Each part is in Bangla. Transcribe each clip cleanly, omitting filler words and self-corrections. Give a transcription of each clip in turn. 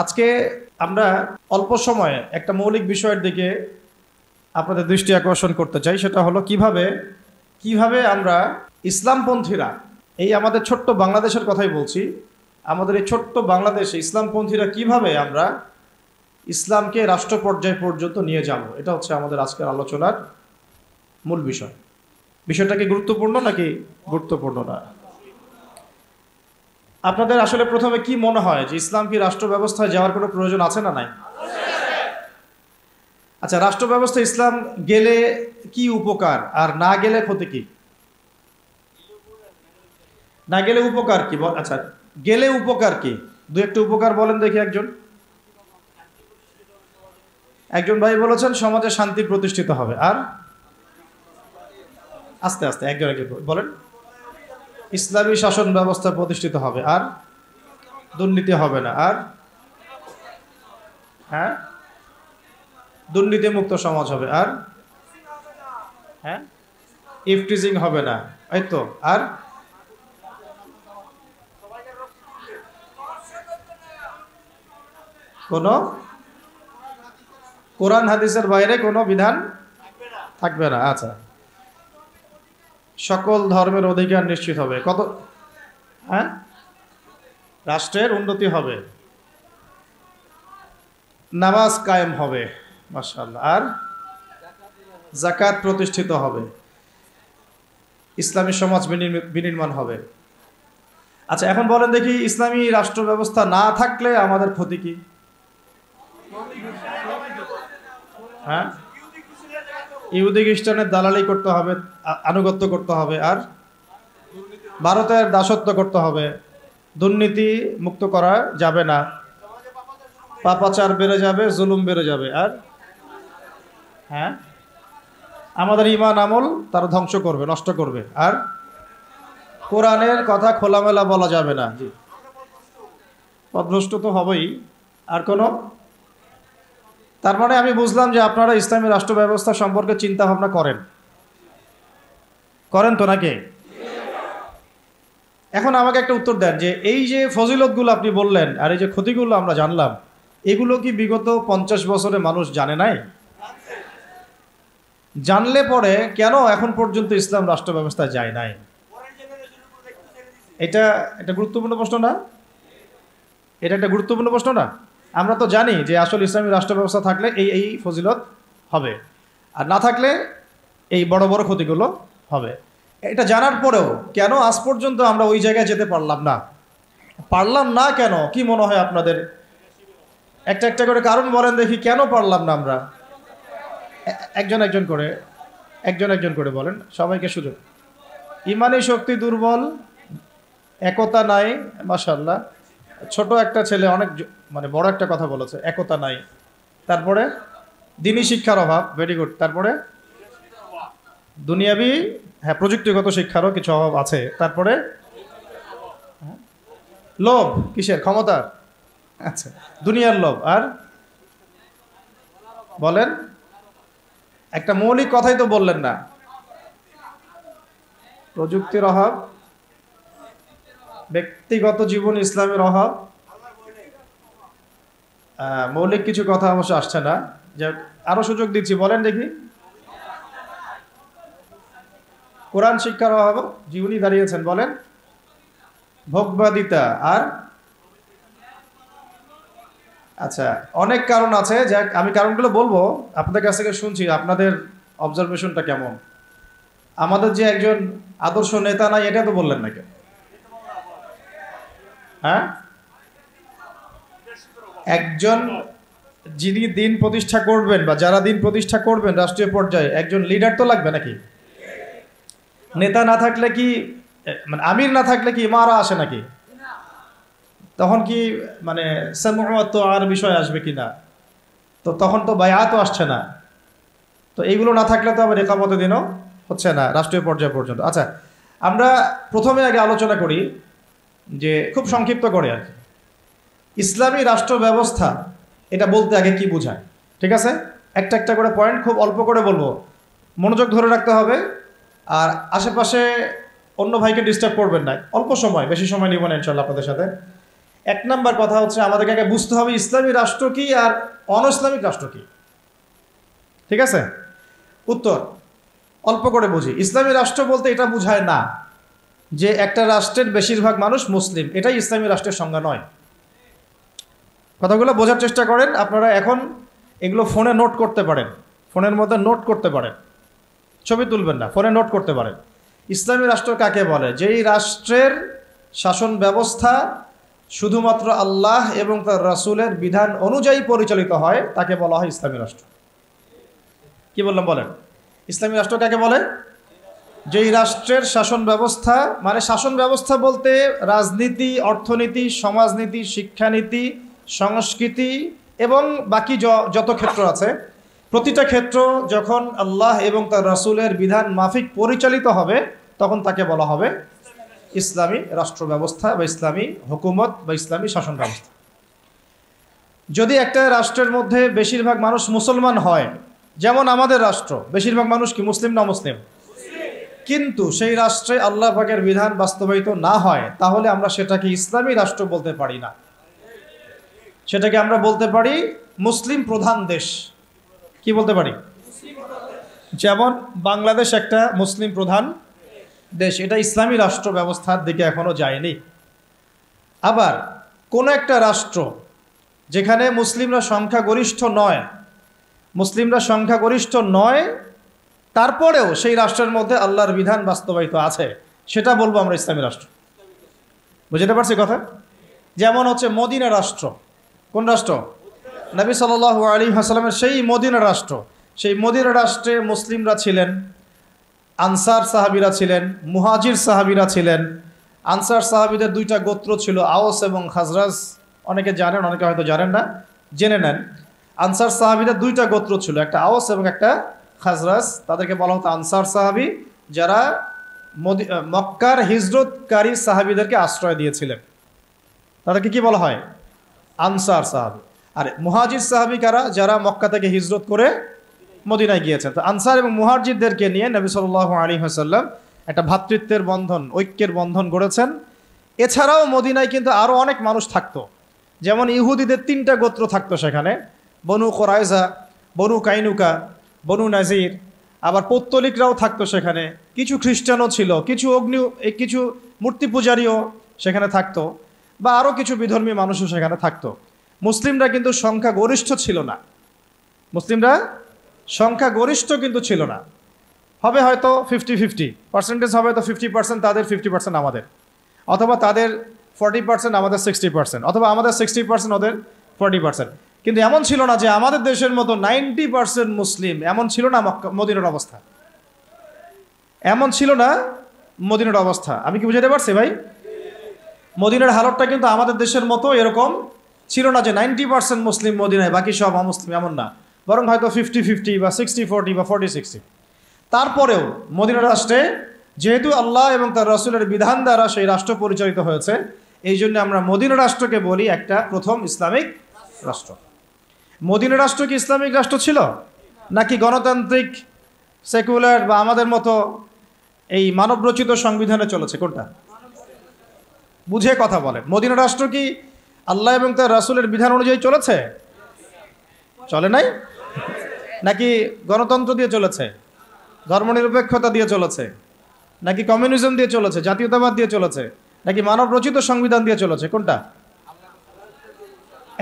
আজকে আমরা অল্প সময়ে একটা মৌলিক বিষয়ের দিকে আপনাদের দৃষ্টি আকর্ষণ করতে চাই। সেটা হলো কিভাবে আমরা ইসলামপন্থীরা, এই আমাদের ছোট্ট বাংলাদেশের কথাই বলছি, আমাদের এই ছোট্ট বাংলাদেশে ইসলামপন্থীরা কিভাবে আমরা ইসলামকে রাষ্ট্র পর্যায় পর্যন্ত নিয়ে যাব। এটা হচ্ছে আমাদের আজকের আলোচনার মূল বিষয়। বিষয়টা কি গুরুত্বপূর্ণ নাকি গুরুত্বপূর্ণ না? আপনাদের আসলে প্রথমে কি মনে হয় যে ইসলাম কি রাষ্ট্র ব্যবস্থায় যাওয়ার কোনো প্রয়োজন আছে না নাই? আচ্ছা, রাষ্ট্র ব্যবস্থা ইসলাম গেলে কি উপকার আর না গেলে ক্ষতি কি? না গেলে উপকার কি? আচ্ছা, গেলে উপকার কি? দু একটা উপকার বলেন দেখি। একজন ভাই বলেছেন সমাজে শান্তি প্রতিষ্ঠিত হবে। আর আস্তে আস্তে একজন বলেন। ইসলামী শাসন ব্যবস্থা প্রতিষ্ঠিত হবে। আর দুর্নীতি হবে না। আর হ্যাঁ, দুর্নীতি মুক্ত সমাজ হবে। আর হ্যাঁ, ইফটিজিং হবে না। এই তো। আর কোন কোরআন হাদিসের বাইরে কোনো বিধান থাকবে না। আচ্ছা, সকল ধর্মের অধিকার নিশ্চিত হবে। কত? হ্যাঁ, রাষ্ট্রের উন্নতি হবে, নামাজ কায়েম হবে, মাশাআল্লাহ। আর যাকাত প্রতিষ্ঠিত হবে, ইসলামী সমাজ বিনির্মাণ হবে। আচ্ছা, এখন বলেন দেখি, ইসলামী রাষ্ট্র ব্যবস্থা না থাকলে আমাদের ক্ষতি কি? হ্যাঁ, ইহুদি খ্রিস্টানের দালালি করতে হবে, আনুগত্য করতে হবে। আর ভারতের দাসত্ব করতে হবে, দুর্নীতি মুক্ত করা যাবে না, পাপাচার বেড়ে যাবে, জুলুম বেড়ে যাবে। আর হ্যাঁ, আমাদের ঈমান আমল তারা ধ্বংস করবে, নষ্ট করবে। আর কোরআনের কথা খোলামেলা বলা যাবে না। জি, পথভ্রষ্ট তো হবেই। আর কোনো? তার মানে আমি বুঝলাম যে আপনারা ইসলামী রাষ্ট্র ব্যবস্থা সম্পর্কে চিন্তা ভাবনা করেন তো নাকি? এখন আমাকে একটা উত্তর দেন যে এই যে ফজিলতগুলো আপনি বললেন আর এই যে ক্ষতিগুলো আমরা জানলাম, এগুলো কি বিগত 50 বছরে মানুষ জানে নাই? জানলে পরে কেন এখন পর্যন্ত ইসলাম রাষ্ট্র ব্যবস্থা যায় নাই? এটা একটা গুরুত্বপূর্ণ প্রশ্ন না? এটা একটা গুরুত্বপূর্ণ প্রশ্ন না? আমরা তো জানি যে আসলে ইসলামী রাষ্ট্র ব্যবস্থা থাকলে এই ফজিলত হবে, আর না থাকলে এই বড় বড় ক্ষতিগুলো হবে। এটা জানার পরেও কেন আজ পর্যন্ত আমরা ওই জায়গায় যেতে পারলাম না? কেন? কি মনে হয় আপনাদের? একটা করে কারণ বলেন দেখি, কেন পারলাম না আমরা? একজন একজন করে বলেন, সবাইকে সুযোগ। ইমানি শক্তি দুর্বল, একতা নাই। মাশাআল্লাহ, ছোট একটা ছেলে অনেক মানে বড় একটা কথা বলেছে, একতা নাই। তারপরে দ্বীনি শিক্ষার অভাব, ভেরি গুড। তারপরে দুনিয়াবি, হ্যাঁ, প্রযুক্তিগত শিক্ষারও কিছু অভাব আছে। তারপরে লোভ, কিসের? ক্ষমতার। আচ্ছা, দুনিয়ার লোভ। আর বলেন, একটা মৌলিক কথাই তো বললেন না। প্রযুক্তির অভাব, ব্যক্তিগত জীবন ইসলামের অভাব, মৌলিক কিছু কথা অবশ্য আসছে না। যে আরো সুযোগ দিচ্ছি, বলেন দেখি। কোরআন শিক্ষার অভাব, জীবনী দাঁড়িয়েছেন, বলেন। ভোগবাদিতা। আর আচ্ছা, অনেক কারণ আছে, যাক আমি কারণগুলো বলবো, আপনাদের কাছ থেকে শুনছি আপনাদের অবজারভেশনটা কেমন। আমাদের যে একজন আদর্শ নেতা নাই, এটা তো বললেন না কেন? হ্যাঁ, একজন যিনি দিন প্রতিষ্ঠা করবেন বা যারা দিন প্রতিষ্ঠা করবেন রাষ্ট্রীয় পর্যায়ে, একজন লিডার তো লাগবে নাকি? নেতা না থাকলে কি, মানে আমির না থাকলে কি ইমারা আসে নাকি? তখন কি মানে সামউত আর বিষয় আসবে কিনা? তো তখন তো বায়াতও আসছে না। তো এইগুলো না থাকলে তো আবার ইকামতের দিনও হচ্ছে না রাষ্ট্রীয় পর্যায় পর্যন্ত। আচ্ছা, আমরা প্রথমে আগে আলোচনা করি যে খুব সংক্ষিপ্ত করে আর কি, ইসলামী রাষ্ট্র ব্যবস্থা এটা বলতে আগে কি বোঝায়। ঠিক আছে, একটা করে পয়েন্ট খুব অল্প করে বলবো, মনোযোগ ধরে রাখতে হবে। আর আশেপাশে অন্য ভাইকে ডিস্টার্ব করবেন না, অল্প সময়, বেশি সময় নিব না ইনশাল্লাহ আপনাদের সাথে। এক নাম্বার কথা হচ্ছে আমাদেরকে আগে বুঝতে হবে ইসলামী রাষ্ট্র কি আর অন ইসলামিক রাষ্ট্র কি। ঠিক আছে, উত্তর অল্প করে বুঝি। ইসলামী রাষ্ট্র বলতে এটা বোঝায় না যে একটা রাষ্ট্রের বেশিরভাগ মানুষ মুসলিম, এটাই ইসলামী রাষ্ট্রের সংজ্ঞা নয়। কথাগুলো বোঝার চেষ্টা করেন। আপনারা এখন এগুলো ফোনে নোট করতে পারেন, ফোনের মধ্যে নোট করতে পারেন, ছবি তুলবেন না, ফোনে নোট করতে পারেন। ইসলামী রাষ্ট্র কাকে বলে? যেই রাষ্ট্রের শাসন ব্যবস্থা শুধুমাত্র আল্লাহ এবং তার রাসূলের বিধান অনুযায়ী পরিচালিত হয় তাকে বলা হয় ইসলামী রাষ্ট্র। কি বললাম বলেন? ইসলামী রাষ্ট্র কাকে বলে? যেই রাষ্ট্রের শাসন ব্যবস্থা, মানে শাসন ব্যবস্থা বলতে রাজনীতি, অর্থনীতি, সমাজনীতি, শিক্ষানীতি, সংস্কৃতি এবং বাকি যত ক্ষেত্র আছে, প্রতিটা ক্ষেত্র যখন আল্লাহ এবং তার রাসূলের বিধান মাফিক পরিচালিত হবে তখন তাকে বলা হবে ইসলামী রাষ্ট্র ব্যবস্থা বা ইসলামী হুকুমত বা ইসলামী শাসন ব্যবস্থা। যদি একটা রাষ্ট্রের মধ্যে বেশিরভাগ মানুষ মুসলমান হয়, যেমন আমাদের রাষ্ট্র, বেশিরভাগ মানুষ কি মুসলিম না মুসলিম? কিন্তু সেই রাষ্ট্রে আল্লাহ পাকের বিধান বাস্তবায়িত না হয়, তাহলে আমরা সেটাকে ইসলামী রাষ্ট্র বলতে পারি না, সেটাকে আমরা বলতে পারি মুসলিম প্রধান দেশ। কি বলতে পারি? যেমন বাংলাদেশ একটা মুসলিম প্রধান দেশ, এটা ইসলামী রাষ্ট্র ব্যবস্থার দিকে এখনো যায়নি। আবার কোন একটা রাষ্ট্র যেখানে মুসলিমরা সংখ্যাগরিষ্ঠ নয়, মুসলিমরা সংখ্যাগরিষ্ঠ নয়, তারপরেও সেই রাষ্ট্রের মধ্যে আল্লাহর বিধান বাস্তবায়িত আছে, সেটা বলবো আমরা ইসলামী রাষ্ট্র। বুঝতে পারছি কথা? যেমন হচ্ছে মদিনা রাষ্ট্র। কোন রাষ্ট্র? নবী সাল্লাল্লাহু আলাইহি ওয়াসাল্লামের সেই মদিনা রাষ্ট্র। সেই মদিনা রাষ্ট্রে মুসলিমরা ছিলেন, আনসার সাহাবীরা ছিলেন, মুহাজির সাহাবীরা ছিলেন। আনসার সাহাবীদের দুইটা গোত্র ছিল, আওস এবং খাজরাজ। অনেকে জানেন, অনেকে হয়তো জানেন না, জেনে নেন। আনসার সাহাবীদের দুইটা গোত্র ছিল, একটা আওস এবং একটা খাজরাজ। তাদেরকে বলা হতো আনসার সাহাবী, যারা মক্কার হিজরতকারী সাহাবীদেরকে আশ্রয় দিয়েছিলেন, তাদেরকে কি বলা হয়? আনসার সাহাবী। আর মুহাজির সাহাবী কারা? যারা মক্কা থেকে হিজরত করে মদিনায় গিয়েছেন। তো আনসার এবং মুহাজিরদেরকে নিয়ে নবী সাল্লাল্লাহু আলাইহি ওয়াসাল্লাম একটা ভ্রাতৃত্বের বন্ধন, ঐক্যের বন্ধন গড়েছেন। এছাড়াও মদিনায় কিন্তু আরও অনেক মানুষ থাকতো, যেমন ইহুদিদের তিনটা গোত্র থাকতো সেখানে, বনু কোরাইজা, বনু কাইনুকা, বনু নাজির। আবার পৌত্তলিকরাও থাকতো সেখানে, কিছু খ্রিস্টানও ছিল, কিছু মূর্তি পূজারীও সেখানে থাকতো, বা আরও কিছু বিধর্মী মানুষও সেখানে থাকতো। মুসলিমরা কিন্তু সংখ্যাগরিষ্ঠ ছিল না, মুসলিমরা সংখ্যাগরিষ্ঠ কিন্তু ছিল না। হবে হয়তো 50-50 পার্সেন্টেজ, হবে তো 50% তাদের, 50% আমাদের, অথবা তাদের 40% আমাদের 60%, অথবা আমাদের 60% ওদের 40%। কিন্তু এমন ছিল না যে আমাদের দেশের মতো 90% মুসলিম, এমন ছিল না মদিনার অবস্থা, এমন ছিল না মদিনার অবস্থা। আমি কি বুঝাতে পারছি ভাই? মদিনার হালতটা কিন্তু আমাদের দেশের মতো এরকম ছিল না যে 90% মুসলিম মদিনায়, বাকি সব অমুসলিম, এমন না। বরং হয়তো 50-50 বা 60-40 বা 40-60। তারপরেও মদিনা রাষ্ট্রে যেহেতু আল্লাহ এবং তার রাসূলের বিধান দ্বারা সেই রাষ্ট্র পরিচালিত হয়েছে, এই জন্য আমরা মদিনা রাষ্ট্রকে বলি একটা প্রথম ইসলামিক রাষ্ট্র। মদিনা রাষ্ট্র কি ইসলামিক রাষ্ট্র ছিল, নাকি গণতান্ত্রিক, সেকুলার বা আমাদের মতো এই মানবরচিত সংবিধানে চলেছে? কোনটা? বুঝে কথা বলে। মদিনা রাষ্ট্র কি আল্লাহ এবং তার রাসূলের বিধান অনুযায়ী চলেছে? চলে নাই? নাকি গণতন্ত্র দিয়ে চলেছে, ধর্মনিরপেক্ষতা দিয়ে চলেছে, নাকি কমিউনিজম দিয়ে চলেছে, জাতীয়তাবাদ দিয়ে চলেছে, নাকি মানব রচিত সংবিধান দিয়ে চলেছে? কোনটা?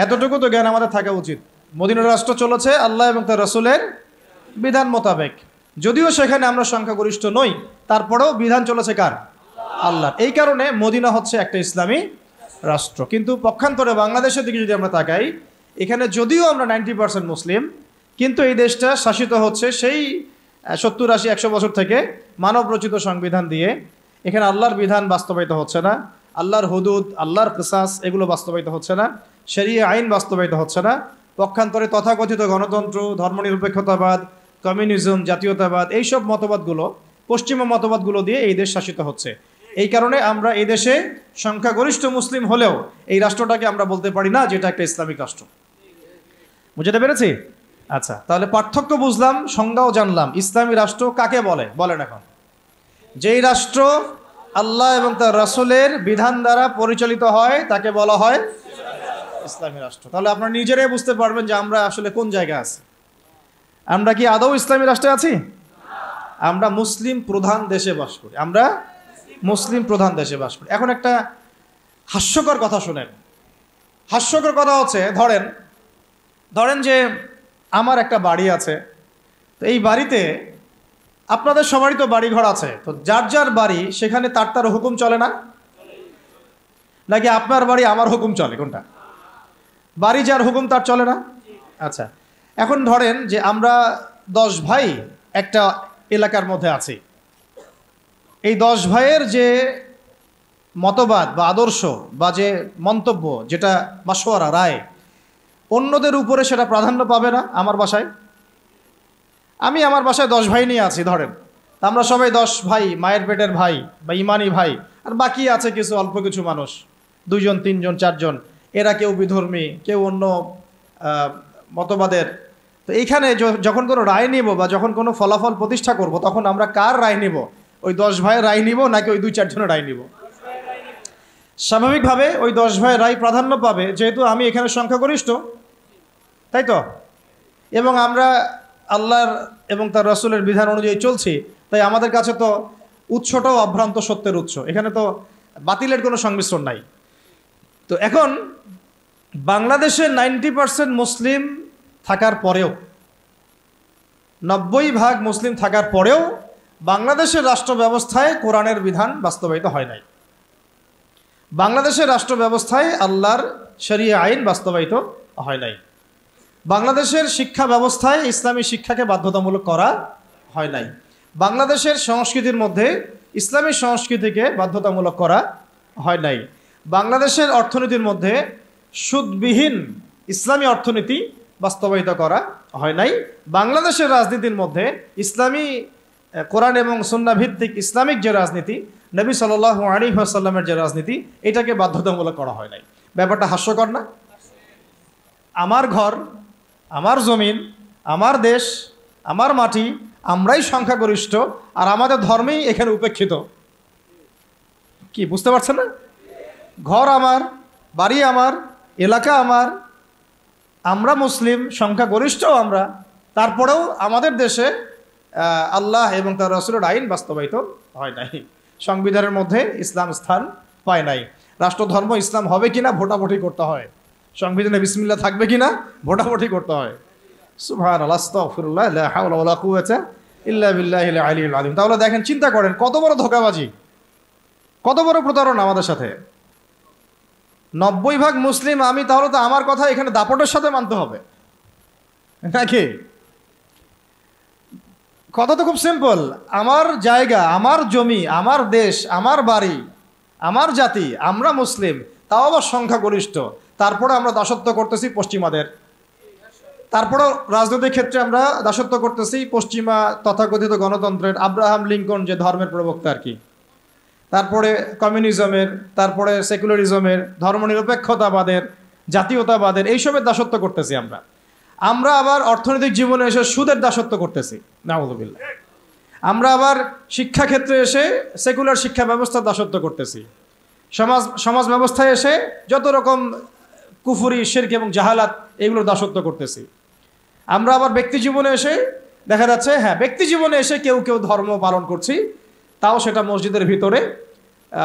এতটুকু তো জ্ঞান আমাদের থাকা উচিত। মদিনা রাষ্ট্র চলেছে আল্লাহ এবং তার রাসূলের বিধান মোতাবেক, যদিও সেখানে আমরা সংখ্যাগরিষ্ঠ নই, তারপরেও বিধান চলেছে কার? আল্লাহ। এই কারণে মদিনা হচ্ছে একটা ইসলামী রাষ্ট্র। কিন্তু পক্ষান্তরে বাংলাদেশের দিকে যদি আমরা তাকাই, এখানে যদিও আমরা 90% মুসলিম, কিন্তু এই দেশটা শাসিত হচ্ছে সেই 70-80-100 বছর থেকে মানব রচিত সংবিধান দিয়ে। এখানে আল্লাহর বিধান বাস্তবায়িত হচ্ছে না, আল্লাহর হুদুদ, আল্লাহর কিসাস, এগুলো বাস্তবায়িত হচ্ছে না, শরিয়া আইন বাস্তবায়িত হচ্ছে না। পক্ষান্তরে তথাকথিত গণতন্ত্র, ধর্মনিরপেক্ষতাবাদ, কমিউনিজম, জাতীয়তাবাদ, এইসব মতবাদগুলো, পশ্চিমা মতবাদগুলো দিয়ে এই দেশ শাসিত হচ্ছে। এই কারণে আমরা এই দেশে সংখ্যাগরিষ্ঠ মুসলিম হলেও এই রাষ্ট্রটাকে আমরা বলতে পারি না যেটা একটা ইসলামিক রাষ্ট্র। বুঝতে পেরেছি? আচ্ছা, তাহলে পার্থক্য বুঝলাম, সংজ্ঞাও জানলাম। ইসলামী রাষ্ট্র কাকে বলে? বলেন এখন। যেই রাষ্ট্র আল্লাহ এবং তার রাসূলের বিধান দ্বারা পরিচালিত হয় তাকে বলা হয় ইসলামী রাষ্ট্র। তাহলে আপনারা নিজেরাই বুঝতে পারবেন যে আমরা আসলে কোন জায়গায় আছি। আমরা কি আদৌ ইসলামী রাষ্ট্রে আছি? আমরা মুসলিম প্রধান দেশে বাস করি। আমরা মুসলিম প্রধান দেশে বাস করি। এখন একটা হাস্যকর কথা শুনেন। হাস্যকর কথা হচ্ছে, ধরেন যে আমার একটা বাড়ি আছে, তো এই বাড়িতে আপনাদের সবারই তো বাড়ি ঘর আছে, তো যার যার বাড়ি সেখানে তার হুকুম চলে না, নাকি আপনার বাড়ি আমার হুকুম চলে? কোনটা? বাড়ি যার হুকুম তার চলে না? আচ্ছা, এখন ধরেন যে আমরা 10 ভাই একটা এলাকার মধ্যে আছি। এই 10 ভাইয়ের যে মতবাদ বা আদর্শ বা যে মন্তব্য, যেটা মাশওয়ারা রায়, অন্যদের উপরে সেটা প্রাধান্য পাবে না। আমার বাসায় আমি আমার বাসায় 10 ভাই নিয়ে আছি ধরেন, আমরা সবাই 10 ভাই, মায়ের পেটের ভাই বা ইমানি ভাই, আর বাকি আছে কিছু অল্প কিছু মানুষ, 2 জন 3 জন 4 জন, এরা কেউ বিধর্মী, কেউ অন্য মতবাদের। তো এইখানে যখন কোনো রায় নিব বা যখন কোনো ফলাফল প্রতিষ্ঠা করব, তখন আমরা কার রায় নিব? ওই 10 ভাইয়ের রায় নিব নাকি ওই 2-4 জনের রায় নিব? স্বাভাবিকভাবে ওই 10 ভাইয়ের রায় প্রাধান্য পাবে, যেহেতু আমি এখানে সংখ্যাগরিষ্ঠ, তাই তো? এবং আমরা আল্লাহর এবং তার রাসূলের বিধান অনুযায়ী চলছি, তাই আমাদের কাছে তো উৎসটাও অভ্রান্ত সত্যের উৎস, এখানে তো বাতিলের কোনো সংমিশ্রণ নাই। তো এখন বাংলাদেশে 90% মুসলিম থাকার পরেও, 90% মুসলিম থাকার পরেও বাংলাদেশের রাষ্ট্র ব্যবস্থায় কোরআনের বিধান বাস্তবায়িত হয় নাই। বাংলাদেশের রাষ্ট্র ব্যবস্থায় আল্লাহর শরিয়া আইন বাস্তবায়িত হয় নাই। বাংলাদেশের শিক্ষা ব্যবস্থায় ইসলামী শিক্ষাকে বাধ্যতামূলক করা হয় নাই। বাংলাদেশের সংস্কৃতির মধ্যে ইসলামী সংস্কৃতিকে বাধ্যতামূলক করা হয় নাই। বাংলাদেশের অর্থনীতির মধ্যে সুদবিহীন ইসলামী অর্থনীতি বাস্তবায়িত করা হয় নাই। বাংলাদেশের রাজনীতির মধ্যে ইসলামী কোরআন এবং সুন্নাহ ভিত্তিক ইসলামিক যে রাজনীতি, নবী সাল্লাল্লাহু আলাইহি ওয়াসাল্লামের যে রাজনীতি, এটাকে বাধ্যতামূলক করা হয় নাই। ব্যাপারটা হাস্যকর না? আমার ঘর, আমার জমিন, আমার দেশ, আমার মাটি, আমরাই সংখ্যাগরিষ্ঠ, আর আমাদের ধর্মেই এখানে উপেক্ষিত। কি বুঝতে পারছেন না? ঘর আমার, বাড়ি আমার, এলাকা আমার, আমরা মুসলিম, সংখ্যাগরিষ্ঠও আমরা, তারপরেও আমাদের দেশে আল্লাহ এবং তার রাসূলের আইন বাস্তবায়িত হয় নাই। সংবিধানের মধ্যে ইসলাম স্থান পায় নাই। রাষ্ট্রধর্ম ইসলাম হবে কিনা ভোটাভুটি করতে হয়। সংবিধানে বিসমিল্লাহ থাকবে কিনা ভোটাভুটি করতে হয়। সুবহানাল্লাহ, আস্তাগফিরুল্লাহ, লা হাওলা ওয়ালা কুওয়াতা ইল্লা বিল্লাহিল আলিয়্যিল আযীম। তাহলে দেখেন, চিন্তা করেন কত বড় ধোঁকাবাজি, কত বড় প্রতারণা আমাদের সাথে। 90% মুসলিম আমি, তাহলে তো আমার কথা এখানে দাপটের সাথে মানতে হবে নাকি? কথা তো খুব সিম্পল। আমার জায়গা, আমার জমি, আমার দেশ, আমার বাড়ি, আমার জাতি, আমরা মুসলিম, তাও আবার সংখ্যাগরিষ্ঠ, তারপরে আমরা দাসত্ব করতেছি পশ্চিমাদের। তারপরেও রাজনৈতিক ক্ষেত্রে আমরা দাসত্ব করতেছি পশ্চিমা তথাকথিত গণতন্ত্রের, আব্রাহাম লিঙ্কন যে ধর্মের প্রবক্তা আর কি, তারপরে কমিউনিজমের, তারপরে সেকুলারিজমের, ধর্মনিরপেক্ষতাবাদের, জাতীয়তাবাদের, এইসবের দাসত্ব করতেছি আমরা। আমরা আবার অর্থনৈতিক জীবনে এসে সুদের দাসত্ব করতেছি, নাউযুবিল্লাহ। আমরা আবার শিক্ষাক্ষেত্রে এসে সেকুলার শিক্ষা ব্যবস্থার দাসত্ব করতেছি। সমাজ ব্যবস্থায় এসে যত রকম কুফরি, শিরক এবং জাহালাত, এগুলোর দাসত্ব করতেছি। আমরা আবার ব্যক্তি জীবনে এসে দেখা যাচ্ছে, হ্যাঁ, ব্যক্তি জীবনে এসে কেউ কেউ ধর্ম পালন করছি, তাও সেটা মসজিদের ভিতরে,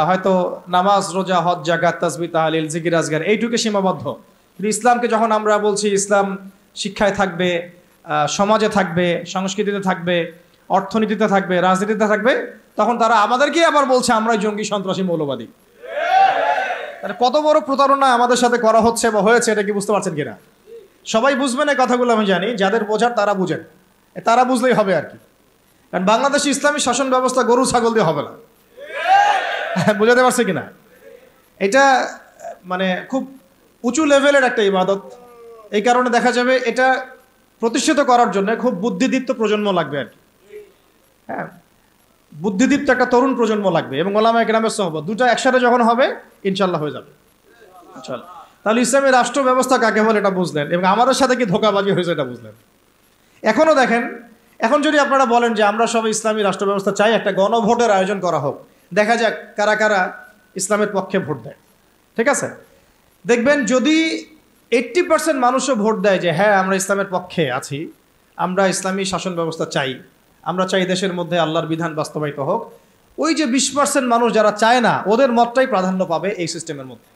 হয়তো নামাজ, রোজা, হজ, জাকাত, তাসবিহ, তাহলিল, জিকির, আজগার, এইটুকু সীমাবদ্ধ। কিন্তু ইসলামকে যখন আমরা বলছি ইসলাম শিক্ষায় থাকবে, সমাজে থাকবে, সংস্কৃতিতে থাকবে, অর্থনীতিতে থাকবে, রাজনীতিতে থাকবে, তখন তারা আমাদেরকেই আবার বলছে আমরাই জঙ্গি, সন্ত্রাসী, মৌলবাদী। তাহলে কত বড় প্রতারণা আমাদের সাথে করা হচ্ছে বা হয়েছে, এটা কি বুঝতে পারছেন কিনা? সবাই বুঝবেন এই কথাগুলো, আমি জানি। যাদের বোঝার তারা বুঝেন, তারা বুঝলেই হবে আর কি। কারণ বাংলাদেশে ইসলামী শাসন ব্যবস্থা গরু ছাগল দিয়ে হবে না। বুঝাতে পারছে কিনা? এটা মানে খুব উঁচু লেভেলের একটা ইবাদত। এই কারণে দেখা যাবে এটা প্রতিষ্ঠিত করার জন্য খুব বুদ্ধিদীপ্ত প্রজন্ম লাগবে আর কি। হ্যাঁ, বুদ্ধিদীপ্ত একটা তরুণ প্রজন্ম লাগবে, এবং ওলামায়ে কেরামের সোহবত, দুটো একসাথে যখন হবে ইনশাল্লাহ হয়ে যাবে ইনশাল্লাহ। তাহলে ইসলামী রাষ্ট্র ব্যবস্থা কাকে বলে এটা বুঝলেন, এবং আমাদের সাথে কি ধোঁকাবাজি হয়েছে এটা বুঝলেন। এখনও দেখেন, এখন যদি আপনারা বলেন যে আমরা সবাই ইসলামী রাষ্ট্র ব্যবস্থা চাই, একটা গণভোটের আয়োজন করা হোক, দেখা যাক কারা কারা ইসলামের পক্ষে ভোট দেয়। ঠিক আছে, দেখবেন যদি 80% মানুষও ভোট দেয় যে হ্যাঁ আমরা ইসলামের পক্ষে আছি, আমরা ইসলামী শাসন ব্যবস্থা চাই, আমরা চাই দেশের মধ্যে আল্লাহর বিধান বাস্তবায়িত হোক, ওই যে 20% মানুষ যারা চায় না, ওদের মতটাই প্রাধান্য পাবে এই সিস্টেমের মধ্যে,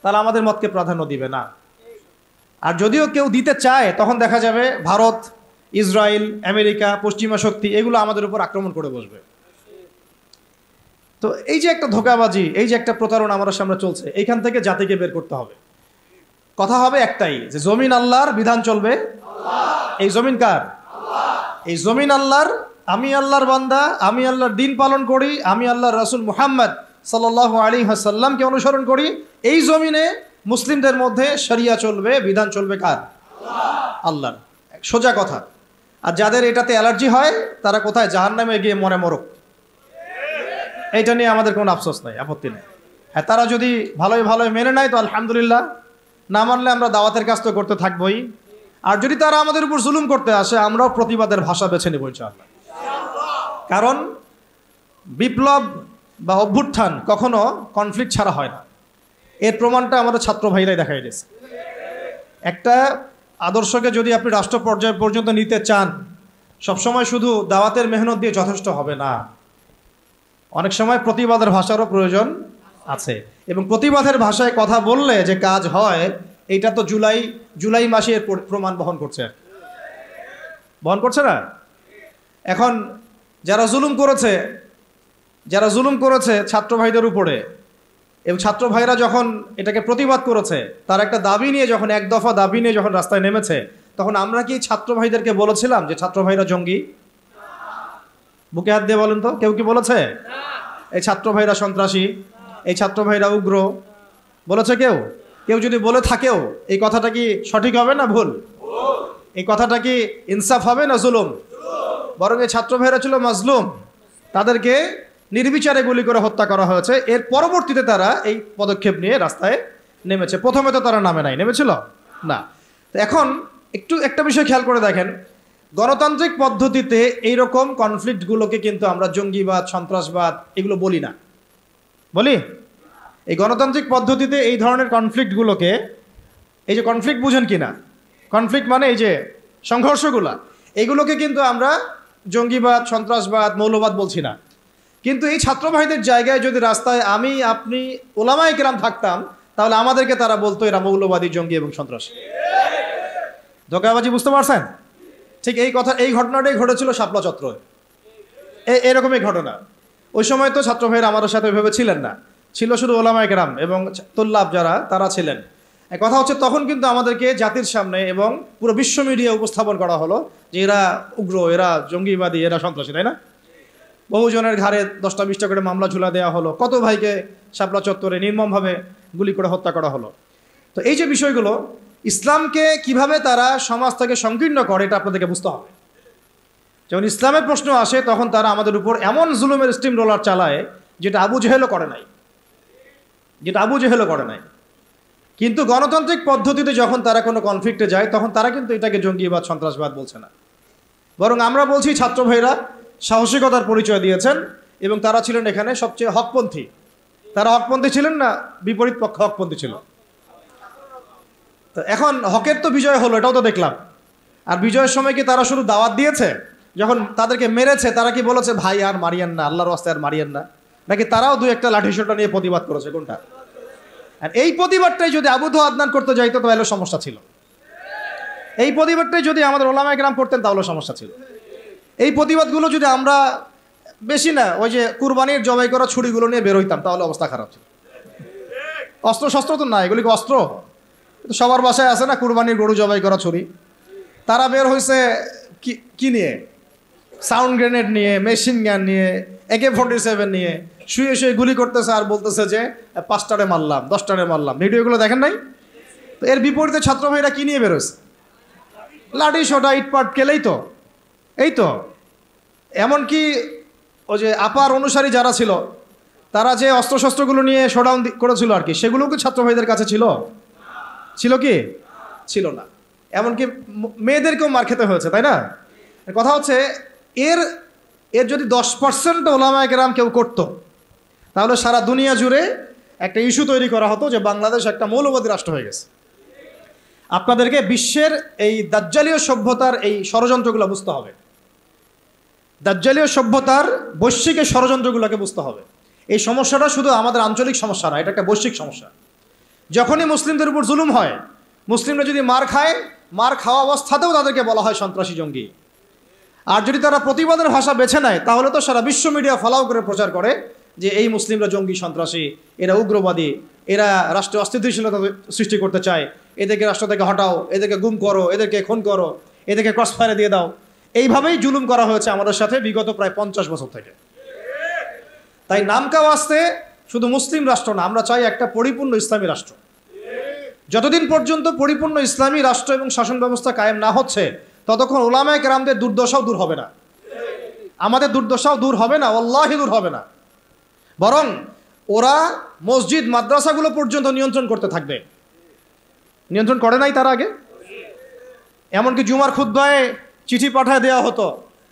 তাহলে আমাদের মতকে প্রাধান্য দিবে না। আর যদিও কেউ দিতে চায়, তখন দেখা যাবে ভারত, ইসরায়েল, আমেরিকা, পশ্চিমা শক্তি এগুলো আমাদের উপর আক্রমণ করে বসবে। তো এই যে একটা ধোঁকাবাজি, এই যে একটা প্রতারণা আমাদের সামনে চলছে, এইখান থেকে জাতিকে বের করতে হবে। কথা হবে একটাই, যে জমিন আল্লাহর, বিধান চলবে। এই জমিন কার? এই জমিন আল্লাহর। আমি আল্লাহর বান্দা, আমি আল্লাহর দিন পালন করি, আমি আল্লাহর রাসূল মুহাম্মদ সাল্লাল্লাহু আলাইহি ওয়াসাল্লামকে অনুসরণ করি। এই জমিনে মুসলিমদের মধ্যে শরিয়া চলবে, বিধান চলবে কার? আল্লাহর। সোজা কথা। আর যাদের এটাতে অ্যালার্জি হয় তারা কোথায়? জাহান্নামে গিয়ে মরে মরক। এইটা নিয়ে আমাদের কোনো আফসোস নাই, আপত্তি নেই। হ্যাঁ, তারা যদি ভালোই ভালোই মেনে নেয় তো আলহামদুলিল্লাহ, না মানলে আমরা দাওয়াতের কাজ তো করতে থাকবোই। আর যদি তারা আমাদের উপর জুলুম করতে আসে, আমরাও প্রতিবাদের ভাষা বেছে নেব ইনশাআল্লাহ। কারণ বিপ্লব বা অভ্যুত্থান কখনো কনফ্লিক্ট ছাড়া হয় না। এর প্রমাণটা আমাদের ছাত্র ভাইরাই দেখাই দিয়েছে। একটা আদর্শকে যদি আপনি রাষ্ট্র পর্যায় পর্যন্ত নিতে চান, সবসময় শুধু দাওয়াতের মেহনত দিয়ে যথেষ্ট হবে না, অনেক সময় প্রতিবাদের ভাষারও প্রয়োজন আছে। এবং প্রতিবাদের ভাষায় কথা বললে যে কাজ হয়, এইটা তো জুলাই মাসে এর প্রমাণ বহন করছে না? এখন যারা জুলুম করেছে ছাত্র ভাইদের উপরে, এবং ছাত্র ভাইরা যখন এটাকে প্রতিবাদ করেছে, তার একটা দাবি নিয়ে যখন, এক দফা দাবি নিয়ে যখন রাস্তায় নেমেছে, তখন আমরা কি ছাত্র ভাইদেরকে বলেছিলাম যে ছাত্র ভাইরা জঙ্গি? বুকে হাত দিয়ে বলেন তো, কেউ কি বলেছে এই ছাত্র ভাইরা সন্ত্রাসী, এই ছাত্র ভাইরা উগ্র? বলেছে কেউ? কেউ যদি বলে থাকেও, এই কথাটা কি সঠিক হবে না ভুল? এই কথাটা কি ইনসাফ হবে না জুলুম? বরং এই ছাত্র ভাইরা ছিল মাজলুম, তাদেরকে নির্বিচারে গুলি করে হত্যা করা হয়েছে। এর পরবর্তীতে তারা এই পদক্ষেপ নিয়ে রাস্তায় নেমেছে। প্রথমে তো তারা নামে নাই, নেমেছিল না। তো এখন একটা বিষয় খেয়াল করে দেখেন, গণতান্ত্রিক পদ্ধতিতে এইরকম কনফ্লিক্টগুলোকে কিন্তু আমরা জঙ্গিবাদ, সন্ত্রাসবাদ এগুলো বলি না। বলি? এই গণতান্ত্রিক পদ্ধতিতে এই ধরনের কনফ্লিক্টগুলোকে, এই যে কনফ্লিক্ট বুঝেন কি না? কনফ্লিক্ট মানে এই যে সংঘর্ষগুলা, এইগুলোকে কিন্তু আমরা জঙ্গিবাদ, সন্ত্রাসবাদ, মৌলবাদ বলছি না। কিন্তু এই ছাত্র ভাইদের জায়গায় যদি রাস্তায় আমি, আপনি, ওলামায়ে কেরাম থাকতাম, তাহলে আমাদেরকে তারা বলতো এরা মৌলবাদী, জঙ্গি এবং সন্ত্রাসী। ধোঁকাবাজি বুঝতে পারছেন? ঠিক এই ঘটনাটাই ঘটেছিল শাপলা চত্বরে। এরকমই ঘটনা। ওই সময় তো ছাত্র ভাইরা আমাদের সাথে ভেবে ছিলেন না, ছিল শুধু ওলামায়ে কেরাম এবং তুল্লাব যারা, তারা ছিলেন। কথা হচ্ছে তখন কিন্তু আমাদেরকে জাতির সামনে এবং পুরো বিশ্ব মিডিয়া উপস্থাপন করা হলো যে এরা উগ্র, এরা জঙ্গিবাদী, এরা সন্ত্রাসী, তাই না? বহুজনের ঘাড়ে 10টা 20টা করে মামলা ঝুলা দেওয়া হলো, কত ভাইকে শাপলা চত্বরে নির্মমভাবে গুলি করে হত্যা করা হলো। তো এই যে বিষয়গুলো, ইসলামকে কিভাবে তারা সমাজ থেকে সংকীর্ণ করে, এটা আপনাদেরকে বুঝতে হবে। যখন ইসলামের প্রশ্ন আসে, তখন তারা আমাদের উপর এমন জুলুমের স্টিম রোলার চালায় যেটা আবু জেহেলও করে নাই। কিন্তু গণতান্ত্রিক পদ্ধতিতে যখন তারা কোনো কনফ্লিক্টে যায়, তখন তারা কিন্তু এটাকে জঙ্গিবাদ, সন্ত্রাসবাদ বলছে না। বরং আমরা বলছি ছাত্র ভাইরা সাহসিকতার পরিচয় দিয়েছেন এবং তারা ছিলেন এখানে সবচেয়ে হকপন্থী। তারা হকপন্থী ছিলেন না বিপরীত পক্ষ হকপন্থী ছিল? তো এখন হকের তো বিজয় হলো, এটাও তো দেখলাম। আর বিজয়ের সময় কি তারা শুধু দাওয়াত দিয়েছে? যখন তাদেরকে মেরেছে, তারা কি বলেছে ভাই আর মারিয়েন না, আল্লাহর রাস্তায় আর মারিয়েন না? নাকি তারাও দু একটা লাঠিসোঁটা নিয়ে প্রতিবাদ করেছে? কোনটা? আর এই প্রতিবাদটাই যদি আবু আদনান করতে যাইতো তাহলে সমস্যা ছিল। এই প্রতিবাদটাই যদি আমাদের ওলামায়ে কেরাম করতেন তাহলে সমস্যা ছিল। এই প্রতিবাদগুলো যদি আমরা বেশি না, ওই যে কুরবানির জবাই করা ছুরিগুলো নিয়ে বের হইতাম, তাহলে অবস্থা খারাপ ছিল। অস্ত্র শস্ত্র তো না, এগুলি কি অস্ত্র? সবার বাসায় আছে না কুরবানির গরু জবাই করা ছুরি? তারা বের হয়েছে কি নিয়ে? সাউন্ড গ্রেনেড নিয়ে, মেশিন গান নিয়ে, AK-47 নিয়ে শুয়ে শুয়ে গুলি করতেছে আর বলতেছে যে 5টারে মারলাম, 10টারে মারলাম। ভিডিওগুলো দেখেন নাই? তো এর বিপরীতে ছাত্র ভাইরা কি নিয়ে বেরোছে? লাঠি সোটা, ইটপাট কেলেই তো। এই তো এমনকি ওই যে আপার অনুসারী যারা ছিল, তারা যে অস্ত্রশস্ত্রগুলো নিয়ে শোডাউন করেছিল আর কি, সেগুলোও কি ছাত্র ভাইদের কাছে ছিল কি? ছিল না। এমনকি মেয়েদেরকেও মার খেতে হয়েছে, তাই না? কথা হচ্ছে এর এর যদি 10% ওলামায়ে কেরাম কেউ করতো, তাহলে সারা দুনিয়া জুড়ে একটা ইস্যু তৈরি করা হতো যে বাংলাদেশ একটা মৌলবাদী রাষ্ট্র হয়ে গেছে। আপনাদেরকে বিশ্বের এই দাজ্জালীয় সভ্যতার এই ষড়যন্ত্রগুলো বুঝতে হবে, দাজ্জালীয় সভ্যতার বৈশ্বিক এই ষড়যন্ত্রগুলোকে বুঝতে হবে। এই সমস্যাটা শুধু আমাদের আঞ্চলিক সমস্যা না, এটা একটা বৈশ্বিক সমস্যা। যখনই মুসলিমদের উপর জুলুম হয়, মুসলিমরা যদি মার খায়, মার খাওয়া অবস্থাতেও তাদেরকে বলা হয় সন্ত্রাসী জঙ্গি। আর যদি তারা প্রতিবাদের ভাষা বেছে নেয়, তাহলে তো সারা বিশ্ব মিডিয়া ফলাও করে প্রচার করে যে এই মুসলিমরা জঙ্গি, সন্ত্রাসী, এরা উগ্রবাদী, এরা রাষ্ট্রে অস্থিতিশীলতা সৃষ্টি করতে চায়, এদেরকে রাষ্ট্র থেকে হটাও, এদেরকে গুম করো, এদেরকে খুন করো, এদেরকে ক্রসফায়ারে দিয়ে দাও। এইভাবেই জুলুম করা হয়েছে আমাদের সাথে বিগত প্রায় 50 বছর থেকে। তাই নামকা ওয়াস্তে শুধু মুসলিম রাষ্ট্র না, আমরা চাই একটা পরিপূর্ণ ইসলামী রাষ্ট্র। যতদিন পর্যন্ত পরিপূর্ণ ইসলামী রাষ্ট্র এবং শাসন ব্যবস্থা কায়েম না হচ্ছে, ততক্ষণ উলামায়ে কেরামদের দুর্দশাও দূর হবে না, আমাদের দুর্দশাও দূর হবে না, আল্লাহি দূর হবে না। বরং ওরা মসজিদ মাদ্রাসাগুলো পর্যন্ত নিয়ন্ত্রণ করতে থাকবে। নিয়ন্ত্রণ করে নাই তার আগে? এমনকি জুমার খুতবায় চিঠি পাঠায় দেওয়া হতো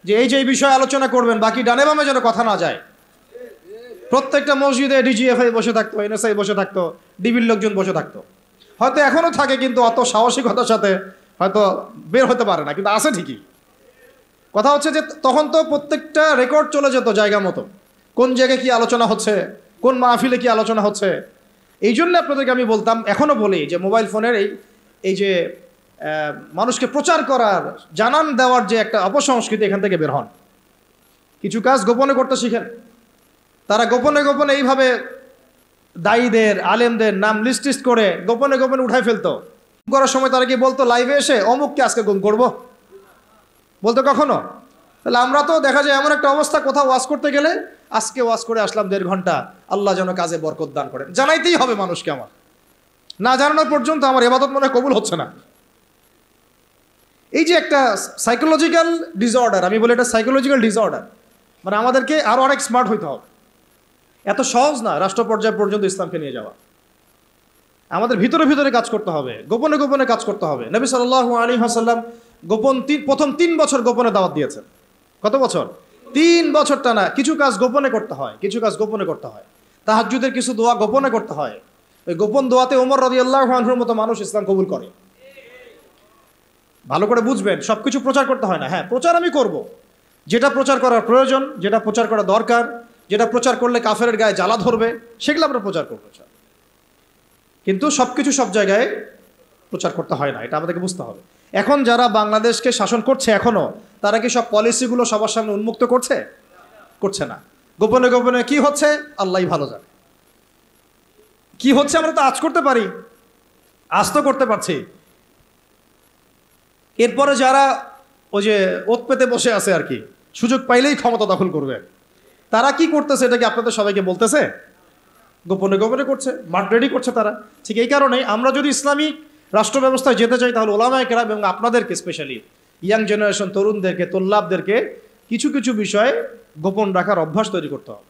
যে এই যে এই বিষয়ে আলোচনা করবেন, বাকি ডানে বামে যেন কথা না যায়। প্রত্যেকটা মসজিদে ডিজিএফআই বসে থাকতো, এনএসআই বসে থাকতো, ডিবির লোকজন বসে থাকতো। হয়তো এখনও থাকে, কিন্তু অত সাহসিকতার সাথে হয়তো বের হতে পারে না, কিন্তু আছে ঠিকই। কথা হচ্ছে যে তখন তো প্রত্যেকটা রেকর্ড চলে যেত জায়গা মতো, কোন জায়গায় কি আলোচনা হচ্ছে, কোন মাহফিলে কি আলোচনা হচ্ছে। এই জন্য আপনাদেরকে আমি বলতাম, এখনও বলি যে মোবাইল ফোনের এই যে মানুষকে প্রচার করার, জানান দেওয়ার যে একটা অপসংস্কৃতি, এখান থেকে বের হন। কিছু কাজ গোপনে করতে শিখেন। তারা গোপনে গোপনে এইভাবে দায়ীদের, আলেমদের নাম লিস্ট করে গোপনে গোপনে উঠায় ফেলতো। করার সময় তারা কি বলতো লাইভে এসে অমুককে আজকে গুম করবো? বলতো কখনো? তাহলে আমরা তো দেখা যায় এমন একটা অবস্থা, কোথাও ওয়াজ করতে গেলে আজকে ওয়াজ করে আসলাম 1.5 ঘন্টা, আল্লাহ যেন কাজে বরকত দান করেন। জানাইতেই হবে মানুষকে, আমার না জানানোর পর্যন্ত আমার ইবাদত মনে কবুল হচ্ছে না। এই যে একটা সাইকোলজিক্যাল ডিসঅর্ডার, আমি বলি এটা সাইকোলজিক্যাল ডিসঅর্ডার। মানে আমাদেরকে আরও অনেক স্মার্ট হইতে হবে। এত সহজ না রাষ্ট্র পর্যায় পর্যন্ত ইসলামকে নিয়ে যাওয়া। আমাদের ভিতরে ভিতরে কাজ করতে হবে, গোপনে গোপনে কাজ করতে হবে। নবী সাল্লাল্লাহু আলাইহি ওয়াসাল্লাম প্রথম 3 বছর গোপনে দাওয়াত দিয়েছেন। কত বছর? 3 বছর টানা। কিছু কাজ গোপনে করতে হয়, কিছু কাজ গোপনে করতে হয়। তাহাজ্জুদের কিছু দোয়া গোপনে করতে হয়। ওই গোপন দোয়াতে ওমর রাদিয়াল্লাহু আনহুর মতো মানুষ ইসলাম কবুল করে। ভালো করে বুঝবেন, সব কিছু প্রচার করতে হয় না। হ্যাঁ, প্রচার আমি করব, যেটা প্রচার করার প্রয়োজন, যেটা প্রচার করা দরকার, যেটা প্রচার করলে কাফেরের গায়ে জ্বালা ধরবে, সেগুলো আমরা প্রচার করবো। কিন্তু সব কিছু সব জায়গায় প্রচার করতে হয় না, এটা আমাদেরকে বুঝতে হবে। এখন যারা বাংলাদেশকে শাসন করছে এখনও, তারা কি সব পলিসিগুলো সবার সামনে উন্মুক্ত করছে? করছে না। গোপনে গোপনে কি হচ্ছে আল্লাহই ভালো জানে। কি হচ্ছে আমরা তো আজ করতে পারি, আজ তো করতে পারছি। এরপরে যারা ওই যে ওত পেতে বসে আছে আর কি, সুযোগ পাইলেই ক্ষমতা দখল করবে, তারা কি করতেছে এটা কি আপনাদের সবাইকে বলতেছে? গোপনে গোপনে করছে, মাঠ রেডি করছে তারা। ঠিক এই কারণেই আমরা যদি ইসলামিক রাষ্ট্র ব্যবস্থায় যেতে চাই, তাহলে ওলামায়ে কেরাম এবং আপনাদেরকে, স্পেশালি ইয়াং জেনারেশন, তরুণদেরকে, তোল্লাবদেরকে কিছু কিছু বিষয়ে গোপন রাখার অভ্যাস তৈরি করতে হবে।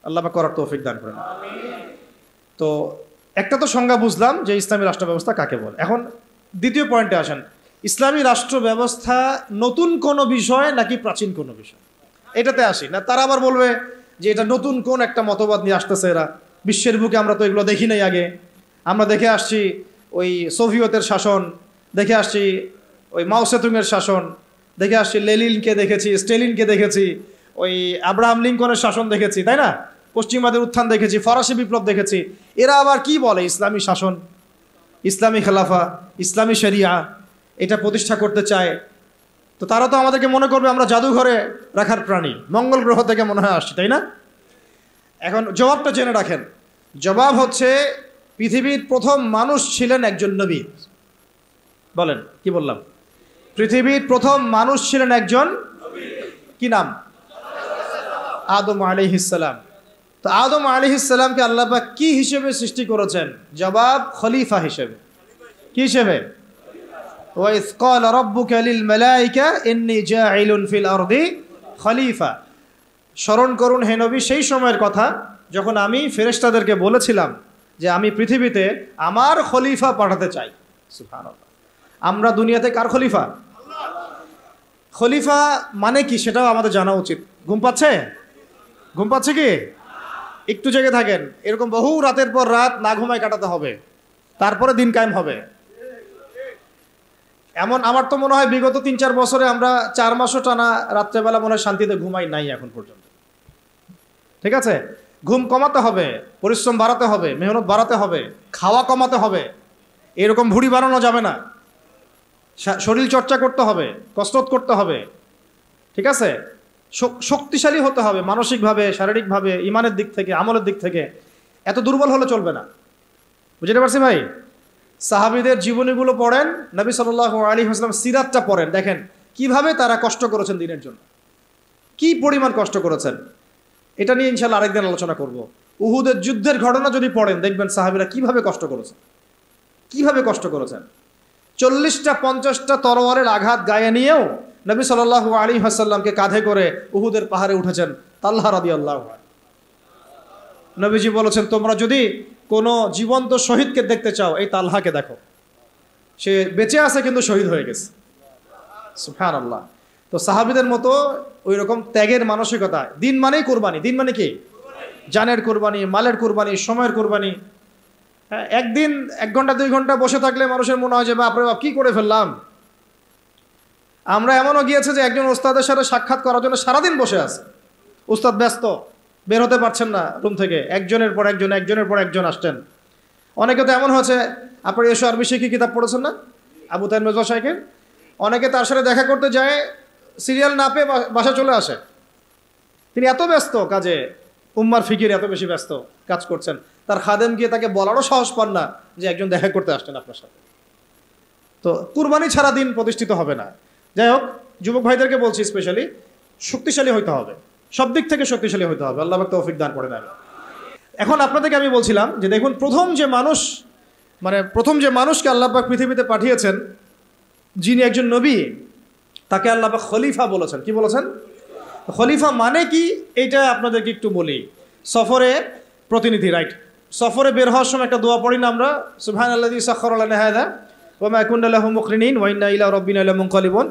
আল্লাহ পাক করার তৌফিক দান করেন। তো একটা তো সংজ্ঞা বুঝলাম যে ইসলামী রাষ্ট্র ব্যবস্থা কাকে বলে। এখন দ্বিতীয় পয়েন্টে আসেন, ইসলামী রাষ্ট্র ব্যবস্থা নতুন কোনো বিষয় নাকি প্রাচীন কোনো বিষয়, এটাতে আসি না। তারা আবার বলবে যে এটা নতুন কোন একটা মতবাদ নিয়ে আসতেছে এরা, বিশ্বের বুকে আমরা তো এগুলো দেখি নাই আগে। আমরা দেখে আসছি ওই সোভিয়েতের শাসন, দেখে আসছি ওই মাও সেতুংয়ের শাসন, দেখে আসছি লেনিনকে দেখেছি, স্টেলিনকে দেখেছি, ওই আব্রাহাম লিঙ্কনের শাসন দেখেছি, তাই না? পশ্চিমাদের উত্থান দেখেছি, ফরাসি বিপ্লব দেখেছি। এরা আবার কি বলে ইসলামী শাসন, ইসলামী খেলাফা, ইসলামী শরিয়া এটা প্রতিষ্ঠা করতে চায়। তো তারা তো আমাদেরকে মনে করবে আমরা জাদুঘরে রাখার প্রাণী, মঙ্গল গ্রহ থেকে মনে হয় আসছি, তাই না? এখন জবাবটা জেনে রাখেন। জবাব হচ্ছে, পৃথিবীর প্রথম মানুষ ছিলেন একজন নবী। বলেন, কি বললাম? পৃথিবীর প্রথম মানুষ ছিলেন একজন, কি নাম? আদম আলাইহিস সালাম। তো আদম আলাইহিস সালামকে আল্লাহ পাক কি হিসেবে সৃষ্টি করেছেন? জবাব, খলিফা হিসেবে। কি হিসেবে? ওয়াইজ ক্বালা রাব্বুকা লিল মালাইকা ইন্নী জাইলুন ফিল আরদি খলিফা। স্মরণ করুন হে নবী সেই সময়ের কথা যখন আমি ফেরেশতাদেরকে বলেছিলাম যে আমি পৃথিবীতে আমার খলিফা পাঠাতে চাই। সুবহানাল্লাহ। আমরা দুনিয়াতে কার খলিফা? খলিফা মানে কি সেটাও আমাদের জানা উচিত। ঘুম পাচ্ছে? ঘুম পাচ্ছে কি? একটু জেগে থাকেন। এরকম বহু রাতের পর রাত না ঘুমায় কাটাতে হবে, তারপরে দিন কায়েম হবে। এমন আমার তো মনে হয় বিগত ৩-৪ বছরে আমরা 4 মাসও টানা রাত্রেবেলা মনে হয় শান্তিতে ঘুমাই নাই এখন পর্যন্ত। ঠিক আছে, ঘুম কমাতে হবে, পরিশ্রম বাড়াতে হবে, মেহনত বাড়াতে হবে, খাওয়া কমাতে হবে। এরকম ভুঁড়ি বাড়ানো যাবে না, শরীর চর্চা করতে হবে, কসরত করতে হবে। ঠিক আছে, শক্তিশালী হতে হবে মানসিকভাবে, শারীরিকভাবে, ইমানের দিক থেকে, আমলের দিক থেকে। এত দুর্বল হলে চলবে না। বুঝতে পারছি ভাই? সাহাবীদের জীবনীগুলো পড়েন, নবী সাল্লাল্লাহু আলাইহি ওয়াসাল্লাম সিরাতটা পড়েন, দেখেন কিভাবে তারা কষ্ট করেছেন দিনের জন্য, কি পরিমাণ কষ্ট করেছেন। এটা নিয়ে ইনশাআল্লাহ আরেকদিন আলোচনা করব। উহুদের যুদ্ধের ঘটনা যদি পড়েন দেখবেন সাহাবীরা কিভাবে কষ্ট করেছেন, কিভাবে কষ্ট করেছেন। 40টা 50টা তরোয়ারের আঘাত গায়ে নিয়েও নবী সাল্লাল্লাহু আলাইহি ওয়াসাল্লামকে কাঁধে করে উহুদের পাহাড়ে উঠেছেন তালহা রাদিয়াল্লাহু আনহু। নবীজি বলেছেন, তোমরা যদি কোনো জীবন্ত শহীদকে দেখতে চাও এই তালহাকে দেখো, সে বেঁচে আছে কিন্তু শহীদ হয়ে গেছে। সুবহানাল্লাহ। তো সাহাবীদের মতো ওই রকম ত্যাগের মানসিকতা। দিন মানেই কোরবানি। দিন মানে কি? জানের কোরবানি, মালের কোরবানি, সময়ের কোরবানি। হ্যাঁ, একদিন 1 ঘন্টা 2 ঘন্টা বসে থাকলে মানুষের মনে হয় যে বাপরে বাপ কি করে ফেললাম। আমরা এমনও গিয়েছে যে একজন ওস্তাদের সাথে সাক্ষাৎ করার জন্য সারাদিন বসে আছে, ওস্তাদ ব্যস্ত, বের হতে পারছেন না রুম থেকে, একজনের পর একজন, একজনের পর একজন আসছেন। অনেকে তো এমন হয়েছে, আপনার এসো আরবি শিখি কিতাব পড়েছেন না আবু তাহের মেজবা সাহেবের? অনেকে তার সাথে দেখা করতে যায়, সিরিয়াল না পেয়ে বাসা চলে আসে। তিনি এত ব্যস্ত কাজে, উম্মার ফিকির এত বেশি ব্যস্ত কাজ করছেন, তার খাদেম গিয়ে তাকে বলারও সাহস পান না যে একজন দেখা করতে আসছেন আপনার সাথে। তো কুরবানি ছাড়া দিন প্রতিষ্ঠিত হবে না। যাই হোক, যুবক ভাইদেরকে বলছি স্পেশালি শক্তিশালী হইতে হবে, সব দিক থেকে শক্তিশালী হইতে হবে। আল্লাহ পাক তৌফিক দান করেন। এখন আপনাদেরকে আমি বলছিলাম যে দেখুন, প্রথম যে মানুষকে আল্লাহ পাক পৃথিবীতে পাঠিয়েছেন, যিনি একজন নবী, তাকে আল্লাহ পাক খলিফা বলেছেন। কি বলেছেন? খলিফা মানে কি এইটা আপনাদেরকে একটু বলি। সফরে প্রতিনিধি, রাইট? সফরে বের হওয়ার সময় একটা দোয়া পড়ি না আমরা, সুবহানাল্লাযী সাখখারা লানা হাযা ওয়া মা কুন্না লাহু মুকরিনিন ওয়া ইন্না ইলা রাব্বিনা লামুনকালিবুন।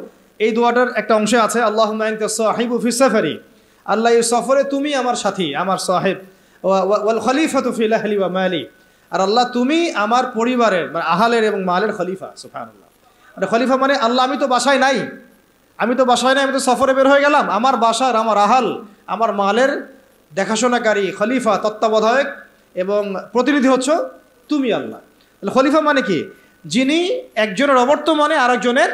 এই দোয়াটার একটা অংশে আছে আল্লাহুম্মা আনতা সাহিবু ফিস সাফারি, আল্লাহ এই সফরে তুমি আমার সাথী, আমার সাহেব, ওয়াল খলিফাতু ফিল আহলি ওয়া মালি, আর আল্লাহ তুমি আমার পরিবারের মানে আহলের এবং মালের খলিফা। সুবহানাল্লাহ। মানে খলিফা মানে আল্লাহ আমি তো বাসায় নাই, আমি তো সফরে বের হয়ে গেলাম, আমার বাসার, আমার আহাল, আমার মালের দেখাশোনাকারী খলিফা, তত্ত্বাবধায়ক এবং প্রতিনিধি হচ্ছ তুমি আল্লাহ। খলিফা মানে কি? যিনি একজনের অবর্তমানে আরেকজনের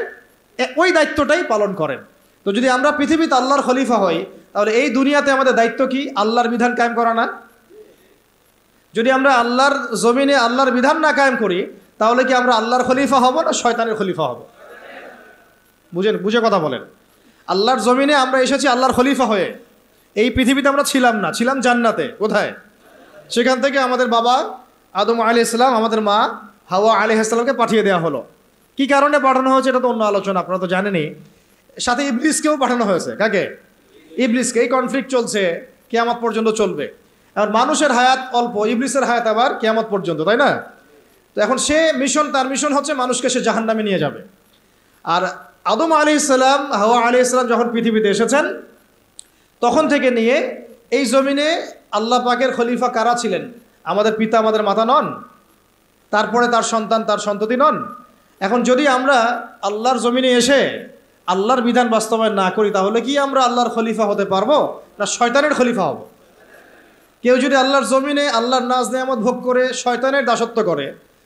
ওই দায়িত্বটাই পালন করেন। তো যদি আমরা পৃথিবীতে আল্লাহর খলিফা হই, তাহলে এই দুনিয়াতে আমাদের দায়িত্ব কি? আল্লাহর বিধান কায়েম করা না? যদি আমরা আল্লাহর জমিনে আল্লাহর বিধান না কায়েম করি, তাহলে কি আমরা আল্লাহর খলিফা হব না শয়তানের খলিফা হব? বুঝে কথা বলেন। আল্লাহর জমিনে আমরা এসেছি আল্লাহর খলিফা হয়ে। এই পৃথিবীতে আমরা ছিলাম না, ছিলাম জান্নাতে। কোথায়? সেখান থেকে আমাদের বাবা আদম আলাইহিস সালাম, আমাদের মা হাওয়া আলাইহিস সালামকে পাঠিয়ে দেওয়া হলো। কি কারণে পাঠানো হয়েছে এটা তো অন্য আলোচনা, আপনারা তো জানেনই। সাথে ইবলিসকেও পাঠানো হয়েছে। কাকে? ইবলিসকে। এই কনফ্লিক্ট চলছে, কিয়ামত পর্যন্ত চলবে। আর মানুষের হায়াত অল্প, ইবলিসের হায়াত আবার কিয়ামত পর্যন্ত, তাই না? তো এখন তার মিশন হচ্ছে মানুষকে সে জাহান্নামে নিয়ে যাবে। আর আদম আলাইহিস সালাম, হাওয়া আলাইহিস সালাম যখন পৃথিবীতে এসেছেন, তখন থেকে নিয়ে এই জমিনে আল্লাহ পাকের খলিফা কারা ছিলেন? আমাদের পিতা, আমাদের মাতা নন? তারপরে তার সন্তান, তার সন্ততি নন? এখন যদি আমরা আল্লাহর জমিনে এসে আল্লাহর বিধান বাস্তবায়ন না করি, তাহলে কি আমরা আল্লাহর খলিফা হতে পারবো না শয়তানের খলিফা হব? কেউ যদি আল্লাহর জমিনে আল্লাহর নাজ নেয়ামত ভোগ করে শয়তানের দাসত্ব করে,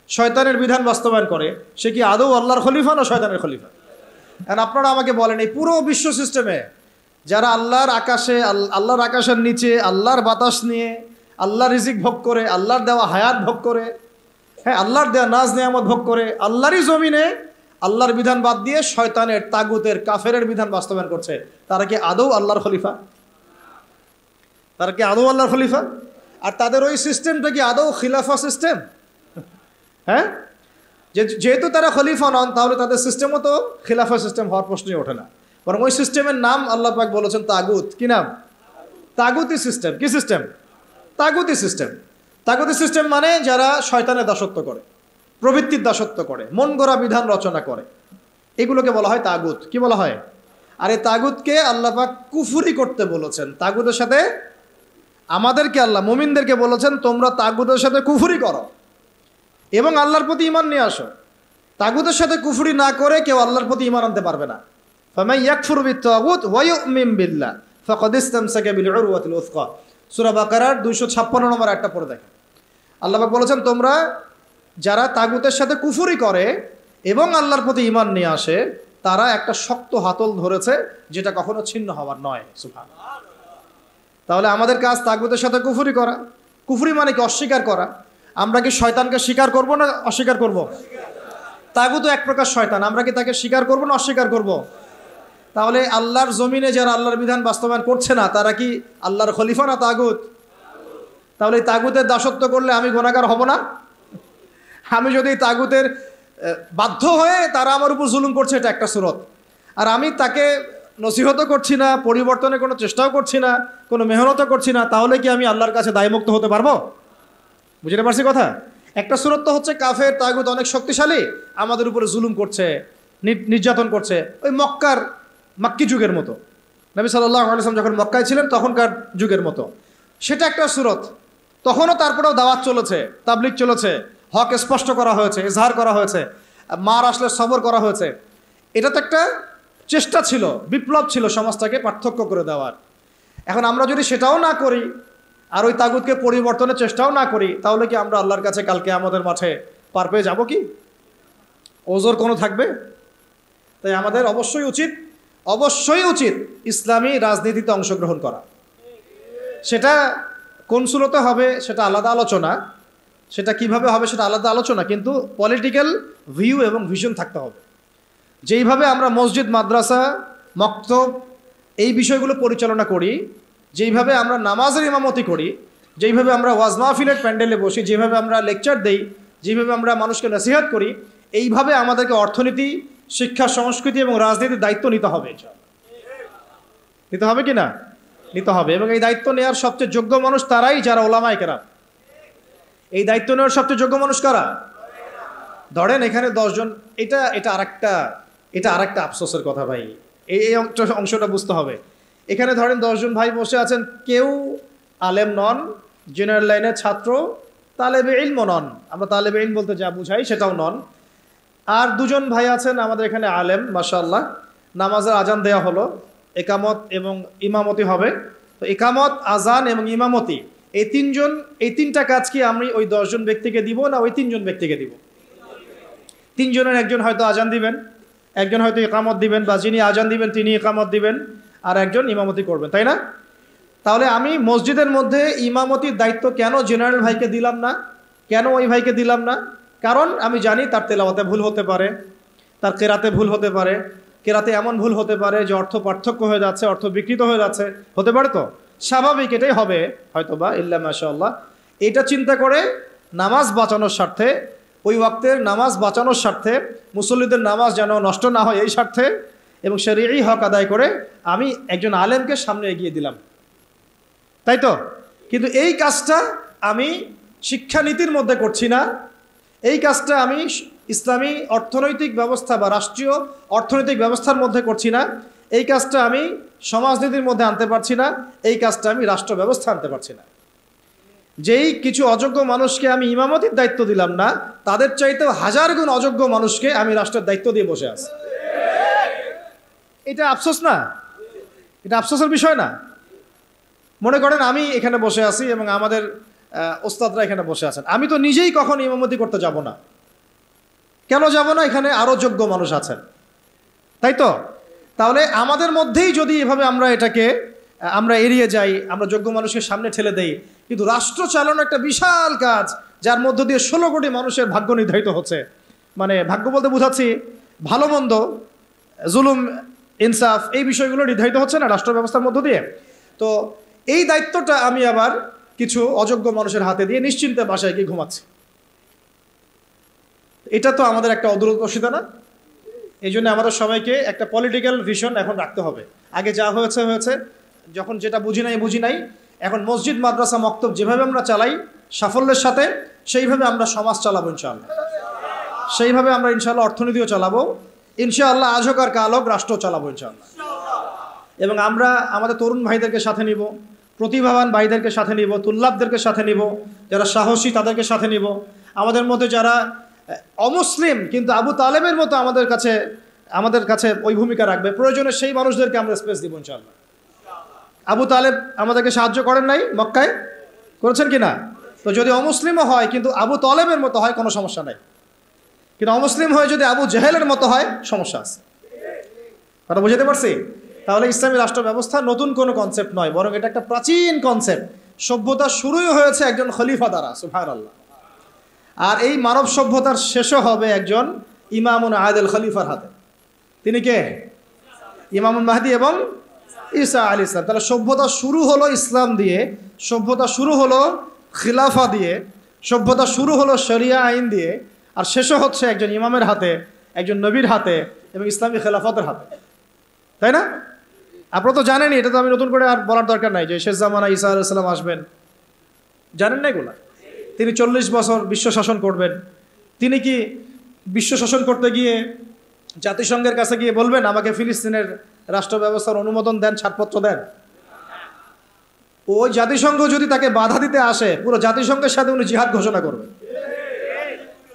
শয়তানের বিধান বাস্তবায়ন করে, সে কি আদৌ আল্লাহর খলিফা না শয়তানের খলিফা? এখন আপনারা আমাকে বলেন, এই পুরো বিশ্ব সিস্টেমে যারা আল্লাহর আকাশের নিচে আল্লাহর বাতাস নিয়ে আল্লাহর রিজিক ভোগ করে, আল্লাহর দেওয়া হায়াত ভোগ করে, হ্যাঁ, আল্লাহর দেওয়া নাজ নেয়ামত ভোগ করে, আল্লাহরই জমিনে আল্লাহর বিধান বাদ দিয়ে শয়তানের, তাগুতের, কাফেরের বিধান বাস্তবায়ন করছে, তারা কি আদৌ আল্লাহর খলিফা? তারা কি আদৌ আল্লাহর খলিফা? আর তাদের ওই সিস্টেমটা কি আদৌ খিলাফা সিস্টেম? হ্যাঁ, যেহেতু তারা খলিফা নন, তাহলে তাদের সিস্টেমও তো খিলাফা সিস্টেম হওয়ার প্রশ্নই ওঠে না। বরং ওই সিস্টেমের নাম আল্লাহ পাক বলেছেন তাগুত। কি নাম? তাগুতি সিস্টেম। কি সিস্টেম? তাগুতি সিস্টেম। তাগুতি সিস্টেম মানে যারা শয়তানের দাসত্ব করে, প্রবৃত্তির দাসত্ব করে, মন গড়া বিধান রচনা করে, এগুলোকে বলা হয় তাগুত। কি বলা হয়? আর এই তাগুতকে আল্লাহ পাক কুফরি করতে বলেছেন। তাগুতের সাথে আমাদেরকে আল্লাহ মুমিনদেরকে বলেছেন তোমরা তাগুতের সাথে কুফরি করো এবং আল্লাহর প্রতি ঈমান নিয়ে আসো। তাগুতের সাথে কুফরি না করে কেউ আল্লাহর প্রতি ঈমান আনতে পারবে না। ফামান ইয়াকফুরু বিত-তাগুত ওয়া ইউমিন বিল্লাহ ফাকাদ ইসতামসাকা বিল উরওয়াতিল উসকা, সূরা বাকারার 256 নম্বর আয়াতটা পড়ে দেখেন। আল্লাহ পাক বলেছেন তোমরা যারা তাগুতের সাথে কুফরি করে এবং আল্লাহর প্রতি ঈমান নিয়ে আসে তারা একটা শক্ত হাতল ধরেছে যেটা কখনো ছিন্ন হওয়ার নয়। সুবহানাল্লাহ। তাহলে আমাদের কাজ তাগুতের সাথে কুফরি করা। কুফরি মানে কি? অস্বীকার করা। আমরা কি শয়তানকে স্বীকার করব না অস্বীকার করব? তাগুত এক প্রকার শয়তান, আমরা কি তাকে স্বীকার করব না অস্বীকার করব? তাহলে আল্লাহর জমিনে যারা আল্লাহর বিধান বাস্তবায়ন করছে না তারা কি আল্লাহর খলিফা না তাগুত? তাহলে এই তাগুতের দাসত্ব করলে আমি গুনাহগার হব না? আমি যদি তাগুতের বাধ্য হয়ে তারা আমার উপর জুলুম করছে এটা একটা সুরত, আর আমি তাকে নসিহতও করছি না, পরিবর্তনের কোনো চেষ্টাও করছি না, কোনো মেহনতও করছি না, তাহলে কি আমি আল্লাহর কাছে দায়মুক্ত হতে পারবো? বুঝতে পারছি কথা? একটা সুরত তো হচ্ছে কাফের তাগুত অনেক শক্তিশালী, আমাদের উপরে জুলুম করছে, নির্যাতন করছে, ওই মাক্কি যুগের মতো, নবী সাল্লাল্লাহু আলাইহি ওয়াসাল্লাম যখন মক্কায় ছিলেন তখনকার যুগের মতো, সেটা একটা সুরত। তখনও তারপরেও দাওয়াত চলেছে, তাবলিগ চলেছে, হক স্পষ্ট করা হয়েছে, ইজহার করা হয়েছে, মার আসলে সবর করা হয়েছে। এটা তো একটা চেষ্টা ছিল, বিপ্লব ছিল সমাজটাকে পার্থক্য করে দেওয়ার। এখন আমরা যদি সেটাও না করি আর ওই তাগুতকে পরিবর্তনের চেষ্টাও না করি তাহলে কি আমরা আল্লাহর কাছে কালকে আমাদের মাঠে পার পেয়ে যাবো কি? ওজোর কোনো থাকবে? তাই আমাদের অবশ্যই উচিত ইসলামী রাজনীতিতে অংশগ্রহণ করা। সেটা কোন সুরতে হবে সেটা আলাদা আলোচনা, সেটা কিভাবে হবে সেটা আলাদা আলোচনা, কিন্তু পলিটিক্যাল ভিউ এবং ভিশন থাকতে হবে। যেইভাবে আমরা মসজিদ, মাদ্রাসা, মক্তব এই বিষয়গুলো পরিচালনা করি, যেইভাবে আমরা নামাজের ইমামতি করি, যেইভাবে আমরা ওয়াজ মাহফিলের প্যান্ডেলে বসি, যেভাবে আমরা লেকচার দেই, যেভাবে আমরা মানুষকে নসিহত করি, এইভাবে আমাদেরকে অর্থনীতি, শিক্ষা, সংস্কৃতি এবং রাজনীতির দায়িত্ব নিতে হবে। নিতে হবে কি না? নিতে হবে। এবং এই দায়িত্ব নেওয়ার সবচেয়ে যোগ্য মানুষ তারাই যারা ওলামায়ে কেরাম। এই দায়িত্ব নেওয়ার সবচেয়ে যোগ্য মানুষ কারা? ধরেন এখানে 10 জন, এটা আরেকটা আফসোসের কথা ভাই, এই অংশটা বুঝতে হবে। এখানে ধরেন 10 জন ভাই বসে আছেন, কেউ আলেম নন, জেনারেল লাইনের ছাত্র, তালেবে ইলম নন, আমরা তালেবে ইলম বলতে যা বুঝাই সেটাও নন। আর 2 জন ভাই আছেন আমাদের এখানে আলেম, মাশাআল্লাহ। নামাজের আজান দেওয়া হলো, একামত এবং ইমামতি হবে। তো একামত, আজান এবং ইমামতি এই 3টা কাজ কি আমি ওই 10 জন ব্যক্তিকে দিব না ওই 3 জন ব্যক্তিকে দিব? 3 জনের একজন হয়তো আজান দিবেন, একজন হয়তো ইকামত দিবেন, বা যিনি আজান দিবেন তিনি ইকামত দিবেন, আর একজন ইমামতি করবেন, তাই না? তাহলে আমি মসজিদের মধ্যে ইমামতির দায়িত্ব কেন জেনারেল ভাইকে দিলাম না? কেন ওই ভাইকে দিলাম না? কারণ আমি জানি তার তেলাওয়াতে ভুল হতে পারে, তার কেরাতে ভুল হতে পারে, কেরাতে এমন ভুল হতে পারে যে অর্থ পার্থক্য হয়ে যাচ্ছে, অর্থ বিকৃত হয়ে যাচ্ছে, হতে পারে। তো স্বাভাবিক, এটাই হবে হয়তোবা, ইল্লা মাশাআল্লাহ। এটা চিন্তা করে নামাজ বাঁচানোর স্বার্থে, ওই ওয়াক্তের নামাজ বাঁচানোর স্বার্থে, মুসল্লিদের নামাজ যেন নষ্ট না হয় এই স্বার্থে, এবং শরীয়ী হক আদায় করে আমি একজন আলেমকে সামনে এগিয়ে দিলাম, তাই তো? কিন্তু এই কাজটা আমি শিক্ষানীতির মধ্যে করছি না, এই কাজটা আমি ইসলামী অর্থনৈতিক ব্যবস্থা বা রাষ্ট্রীয় অর্থনৈতিক ব্যবস্থার মধ্যে করছি না, এই কাজটা আমি সমাজনীতির মধ্যে আনতে পারছি না, এই কাজটা আমি রাষ্ট্র ব্যবস্থা আনতে পারছি না। যেই কিছু অযোগ্য মানুষকে আমি ইমামতির দায়িত্ব দিলাম না, তাদের চাইতেও 1000 গুণ অযোগ্য মানুষকে আমি রাষ্ট্রের দায়িত্ব দিয়ে বসে আছি। এটা আফসোস না? এটা আফসোসের বিষয় না? মনে করেন আমি এখানে বসে আছি এবং আমাদের ওস্তাদরা এখানে বসে আছেন, আমি তো নিজেই কখন ইমামতি করতে যাব না। কেন যাব না? এখানে আরও যোগ্য মানুষ আছেন, তাই তো? তাহলে আমাদের মধ্যেই যদি এভাবে আমরা এড়িয়ে যাই, আমরা যোগ্য মানুষকে সামনে ঠেলে দেই, কিন্তু রাষ্ট্র চালানো একটা বিশাল কাজ, যার মধ্য দিয়ে 16 কোটি মানুষের ভাগ্য নির্ধারিত হচ্ছে। মানে ভাগ্য বলতে বোঝাচ্ছি ভালো মন্দ, জুলুম, ইনসাফ, এই বিষয়গুলো নির্ধারিত হচ্ছে না রাষ্ট্র ব্যবস্থার মধ্য দিয়ে। তো এই দায়িত্বটা আমি আবার কিছু অযোগ্য মানুষের হাতে দিয়ে নিশ্চিন্তে বাসায় গিয়ে ঘুমাচ্ছি। এটা তো আমাদের একটা অদূরদর্শিতা না? এই জন্য আমাদের সবাইকে একটা পলিটিক্যাল ভিশন এখন রাখতে হবে। আগে যা হয়েছে, যখন যেটা বুঝি নাই, এখন মসজিদ, মাদ্রাসা, মক্তব যেভাবে আমরা চালাই সাফল্যের সাথে, সেইভাবে আমরা সমাজ চালাবো ইনশাআল্লাহ, সেইভাবে আমরা ইনশাআল্লাহ অর্থনীতিও চালাবো ইনশাআল্লাহ, আজ হোক আর কাল হোক রাষ্ট্র চালাবো ইনশাআল্লাহ। এবং আমরা আমাদের তরুণ ভাইদেরকে সাথে নিব, প্রতিভাবান ভাইদেরকে সাথে নিব, তুল্লাবদেরকে সাথে নিব, যারা সাহসী তাদেরকে সাথে নিব। আমাদের মধ্যে যারা অমুসলিম কিন্তু আবু তালেবের মতো আমাদের কাছে ওই ভূমিকা রাখবে, প্রয়োজনে সেই মানুষদেরকে আমরা স্পেস দিব ইনশাআল্লাহ। আবু তালেব আমাদেরকে সাহায্য করেন নাই মক্কায়? করেছেন কি না? তো যদি অমুসলিমও হয় কিন্তু আবু তালেবের মতো হয়, কোনো সমস্যা নাই। কিন্তু অমুসলিম হয়ে যদি আবু জেহেলের মতো হয়, সমস্যা আছে। কথা বুঝতে পারছি? তাহলে ইসলামী রাষ্ট্র ব্যবস্থা নতুন কোনো কনসেপ্ট নয়, বরং এটা একটা প্রাচীন কনসেপ্ট। সভ্যতা শুরুই হয়েছে একজন খলিফা দ্বারা, সুবহানাল্লাহ। আর এই মানব সভ্যতার শেষও হবে একজন ইমামুন আদিল খলিফার হাতে। তিনি কে? ইমামুল মাহদি এবং ঈসা আলাইহিস সালাম। তাহলে সভ্যতা শুরু হলো ইসলাম দিয়ে, সভ্যতা শুরু হলো খিলাফা দিয়ে, সভ্যতা শুরু হলো শরিয়া আইন দিয়ে, আর শেষও হচ্ছে একজন ইমামের হাতে, একজন নবীর হাতে এবং ইসলামী খেলাফতের হাতে। তাই না? আপনারা তো জানেনই, এটা তো আমি নতুন করে আর বলার দরকার নাই যে শেষ জামানা ঈসা আলাইহিস সালাম আসবেন। জানেন না এগুলা? তিনি 40 বছর বিশ্ব শাসন করবেন। তিনি কি বিশ্ব শাসন করতে গিয়ে জাতিসংঘের কাছে গিয়ে বলবেন আমাকে ফিলিস্তিনের রাষ্ট্র ব্যবস্থার অনুমোদন দেন, ছাড়পত্র দেন? ওই জাতিসংঘ যদি তাকে বাধা দিতে আসে, পুরো জাতিসংঘের সাথে উনি জিহাদ ঘোষণা করবেন।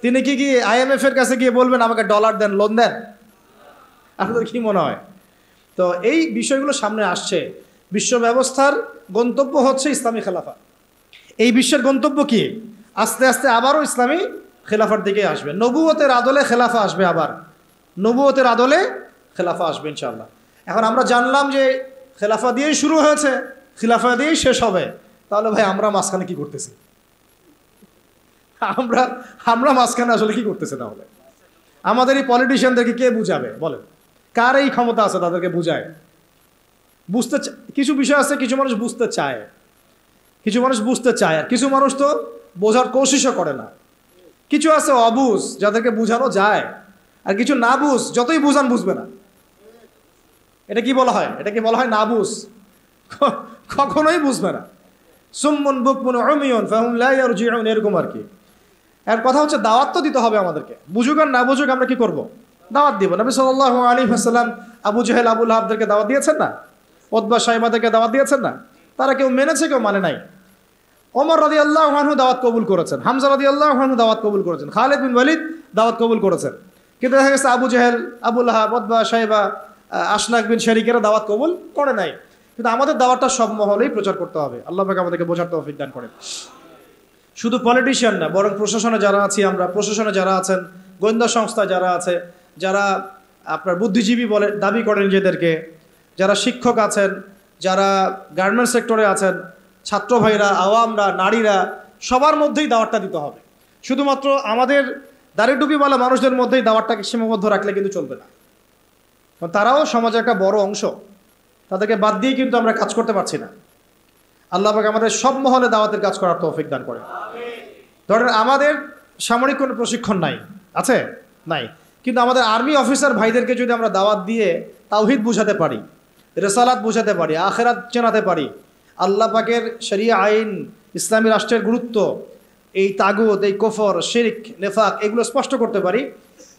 তিনি কি IMF এর কাছে গিয়ে বলবেন আমাকে ডলার দেন, লোন দেন? আপনাদের কি মনে হয়? তো এই বিষয়গুলো সামনে আসছে। বিশ্ব ব্যবস্থার গন্তব্য হচ্ছে ইসলামী খেলাফা। এই বিশ্বের গন্তব্য কি? আস্তে আস্তে আবারও ইসলামী খেলাফার দিকে আসবে। নবুয়তের আদলে খেলাফা আসবে, আবার নবুয়তের আদলে খেলাফা আসবে ইনশাআল্লাহ। এখন আমরা জানলাম যে খেলাফা দিয়েই শুরু হয়েছে, খিলাফা দিয়েই শেষ হবে। তাহলে ভাই আমরা মাঝখানে কি করতেছি? আমরা মাঝখানে আসলে কি করতেছে? তাহলে আমাদের এই পলিটিশিয়ানদেরকে কে বুঝাবে বলেন? কার এই ক্ষমতা আছে তাদেরকে বুঝায়? কিছু বিষয় আছে, কিছু মানুষ বুঝতে চায়, কিছু মানুষ বুঝতে চায়, আর কিছু মানুষ তো বোঝার কোশিশও করে না। কিছু আছে অবুঝ, যাদেরকে বুঝানো যায়, আর কিছু না বুঝ, যতই বুঝান বুঝবে না। এটা কি বলা হয়? এটা কি বলা হয় না বুঝ? কখনোই বুঝবে না। সুম্মুন বুকমুন উমিয়ুন ফাহুম লা ইয়ারজিউন, এরকম আর কি। এর কথা হচ্ছে দাওয়াত তো দিতে হবে আমাদেরকে, বুঝুক আর না বুঝুক আমরা কি করব? দাওয়াত দিব। নবী সাল্লাল্লাহু আলাইহি ওয়াসাল্লাম আবু জেহেল, আবু লাহাবদেরকে দাওয়াত দিয়েছেন না? উতবা সাইবাদেরকে দাওয়াত দিয়েছেন না? তারা কেউ মেনেছে, কেউ মানে নাই। ওমর রাদিয়াল্লাহু আনহু দাওয়াত কবুল করেছেন, হামজা রাদিয়াল্লাহু আনহু দাওয়াত কবুল করেছেন, খালিদ বিন ওয়ালিদ দাওয়াত কবুল করেছেন। কিন্তু দেখা গেছে আবু জেহেল, আবু লাহাব, উতবা সাইবা, আশনাক বিন শারিকেরা দাওয়াত কবুল করে নাই। কিন্তু আমাদের দাওয়াতটা সব মহলেই প্রচার করতে হবে। আল্লাহ পাক আমাদেরকে বোঝার তৌফিক দান করেন। শুধু পলিটিশিয়ান না, বরং প্রশাসনে যারা আছি আমরা, প্রশাসনে যারা আছেন, গোয়েন্দা সংস্থা যারা আছে, যারা আপনার বুদ্ধিজীবী বলে দাবি করেন নিজেদেরকে, যারা শিক্ষক আছেন, যারা গার্মেন্টস সেক্টরে আছেন, ছাত্র ভাইরা, আওয়ামরা, নারীরা, সবার মধ্যেই দাওয়াতটা দিতে হবে। শুধুমাত্র আমাদের দাড়ি টুপিওয়ালা মানুষদের মধ্যেই দাওয়াতটাকে সীমাবদ্ধ রাখলে কিন্তু চলবে না। তারাও সমাজের একটা বড় অংশ, তাদেরকে বাদ দিয়ে কিন্তু আমরা কাজ করতে পারছি না। আল্লাহ পাক আমাদের সব মহলে দাওয়াতের কাজ করার তৌফিক দান করে। ধরেন আমাদের সামরিক কোনো প্রশিক্ষণ নাই, আছে? নাই। কিন্তু আমাদের আর্মি অফিসার ভাইদেরকে যদি আমরা দাওয়াত দিয়ে তাওহীদ বুঝাতে পারি, রিসালাত বুঝাতে পারি, আখিরাত চেনাতে পারি, আল্লাহ পাকের শরিয়া আইন, ইসলামী রাষ্ট্রের গুরুত্ব, এই তাগুত, এই কুফর, শিরক, নেফাক, এগুলো স্পষ্ট করতে পারি,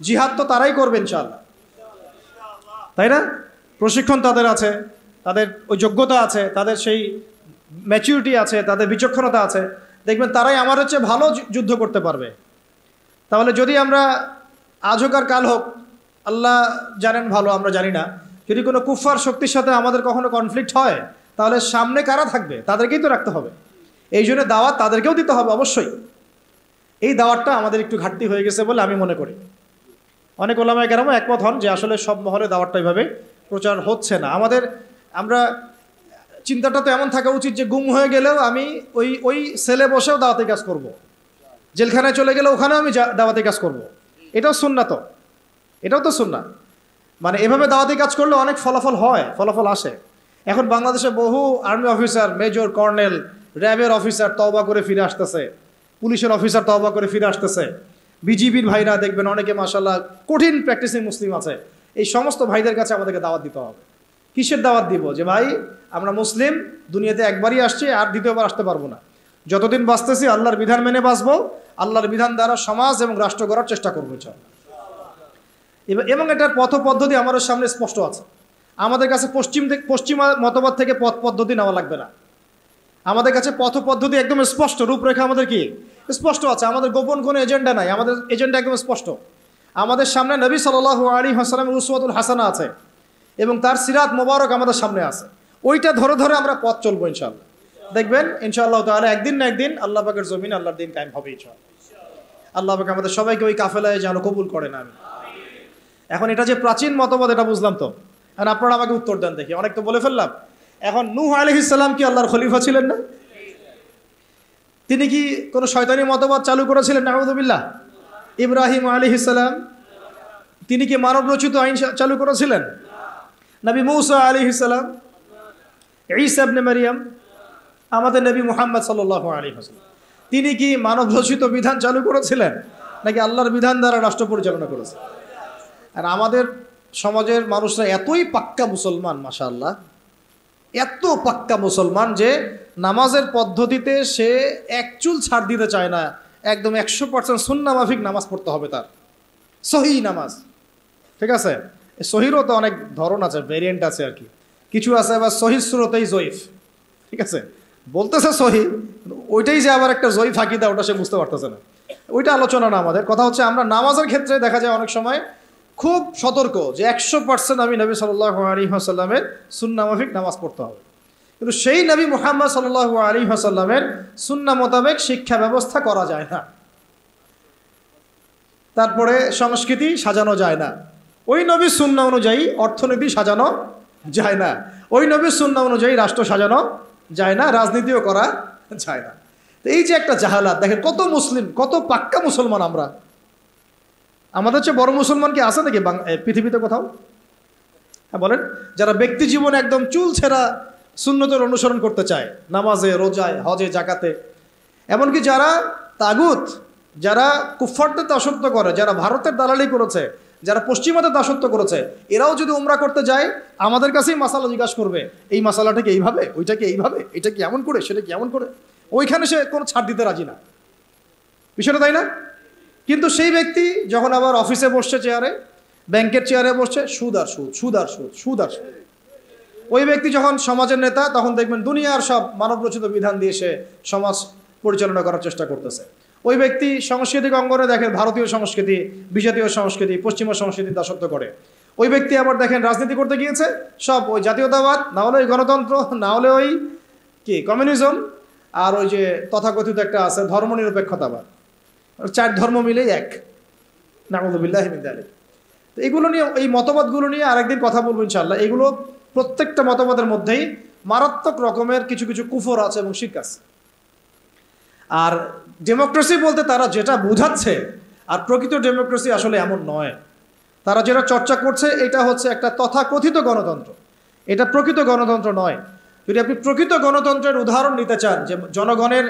জিহাদ তো তারাই করবে ইনশাআল্লাহ। তাই না? প্রশিক্ষণ তাদের আছে, তাদের ওই যোগ্যতা আছে, তাদের সেই ম্যাচুরিটি আছে, তাদের বিচক্ষণতা আছে, দেখবেন তারাই আমার হচ্ছে ভালো যুদ্ধ করতে পারবে। তাহলে যদি আমরা আজ হোক আর কাল হোক, আল্লাহ জানেন ভালো, আমরা জানি না, যদি কোনো কুফার শক্তির সাথে আমাদের কখনো কনফ্লিক্ট হয়, তাহলে সামনে কারা থাকবে? তাদেরকেই তো রাখতে হবে। এই জন্য দাওয়াত তাদেরকেও দিতে হবে অবশ্যই। এই দাওয়াতটা আমাদের একটু ঘাটতি হয়ে গেছে বলে আমি মনে করি। অনেক ওলামায়ে কেরাম একমত হন যে আসলে সব মহলে দাওয়াতটা এইভাবে প্রচার হচ্ছে না। আমরা চিন্তাটা তো এমন থাকা উচিত যে গুম হয়ে গেলেও আমি ওই সেলে বসেও দাওয়াতি কাজ করব, জেলখানায় চলে গেলে ওখানেও আমি দাওয়াতি কাজ করব। এটাও সুন্নাত, এটাও তো সুন্নাত। মানে এভাবে দাওয়াতি কাজ করলে অনেক ফলাফল হয়, ফলাফল আসে। এখন বাংলাদেশে বহু আর্মি অফিসার, মেজর, কর্নেল, র্যাবের অফিসার তওবা করে ফিরে আসতেছে, পুলিশের অফিসার তওবা করে ফিরে আসতেছে, বিজিবির ভাইরা দেখবেন অনেকে মাশাআল্লাহ কঠিন প্র্যাকটিসিং মুসলিম আছে। এই সমস্ত ভাইদের কাছে আমাদেরকে দাওয়াত দিতে হবে। কিসের দাওয়াত দিব? যে ভাই আমরা মুসলিম, দুনিয়াতে একবারই আসছি, আর দ্বিতীয়বার আসতে পারবো না। যতদিন বাঁচতেছি আল্লাহর বিধান মেনে বাঁচবো, আল্লাহর বিধান দ্বারা সমাজ এবং রাষ্ট্র গড়ার চেষ্টা করবো ইনশাআল্লাহ। এবং এটার পথ পদ্ধতি আমাদের সামনে স্পষ্ট আছে। আমাদের কাছে পশ্চিমা মতবাদ থেকে পথ পদ্ধতি নেওয়া লাগবে না। আমাদের কাছে পথ পদ্ধতি একদম স্পষ্ট, রূপরেখা আমাদের কি স্পষ্ট আছে। আমাদের গোপন কোনো এজেন্ডা নাই, আমাদের এজেন্ডা একদম স্পষ্ট। আমাদের সামনে নবী সাল্লাল্লাহু আলাইহি ওয়াসাল্লামের উসওয়াতুল হাসানা আছে এবং তার সিরাত মোবারক আমাদের সামনে আছে। ওইটা ধরে ধরে আমরা পথ চলবো ইনশাআল্লাহ। দেখবেন ইনশাআল্লাহ তাআলা একদিন না একদিন আল্লাহ পাকের জমিনে আল্লাহর দিন কায়েম হবে ইনশাআল্লাহ। আল্লাহ পাক আমাদের সবাইকে ওই কাফেলায় যেন কবুল করেন। আমি এখন এটা যে প্রাচীন মতবাদ এটা বুঝলাম তো, এখন আপনারা আমাকে উত্তর দেন দেখি। অনেক তো বলে ফেললাম। এখন নূহ আলাইহিস সালাম কি আল্লাহর খলিফা ছিলেন না? তিনি কি কোনো শয়তানি মতবাদ চালু করেছিলেন? নাউযুবিল্লাহ। ইব্রাহিম আলাইহিস সালাম তিনি কি মানব রচিত আইন চালু করেছিলেন? নবী মূসা আলাইহিস সালাম, ঈসা ইবনে মারইয়াম, আমাদের নবী মুহাম্মদ সাল্লাল্লাহু আলাইহি ওয়াসাল্লাম তিনি কি মানব রচিত বিধান চালু করেছিলেন নাকি আল্লাহর বিধান দ্বারা রাষ্ট্র পরিচালনা করেছেন? আর আমাদের সমাজের মানুষরা এতই পাক্কা মুসলমান, মাশাআল্লাহ, এত পাক্কা মুসলমান যে নামাজের পদ্ধতিতে সে এক চুল ছাড় দিতে চায় না। একদম 100% সুন্নাহ মাফিক নামাজ পড়তে হবে তার, সহি নামাজ। ঠিক আছে, সহিরও তো অনেক ধরন আছে, ভেরিয়েন্ট আছে আর কি। কিছু আছে আবার সহি সুরতেই জয়ীফ। ঠিক আছে, বলতেছে সহি, ওইটাই যে আবার একটা জয়ীফ আকিদা, ওটা সে বুঝতে পারতেছে না। ওইটা আলোচনা না আমাদের। কথা হচ্ছে আমরা নামাজের ক্ষেত্রে দেখা যায় অনেক সময় খুব সতর্ক যে 100% আমি নবী সাল্লাল্লাহু আলাইহি ওয়াসাল্লামের সুন্নাহ মাফিক নামাজ পড়তে হবে। কিন্তু সেই নবী মুহাম্মদ সাল্লাল্লাহু আলাইহি ওয়াসাল্লামের সুন্নাহ মোতাবেক শিক্ষা ব্যবস্থা করা যায় না। তারপরে সংস্কৃতি সাজানো যায় না। ওই নবীর সুন্নাহ অনুযায়ী অর্থনীতি সাজানো যায় না। ওই নবীর সুন্নাহ অনুযায়ী রাষ্ট্র সাজানো যায় না, রাজনীতিও করা যায় না। তো এই যে একটা জাহালাত, দেখেন কত মুসলিম, কত পাক্কা মুসলমান আমরা। আমাদের চেয়ে বড় মুসলমান কি আছে নাকি পৃথিবীতে কোথাও? হ্যাঁ বলেন। যারা ব্যক্তি জীবনে একদম চুল ছেঁড়া সুন্নতের অনুসরণ করতে চায়, নামাজে, রোজায়, হজে, জাকাতে, এমনকি যারা তাগুত, যারা কুফফারদের দাসত্ব করে, যারা ভারতের দালালি করেছে, যারা পশ্চিমাদের দাসত্ব করেছে, এরাও যদি উমরা করতে যায় আমাদের কাছেই মাসালা জিজ্ঞাসা করবে, এই মাসালাটা কি এইভাবে, ওইটা কি এইভাবে, এটা কি এমন করে, সেটা কি এমন করে। ওইখানে সে কোনো ছাড় দিতে রাজি না। বিষয়টা তাই না? কিন্তু সেই ব্যক্তি যখন আবার অফিসে বসছে, চেয়ারে, ব্যাংকের চেয়ারে বসছে, সুদ আর সুদ, সুদ আর সুদ, সুদ আর সুদ। ওই ব্যক্তি যখন সমাজের নেতা, তখন দেখবেন দুনিয়ার সব মানবরচিত বিধান দিয়ে সে সমাজ পরিচালনা করার চেষ্টা করতেছে। ওই ব্যক্তি সাংস্কৃতিক অঙ্গনে দেখেন ভারতীয় সংস্কৃতি, বিজাতীয় সংস্কৃতি, পশ্চিমা সংস্কৃতি দাসত্ব করে। ওই ব্যক্তি আবার দেখেন রাজনীতি করতে গিয়েছে, সব ওই জাতীয়তাবাদ, না হলে ওই গণতন্ত্র, না হলে ওই কি কমিউনিজম, আর ওই যে তথাকথিত একটা আছে ধর্মনিরপেক্ষতাবাদ। 4 ধর্ম মিলেই এক। নাউযুবিল্লাহি মিন যালিক। তো এগুলো নিয়ে, এই মতবাদগুলো নিয়ে আরেকদিন কথা বলবো ইনশাআল্লাহ। এগুলো প্রত্যেকটা মতবাদের মধ্যেই মারাত্মক রকমের কিছু কিছু কুফর আছে এবং শিরক আছে। আর ডেমোক্রেসি বলতে তারা যেটা বুঝাচ্ছে, আর প্রকৃত ডেমোক্রেসি আসলে এমন নয়। তারা যেটা চর্চা করছে এটা হচ্ছে একটা তথাকথিত গণতন্ত্র, এটা প্রকৃত গণতন্ত্র নয়। যদি আপনি প্রকৃত গণতন্ত্রের উদাহরণ নিতে চান, যে জনগণের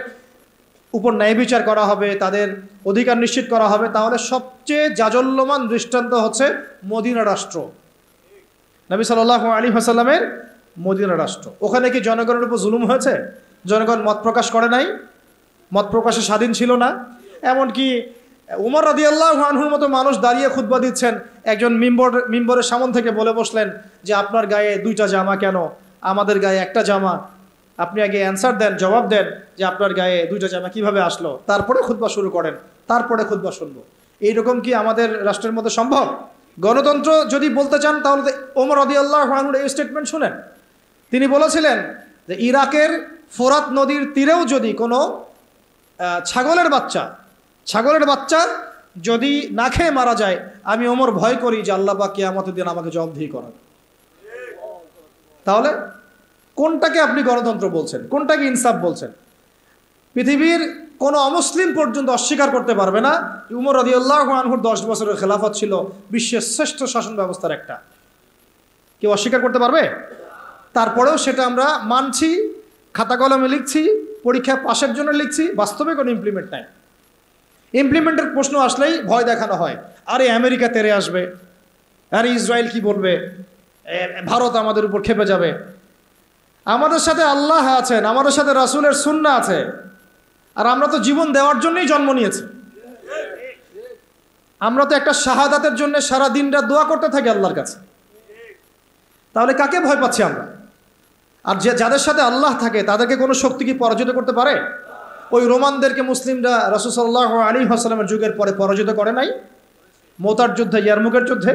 উপর ন্যায় বিচার করা হবে, তাদের অধিকার নিশ্চিত করা হবে, তাহলে সবচেয়ে জাজল্যমান দৃষ্টান্ত হচ্ছে মদিনা রাষ্ট্র, নবী সাল্লাল্লাহু আলাইহি ওয়াসাল্লামের মদিনা রাষ্ট্র। ওখানে কি জনগণের উপর জুলুম হয়েছে? জনগণ মত প্রকাশ করে নাই, মত প্রকাশে স্বাধীন ছিল না। এমনকি উমর রাদিয়াল্লাহু আনহুর মতো মানুষ দাঁড়িয়ে খুতবা দিচ্ছেন, একজন মিম্বরের সামনে থেকে বলে বসলেন যে আপনার গায়ে 2টা জামা কেন, আমাদের গায়ে একটা জামা। আপনি আগে অ্যান্সার দেন, জবাব দেন যে আপনার গায়ে 2টা জামা কিভাবে আসলো, তারপরে খুতবা শুরু করেন, তারপরে খুতবা শুনবো। এইরকম কি আমাদের রাষ্ট্রের মধ্যে সম্ভব? গণতন্ত্র যদি বলতে চান তাহলে ওমর রাদিয়াল্লাহু আনহুর এই স্টেটমেন্ট শুনেন। তিনি বলেছিলেন যে ইরাকের ফোরাত নদীর তীরেও যদি কোনো ছাগলের বাচ্চা যদি না খেয়ে মারা যায়, আমি ওমর ভয় করি যে আল্লাহ পাক কিয়ামতের দিন আমাকে জবাবদিহি করাবে। তাহলে কোনটাকে আপনি গণতন্ত্র বলছেন, কোনটাকে ইনসাফ বলছেন? পৃথিবীর কোনো অমুসলিম পর্যন্ত অস্বীকার করতে পারবে না উমর রাদিয়াল্লাহু আনহুর 10 বছরের খেলাফত ছিল বিশ্বের শ্রেষ্ঠ শাসন ব্যবস্থার একটা। কেউ অস্বীকার করতে পারবে? তারপরেও সেটা আমরা মানছি, খাতা কলমে লিখছি, পরীক্ষা পাশের জন্য লিখছি, বাস্তবে কোনো ইমপ্লিমেন্ট নাই। ইমপ্লিমেন্টের প্রশ্ন আসলেই ভয় দেখানো হয়, আরে আমেরিকা তেরে আসবে, আরে ইসরায়েল কি বলবে, ভারত আমাদের উপর খেপে যাবে। আমাদের সাথে আল্লাহ আছেন, আমাদের সাথে রাসূলের সুন্নাহ আছে, আর আমরা তো জীবন দেওয়ার জন্যই জন্ম নিয়েছি। আমরা তো একটা শাহাদাতের জন্য সারা দিন রাত দোয়া করতে থাকি আল্লাহর কাছে। তাহলে কাকে ভয় পাচ্ছি আমরা? আর যাদের সাথে আল্লাহ থাকে তাদেরকে কোনো শক্তি কি পরাজিত করতে পারে? ওই রোমানদেরকে মুসলিমরা রাসূল সাল্লাল্লাহু আলাইহি ওয়াসাল্লামের যুগের পরে পরাজিত করে নাই? মুতার যুদ্ধে, ইয়ারমুকের যুদ্ধে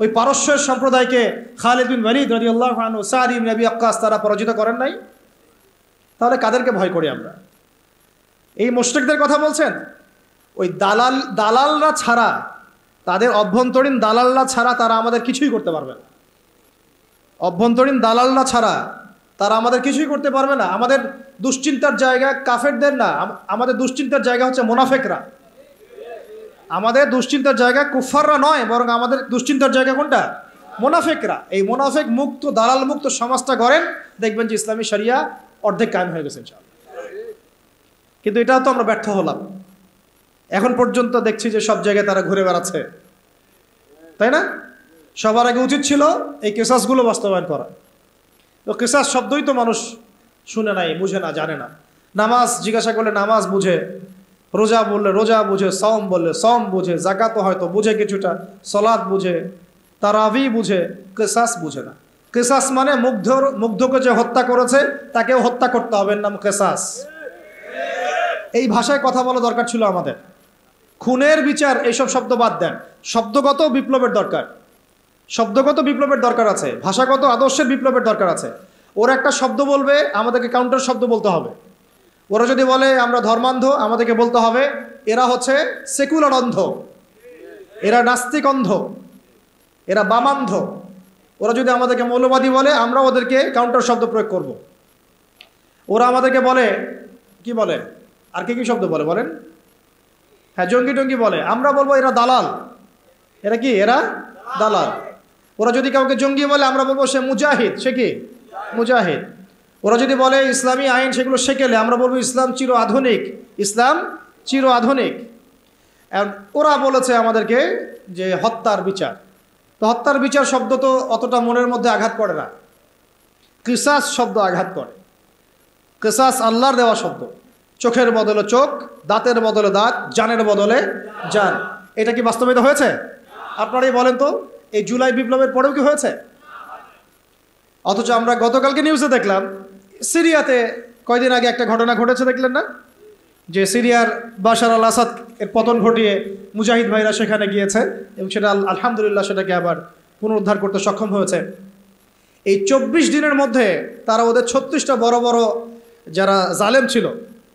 ওই পারস্যের সম্প্রদায়কে খালিদ বিন ওয়ালিদ রাদিয়াল্লাহু আনহু, সাদ ইবনে আবি ওয়াক্কাস তারা পরাজিত করেন নাই? তাহলে কাদেরকে ভয় করি আমরা? এই মুশরিকদের কথা বলছেন? ওই দালালরা ছাড়া, তাদের অভ্যন্তরীণ দালালরা ছাড়া তারা আমাদের কিছুই করতে পারবে না। অভ্যন্তরীণ দালালরা ছাড়া তারা আমাদের কিছুই করতে পারবে না। আমাদের দুশ্চিন্তার জায়গা কাফেরদের না, আমাদের দুশ্চিন্তার জায়গা হচ্ছে মুনাফিকরা। আমাদের দুশ্চিন্তার জায়গা কুফাররা নয়, বরং আমাদের দুশ্চিন্তার জায়গা কোনটা? মুনাফিকরা। এই মুনাফিক মুক্ত, দালাল মুক্ত সমাজটা গড়েন, দেখবেন যে ইসলামী শরিয়া অর্ধেক কায়েম হয়ে গেছে ইনশাআল্লাহ। কিন্তু এটাও তো আমরা ব্যর্থ হলাম। এখন পর্যন্ত দেখছি যে সব জায়গায় তারা ঘুরে বেড়াচ্ছে, তাই না? সবার আগে উচিত ছিল এই কিসাসগুলো বাস্তবায়ন করা। তো কিসাস শব্দই তো মানুষ শুনে নাই, বুঝে না, জানে না। নামাজ জিজ্ঞাসা করলে নামাজ বুঝে, রোজা বললে রোজা বুঝে, সওম বললে সওম বুঝে, যাকাত হয়তো বুঝে কিছুটা, সালাত বুঝে, তারাবি বুঝে, কিসাস বুঝে না। কিসাস মানে মুগ্ধকে যে হত্যা করেছে তাকেও হত্যা করতে হবে, নাম কিসাস। এই ভাষায় কথা বলা দরকার ছিল আমাদের। খুনের বিচার এইসব শব্দ বাদ দেন, শব্দগত বিপ্লবের দরকার, শব্দগত বিপ্লবের দরকার আছে, ভাষাগত আদর্শের বিপ্লবের দরকার আছে। ওরা একটা শব্দ বলবে, আমাদেরকে কাউন্টার শব্দ বলতে হবে। ওরা যদি বলে আমরা ধর্মান্ধ, আমাদেরকে বলতে হবে এরা হচ্ছে সেকুলার অন্ধ, এরা নাস্তিক অন্ধ, এরা বামান্ধ। ওরা যদি আমাদেরকে মৌলবাদী বলে, আমরা ওদেরকে কাউন্টার শব্দ প্রয়োগ করব। ওরা আমাদেরকে বলে কি বলে, আর কি শব্দ বলে বলেন? হ্যাঁ, জঙ্গি টঙ্গি বলে, আমরা বলবো এরা দালাল। এরা কি? এরা দালাল। ওরা যদি কাউকে জঙ্গি বলে, আমরা বলবো সে মুজাহিদ। সে কি? মুজাহিদ। ওরা যদি বলে ইসলামী আইন সেগুলো শেখেলে, আমরা বলবো ইসলাম চির আধুনিক, ইসলাম চির আধুনিক। ওরা বলেছে আমাদেরকে যে হত্যার বিচার, তো হত্যার বিচার শব্দ তো অতটা মনের মধ্যে আঘাত করে না। কিসাস শব্দ আঘাত করে। কিসাস আল্লাহর দেওয়া শব্দ। চোখের বদলে চোখ, দাঁতের বদলে দাঁত, জানের বদলে জান। এটা কি বাস্তবায়িত হয়েছে? আপনারাই বলেন তো, এই জুলাই বিপ্লবের পরেও কি হয়েছে? অথচ আমরা গতকালকে নিউজে দেখলাম সিরিয়াতে কয়দিন আগে একটা ঘটনা ঘটেছে, দেখলেন না? যে সিরিয়ার বাশার আল আসাদ এর পতন ঘটিয়ে মুজাহিদ ভাইরা সেখানে গিয়েছে এবং সেটা আলহামদুলিল্লাহ সেটাকে আবার পুনরুদ্ধার করতে সক্ষম হয়েছে। এই 24 দিনের মধ্যে তারা ওদের 36টা বড় বড় যারা জালেম ছিল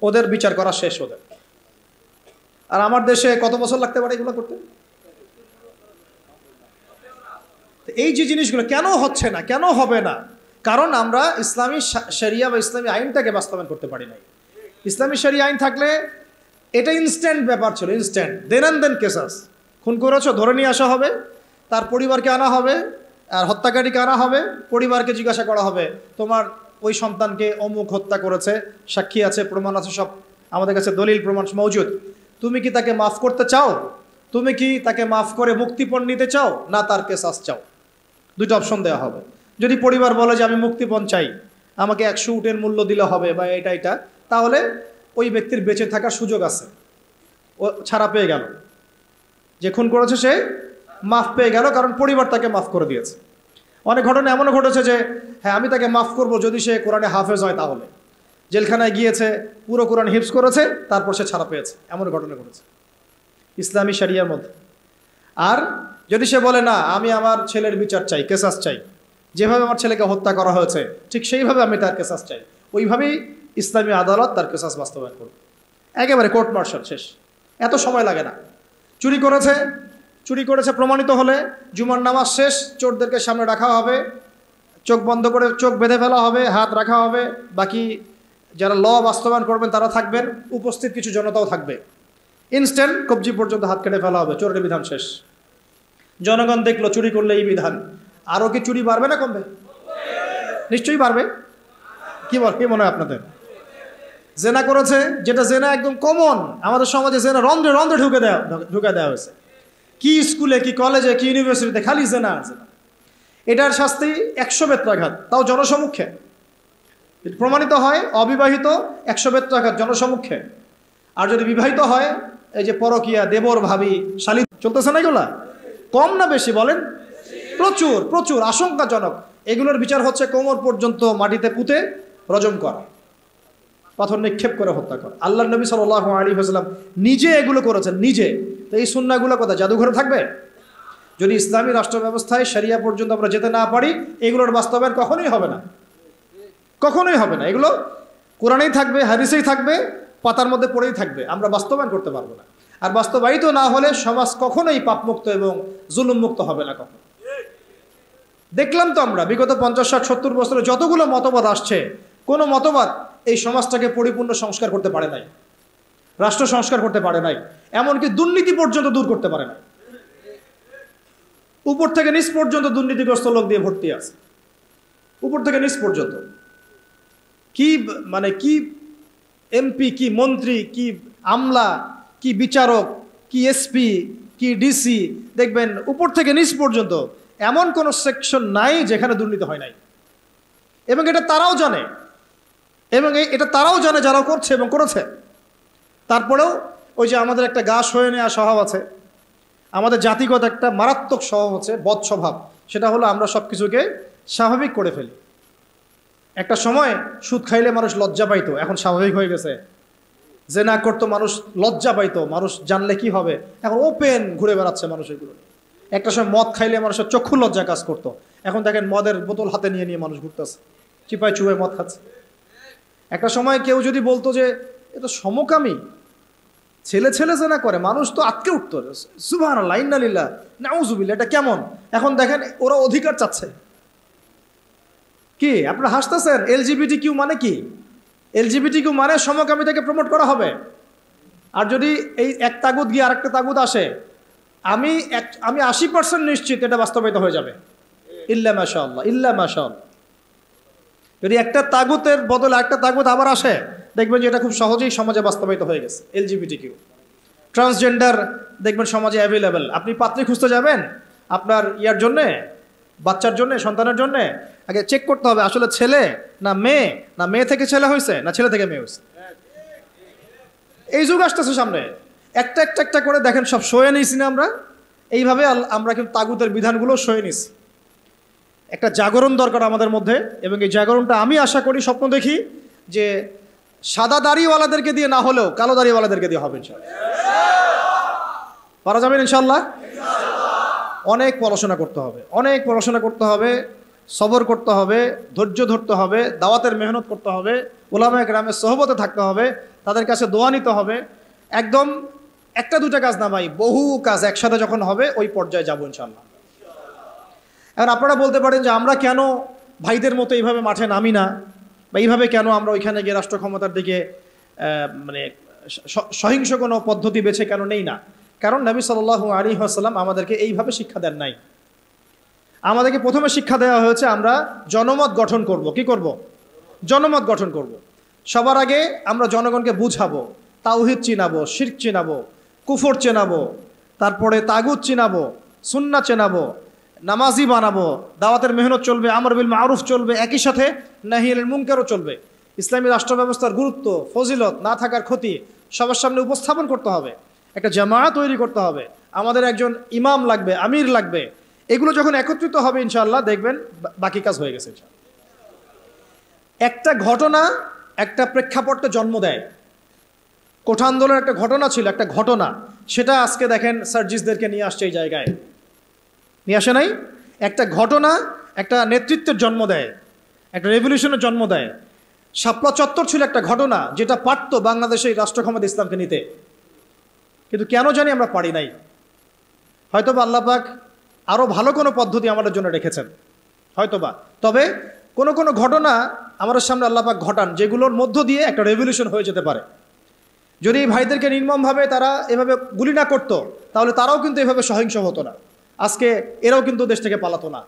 ওদের বিচার করা শেষ ওদের। আর আমার দেশে কত বছর লাগতে পারে এগুলো করতে? এই যে জিনিসগুলো কেন হচ্ছে না, কেন হবে না? কারণ আমরা ইসলামী শরিয়া বা ইসলামী আইনটাকে বাস্তবায়ন করতে পারি নাই। ইসলামী শরিয়া আইন থাকলে এটা ইনস্ট্যান্ট ব্যাপার ছিল, ইনস্ট্যান্ট, দেন অ্যান্ড দেন কেসাস। খুন করেছো, ধরে নিয়ে আসা হবে, তার পরিবারকে আনা হবে, আর হত্যাকারীকে আনা হবে, পরিবারকে জিজ্ঞাসা করা হবে তোমার ওই সন্তানকে অমুক হত্যা করেছে, সাক্ষী আছে, প্রমাণ আছে, সব আমাদের কাছে দলিল প্রমাণ মওজুদ। তুমি কি তাকে মাফ করতে চাও? তুমি কি তাকে মাফ করে মুক্তিপণ নিতে চাও, না তার কেসাস চাও? দুটো অপশন দেওয়া হবে। যদি পরিবার বলে যে আমি মুক্তিপণ চাই, আমাকে 100 উটের মূল্য দিলে হবে বা এটা, তাহলে ওই ব্যক্তির বেঁচে থাকার সুযোগ আছে, ও ছাড়া পেয়ে গেল। যে খুন করেছে সে মাফ পেয়ে গেল, কারণ পরিবার তাকে মাফ করে দিয়েছে। অনেক ঘটনা এমনও ঘটেছে যে হ্যাঁ আমি তাকে মাফ করব যদি সে কোরআনে হাফেজ হয়, তাহলে জেলখানায় গিয়েছে, পুরো কোরআন হিফজ করেছে, তারপর সে ছাড়া পেয়েছে। এমন ঘটনা ঘটেছে ইসলামী শরিয়ার মধ্যে। আর যদি সে বলে না আমি আমার ছেলের বিচার চাই, কেসাস চাই, যেভাবে আমার ছেলেকে হত্যা করা হয়েছে ঠিক সেইভাবে আমি তার কেসাস চাই, ওইভাবেই ইসলামী আদালত তার কেসাস বাস্তবায়ন করবে। একেবারে কোর্ট মার্শাল শেষ, এত সময় লাগে না। চুরি করেছে প্রমাণিত হলে জুমার নামাজ শেষ, চোরদেরকে সামনে রাখা হবে, চোখ বন্ধ করে চোখ বেঁধে ফেলা হবে, হাত রাখা হবে, বাকি যারা ল বাস্তবায়ন করবেন তারা থাকবেন, উপস্থিত কিছু জনতাও থাকবে। ইনস্ট্যান্ট কবজি পর্যন্ত হাত কেটে ফেলা হবে, চোরের বিধান শেষ। জনগণ দেখলো চুরি করলে এই বিধান, আরও কি চুরি বাড়বে না কমবে? নিশ্চয়ই বাড়বে। কি মনে হয় আপনাদের? জেনা করেছে, যেটা জেনা একদম কমন আমাদের সমাজে, জেনা রন্ধ্রে রন্ধ্রে ঢুকে দেওয়া হয়েছে। কি স্কুলে, কি কলেজে, কি ইউনিভার্সিটিতে খালি জেনা আর জেনা। এটার শাস্তি 100 বেত্রাঘাত, তাও জনসমক্ষে। প্রমাণিত হয় অবিবাহিত 100 বেত্রাঘাত জনসমক্ষে। আর যদি বিবাহিত হয়, এই যে পরকিয়া, দেবর ভাবি শালী চলতেছে না, এগুলা কম না বেশি বলেন? প্রচুর আশঙ্কাজনক। এগুলোর বিচার হচ্ছে কোমর পর্যন্ত মাটিতে পুঁতে রজম করা, পাথর নিক্ষেপ করে হত্যা করা। আল্লাহর নবী সাল্লাল্লাহু আলাইহি ওয়াসাল্লাম নিজে এগুলো করেছেন, নিজে। তো এই সুন্নাহগুলো কথা জাদুঘরে থাকবে? যদি ইসলামী রাষ্ট্র ব্যবস্থায় শরিয়া পর্যন্ত আমরা যেতে না পারি, এগুলোর বাস্তবায়ন কখনোই হবে না, কখনোই হবে না। এগুলো কোরআনেই থাকবে, হাদিসেই থাকবে, পাতার মধ্যে পড়েই থাকবে, আমরা বাস্তবায়ন করতে পারবো না। আর বাস্তবায়িত না হলে সমাজ কখনোই পাপমুক্ত এবং জুলুমমুক্ত হবে না কখনো। দেখলাম তো আমরা বিগত 50, 60, 70 বছরে যতগুলো মতবাদ আসছে, কোনো মতবাদ এই সমাজটাকে পরিপূর্ণ সংস্কার করতে পারে নাই, রাষ্ট্র সংস্কার করতে পারে নাই, এমনকি দুর্নীতি পর্যন্ত দূর করতে পারে নাই। উপর থেকে নিচ পর্যন্ত দুর্নীতিগ্রস্ত লোক দিয়ে ভর্তি আছে, উপর থেকে নিচ পর্যন্ত। কি মানে কি এমপি, কি মন্ত্রী, কি আমলা, কি বিচারক, কি এসপি, কি ডিসি, দেখবেন উপর থেকে নিচ পর্যন্ত এমন কোনো সেকশন নাই যেখানে দুর্নীতি হয় নাই। এবং এটা তারাও জানে, এবং এটা তারাও জানে যারা করছে এবং করেছে। তারপরেও ওই যে আমাদের একটা গা সয়ে নেওয়া স্বভাব আছে, আমাদের জাতিগত একটা মারাত্মক স্বভাব হচ্ছে বদ স্বভাব, সেটা হলো আমরা সব কিছুকে স্বাভাবিক করে ফেলি। একটা সময় সুদ খাইলে মানুষ লজ্জা পাইতো, এখন স্বাভাবিক হয়ে গেছে। জেনা করতো মানুষ লজ্জা পাইতো, মানুষ জানলে কি হবে, এখন ওপেন ঘুরে বেড়াচ্ছে মানুষ এগুলো। একটা সময় মদ খাইলে মানুষের চক্ষু লজ্জা কাজ করতো, এখন দেখেন মদের বোতল হাতে নিয়ে নিয়ে মানুষ ঘুরতেছে, চিপায় চুপায় মদ খাচ্ছে। একটা সময় কেউ যদি বলতো যে এটা সমকামী, ছেলে ছেলে জেনা করে, মানুষ তো আটকে উঠতো, সুবহানাল্লাহ ইন্না লিল্লাহ নাউযুবিল্লাহ, এটা কেমন? এখন দেখেন ওরা অধিকার চাচ্ছে। কি আপনারা হাসতেছেন? LGBTQ মানে কি? LGBTQ মানে সমকামিতাকে প্রমোট করা হবে। আর যদি এই এক তাগুত গিয়ে আরেকটা তাগুত আসে, আমি 80% নিশ্চিত এটা বাস্তবায়িত হয়ে যাবে, ইল্লা মাশাআল্লাহ, ইল্লা মাশাআল্লাহ। যদি একটা তাগুতের বদলে একটা তাগুত আবার আসে, দেখবেন যে এটা খুব সহজেই সমাজে বাস্তবায়িত হয়ে গেছে। LGBTQ, ট্রান্সজেন্ডার দেখবেন সমাজে অ্যাভেলেবেল। আপনি পাত্রী খুঁজতে যাবেন আপনার ইয়ার জন্যে, বাচ্চার জন্যে, সন্তানের জন্যে, আগে চেক করতে হবে আসলে ছেলে না মেয়ে, না মেয়ে থেকে ছেলে হয়েছে, না ছেলে থেকে মেয়ে হয়েছে। এই যুগ আসতেছে সামনে, একটা একটা একটা করে দেখেন সব সয়ে নিয়েছি না আমরা। এইভাবে আমরা কিন্তু তাগুতের বিধানগুলো সয়ে নিছি। একটা জাগরণ দরকার আমাদের মধ্যে, এবং এই জাগরণটা আমি আশা করি, স্বপ্ন দেখি যে সাদা দাড়িওয়ালাদেরকে দিয়ে না হলেও কালো দাড়িওয়ালাদেরকে দিয়ে হবে ইনশাআল্লাহ। পারা যাবেন ইনশাআল্লাহ? অনেক পড়াশোনা করতে হবে, অনেক পড়াশোনা করতে হবে, সবর করতে হবে, ধৈর্য ধরতে হবে, দাওয়াতের মেহনত করতে হবে, উলামায়ে কেরামের সোহবতে থাকতে হবে, তাদের কাছে দোয়া নিতে হবে। একদম একটা দুটা কাজ না ভাই, বহু কাজ একসাথে যখন হবে ওই পর্যায়ে যাবো ইনশাআল্লাহ। এখন আপনারা বলতে পারেন যে আমরা কেন ভাইদের মতো এইভাবে মাঠে নামি না, বা এইভাবে কেন আমরা ওইখানে গিয়ে রাষ্ট্র ক্ষমতার দিকে মানে সহিংস কোনো পদ্ধতি বেছে কেন নেই না? কারণ নবী সাল্লাল্লাহু আলাইহি ওয়াসাল্লাম আমাদেরকে এইভাবে শিক্ষা দেন নাই। আমাদেরকে প্রথমে শিক্ষা দেওয়া হয়েছে আমরা জনমত গঠন করব। কি করব? জনমত গঠন করব। সবার আগে আমরা জনগণকে বুঝাবো, তাওহীদ চিনাবো, শিরক চিনাবো, কুফর চেনাবো, তারপরে তাগুত চিনাবো, সুন্নাহ চেনাবো, নামাজি বানাবো, দাওয়াতের মেহনত চলবে, আমর বিল মারুফ চলবে, একই সাথে নাহি আনিল মুনকারও চলবে। ইসলামী রাষ্ট্র ব্যবস্থার গুরুত্ব, ফজিলত, না থাকার ক্ষতি সবার সামনে উপস্থাপন করতে হবে। একটা জামায়াত তৈরি করতে হবে, আমাদের একজন ইমাম লাগবে, আমির লাগবে। এগুলো যখন একত্রিত হবে ইনশাআল্লাহ দেখবেন বাকি কাজ হয়ে গেছে। একটা ঘটনা একটা প্রেক্ষাপটে জন্ম দেয়। কোঠা আন্দোলনের একটা ঘটনা ছিল, একটা ঘটনা, সেটা আজকে দেখেন সার্জিসদেরকে নিয়ে আসছে এই জায়গায়, নিয়ে আসে নাই? একটা ঘটনা একটা নেতৃত্বের জন্ম দেয়, একটা রেভলিউশনের জন্ম দেয়। শাপলা চত্বর ছিল একটা ঘটনা যেটা পারত বাংলাদেশের রাষ্ট্র ক্ষমতা ইসলামকে নিতে, কিন্তু কেন জানি আমরা পারি নাই। হয়তোবা আল্লাহ পাক আরও ভালো কোনো পদ্ধতি আমাদের জন্য রেখেছেন হয়তোবা। তবে কোনো কোনো ঘটনা আমাদের সামনে আল্লাহ পাক ঘটান যেগুলোর মধ্য দিয়ে একটা রেভলিউশন হয়ে যেতে পারে। যদি এই ভাইদেরকে নির্মমভাবে তারা এভাবে গুলি না করতো, তাহলে তারাও কিন্তু এভাবে সহিংস হতো না, আজকে এরাও কিন্তু দেশ থেকে পালাতো না।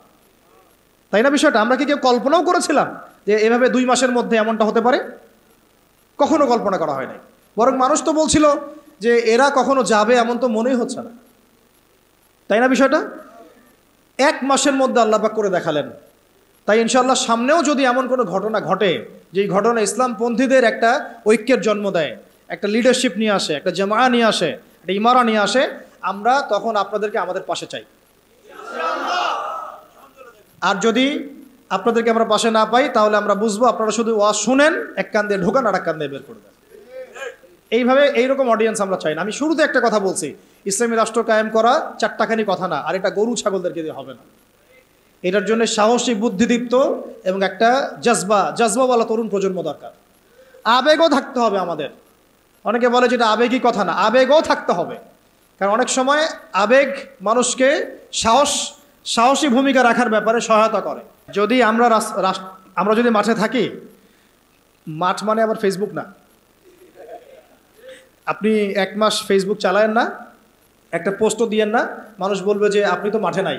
তাই না বিষয়টা? আমরা কি কেউ কল্পনাও করেছিলাম যে এভাবে 2 মাসের মধ্যে এমনটা হতে পারে? কখনো কল্পনা করা হয় নাই। বরং মানুষ তো বলছিল যে এরা কখনো যাবে, এমন তো মনেই হচ্ছে না। তাই না বিষয়টা? 1 মাসের মধ্যে আল্লাহ পাক করে দেখালেন। তাই ইনশাআল্লাহ সামনেও যদি এমন কোনো ঘটনা ঘটে, যেই ঘটনা ইসলামপন্থীদের একটা ঐক্যের জন্ম দেয়, একটা লিডারশিপ নিয়ে আসে, একটা জামায়া নিয়ে আসে, একটা ইমারা নিয়ে আসে, আমরা তখন আপনাদেরকে আমাদের পাশে চাই। আর যদি আপনাদেরকে আমরা পাশে না পাই, তাহলে আমরা বুঝবো আপনারা শুধু ওয়াজ শুনেন, এক কান দিয়ে ঢোকান আর এক কান দিয়ে বের করে দেন। এইভাবে এইরকম অডিয়েন্স আমরা চাই না। আমি শুরুতে একটা কথা বলছি, ইসলামী রাষ্ট্র কায়েম করা চারটাখানি কথা না, আর এটা গরু ছাগলদেরকে দিয়ে হবে না। এটার জন্য সাহসী, বুদ্ধিদীপ্ত এবং একটা জজবাওয়ালা তরুণ প্রজন্ম দরকার। আবেগও থাকতে হবে আমাদের। অনেকে বলে যেটা আবেগই কথা না, আবেগও থাকতে হবে। কারণ অনেক সময় আবেগ মানুষকে সাহসী ভূমিকা রাখার ব্যাপারে সহায়তা করে। যদি আমরা যদি মাঠে থাকি, মাঠ মানে আবার ফেসবুক না। আপনি 1 মাস ফেসবুক চালায়েন না, একটা পোস্টও দিয়েন না, মানুষ বলবে যে আপনি তো মাঠে নাই,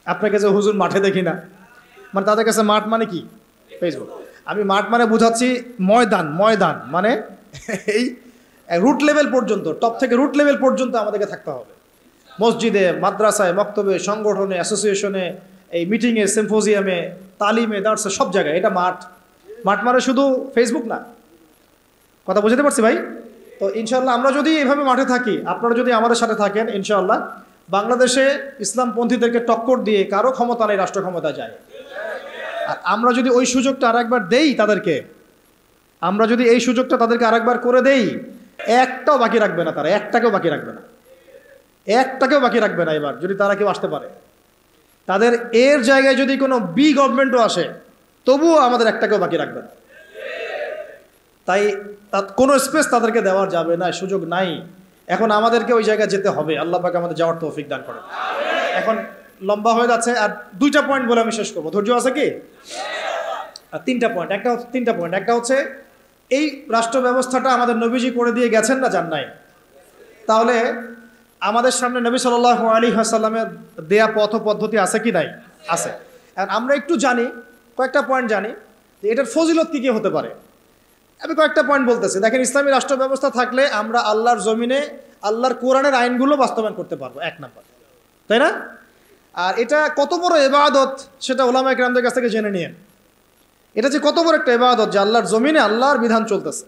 আপনাকে যে হুজুর মাঠে দেখি না। মানে তাদের কাছে মাঠ মানে কি? ফেসবুক। আমি মাঠ মানে বুঝাচ্ছি ময়দান মানে এই রুট লেভেল পর্যন্ত, টপ থেকে রুট লেভেল পর্যন্ত আমাদেরকে থাকতে হবে। মসজিদে, মাদ্রাসায়, মক্তবে, সংগঠনে, অ্যাসোসিয়েশনে, এই মিটিংয়ে, সিম্পোজিয়ামে, তালিমে, দার্সে, সব জায়গায়। এটা মাঠ মানে শুধু ফেসবুক না। কথা বুঝতে পারছি ভাই? তো ইনশাল্লাহ আমরা যদি এইভাবে মাঠে থাকি, আপনারা যদি আমাদের সাথে থাকেন, ইনশাল্লাহ বাংলাদেশে ইসলামপন্থীদেরকে টক্কর দিয়ে কারো ক্ষমতা নেই রাষ্ট্র ক্ষমতা যায়। আর আমরা যদি ওই সুযোগটা আরেকবার দেই তাদেরকে, আমরা যদি এই সুযোগটা তাদেরকে আরেকবার করে দেই, একটাও বাকি রাখবে না, তারা একটাকেও বাকি রাখবে না, একটাকেও বাকি রাখবে না। এবার যদি তারা কেউ আসতে পারে, তাদের এর জায়গায় যদি কোনো গভর্নমেন্টও আসে, তবুও আমাদের একটাকেও বাকি রাখবে না। তাই কোনো স্পেস তাদেরকে দেওয়া যাবে না, সুযোগ নাই। এখন আমাদেরকে ওই জায়গায় যেতে হবে। আল্লাহ পাক আমাদের যাওয়ার তৌফিক দান করেন। এখন লম্বা হয়ে যাচ্ছে, আর 2টা পয়েন্ট বলে আমি শেষ করবো। ধৈর্য আছে কি? আর 3টা পয়েন্ট। একটা হচ্ছে এই রাষ্ট্র ব্যবস্থাটা আমাদের নবীজি করে দিয়ে গেছেন না যান নাই? তাহলে আমাদের সামনে নবী সাল্লাল্লাহু আলাইহি ওয়াসাল্লামের দেয়া পথ পদ্ধতি আছে কি নাই? আছে। আর আমরা একটু জানি, কয়েকটা পয়েন্ট জানি যে এটার ফজিলত কী কী হতে পারে। আমি কয়েকটা পয়েন্ট বলতেছি। দেখেন, ইসলামী রাষ্ট্র ব্যবস্থা থাকলে আমরা আল্লাহর জমিনে আল্লাহর কোরআনের আইনগুলো বাস্তবায়ন করতে পারবো, 1 নাম্বার, তাই না? আর এটা কত বড় ইবাদত সেটা উলামায়ে কেরামদের কাছ থেকে জেনে নিয়েন। এটা যে কত বড় একটা ইবাদত যে আল্লাহর জমিনে আল্লাহর বিধান চলতেছে,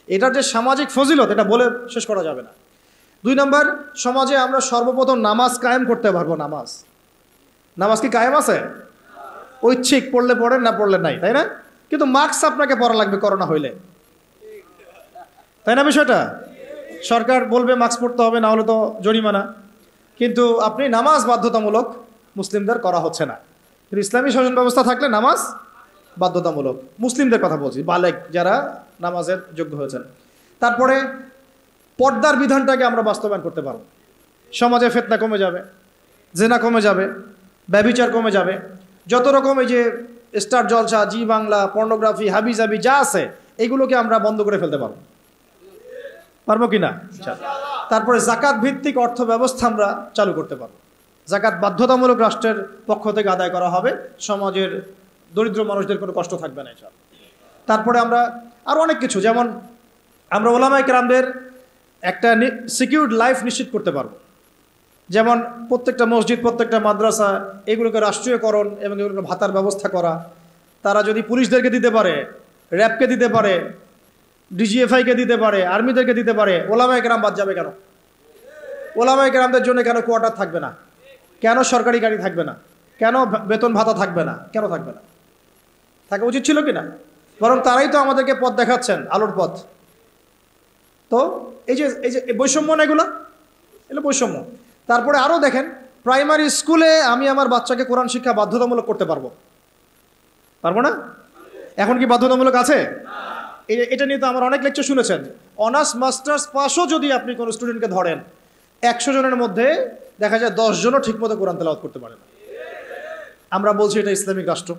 এটার যে সামাজিক ফজিলত এটা বলে শেষ করা যাবে না। 2 নাম্বার, সমাজে আমরা সর্বপ্রথম নামাজ কায়েম করতে পারবো। নামাজ কি কায়েম আছে? ঐচ্ছিক, পড়লে পড়েন, না পড়লে নাই, তাই না? কিন্তু মাস্ক আপনাকে পড়া লাগবে করোনা হইলে, তাই না? বিষয়টা সরকার বলবে মাস্ক পড়তে হবে, না হলে তো জরিমানা। কিন্তু আপনি নামাজ বাধ্যতামূলক মুসলিমদের করা হচ্ছে না। কিন্তু ইসলামী শাসন ব্যবস্থা থাকলে নামাজ বাধ্যতামূলক, মুসলিমদের কথা বলছি, বালেগ যারা নামাজের যোগ্য হয়েছেন। তারপরে পর্দার বিধানটাকে আমরা বাস্তবায়ন করতে পারব। সমাজে ফিতনা কমে যাবে, জেনা কমে যাবে, ব্যভিচার কমে যাবে, যত রকম এই যে স্টার জলসা, জি বাংলা, পর্নোগ্রাফি, হাবিজাবি যা আছে, এইগুলোকে আমরা বন্ধ করে ফেলতে পারবো কি না? তারপরে জাকাত ভিত্তিক অর্থ ব্যবস্থা আমরা চালু করতে পারবো। জাকাত বাধ্যতামূলক রাষ্ট্রের পক্ষ থেকে আদায় করা হবে, সমাজের দরিদ্র মানুষদের কোনো কষ্ট থাকবে না। তারপরে আমরা আরও অনেক কিছু, যেমন আমরা উলামায়ে কেরামদের একটা সিকিউরড লাইফ নিশ্চিত করতে পারবো। যেমন প্রত্যেকটা মসজিদ, প্রত্যেকটা মাদ্রাসা, এগুলোকে রাষ্ট্রীয়করণ এবং এগুলোকে ভাতার ব্যবস্থা করা। তারা যদি পুলিশদেরকে দিতে পারে, র্যাবকে দিতে পারে, ডিজিএফআইকে দিতে পারে, আর্মিদেরকে দিতে পারে, উলামায়ে কেরাম বাদ যাবে কেন? উলামায়ে কেরামদের জন্য কেন কোয়ার্টার থাকবে না? কেন সরকারি গাড়ি থাকবে না? কেন বেতন ভাতা থাকবে না? কেন থাকবে না? থাকা উচিত ছিল কি না? বরং তারাই তো আমাদেরকে পথ দেখাচ্ছেন, আলোর পথ। তো এই যে বৈষম্য না, এগুলো বৈষম্য। তারপরে আরও দেখেন, প্রাইমারি স্কুলে আমি আমার বাচ্চাকে কোরআন শিক্ষা বাধ্যতামূলক করতে পারবো না? এখন কি বাধ্যতামূলক আছে? এটা নিয়ে তো আমার অনেক লেকচার শুনেছেন। অনার্স মাস্টার্স পাসও যদি আপনি কোনো স্টুডেন্টকে ধরেন, 100 জনের মধ্যে দেখা যায় 10 জনও ঠিকমতো কোরআন তেলাওয়াত করতে পারে না। আমরা বলছি এটা ইসলামিক রাষ্ট্র,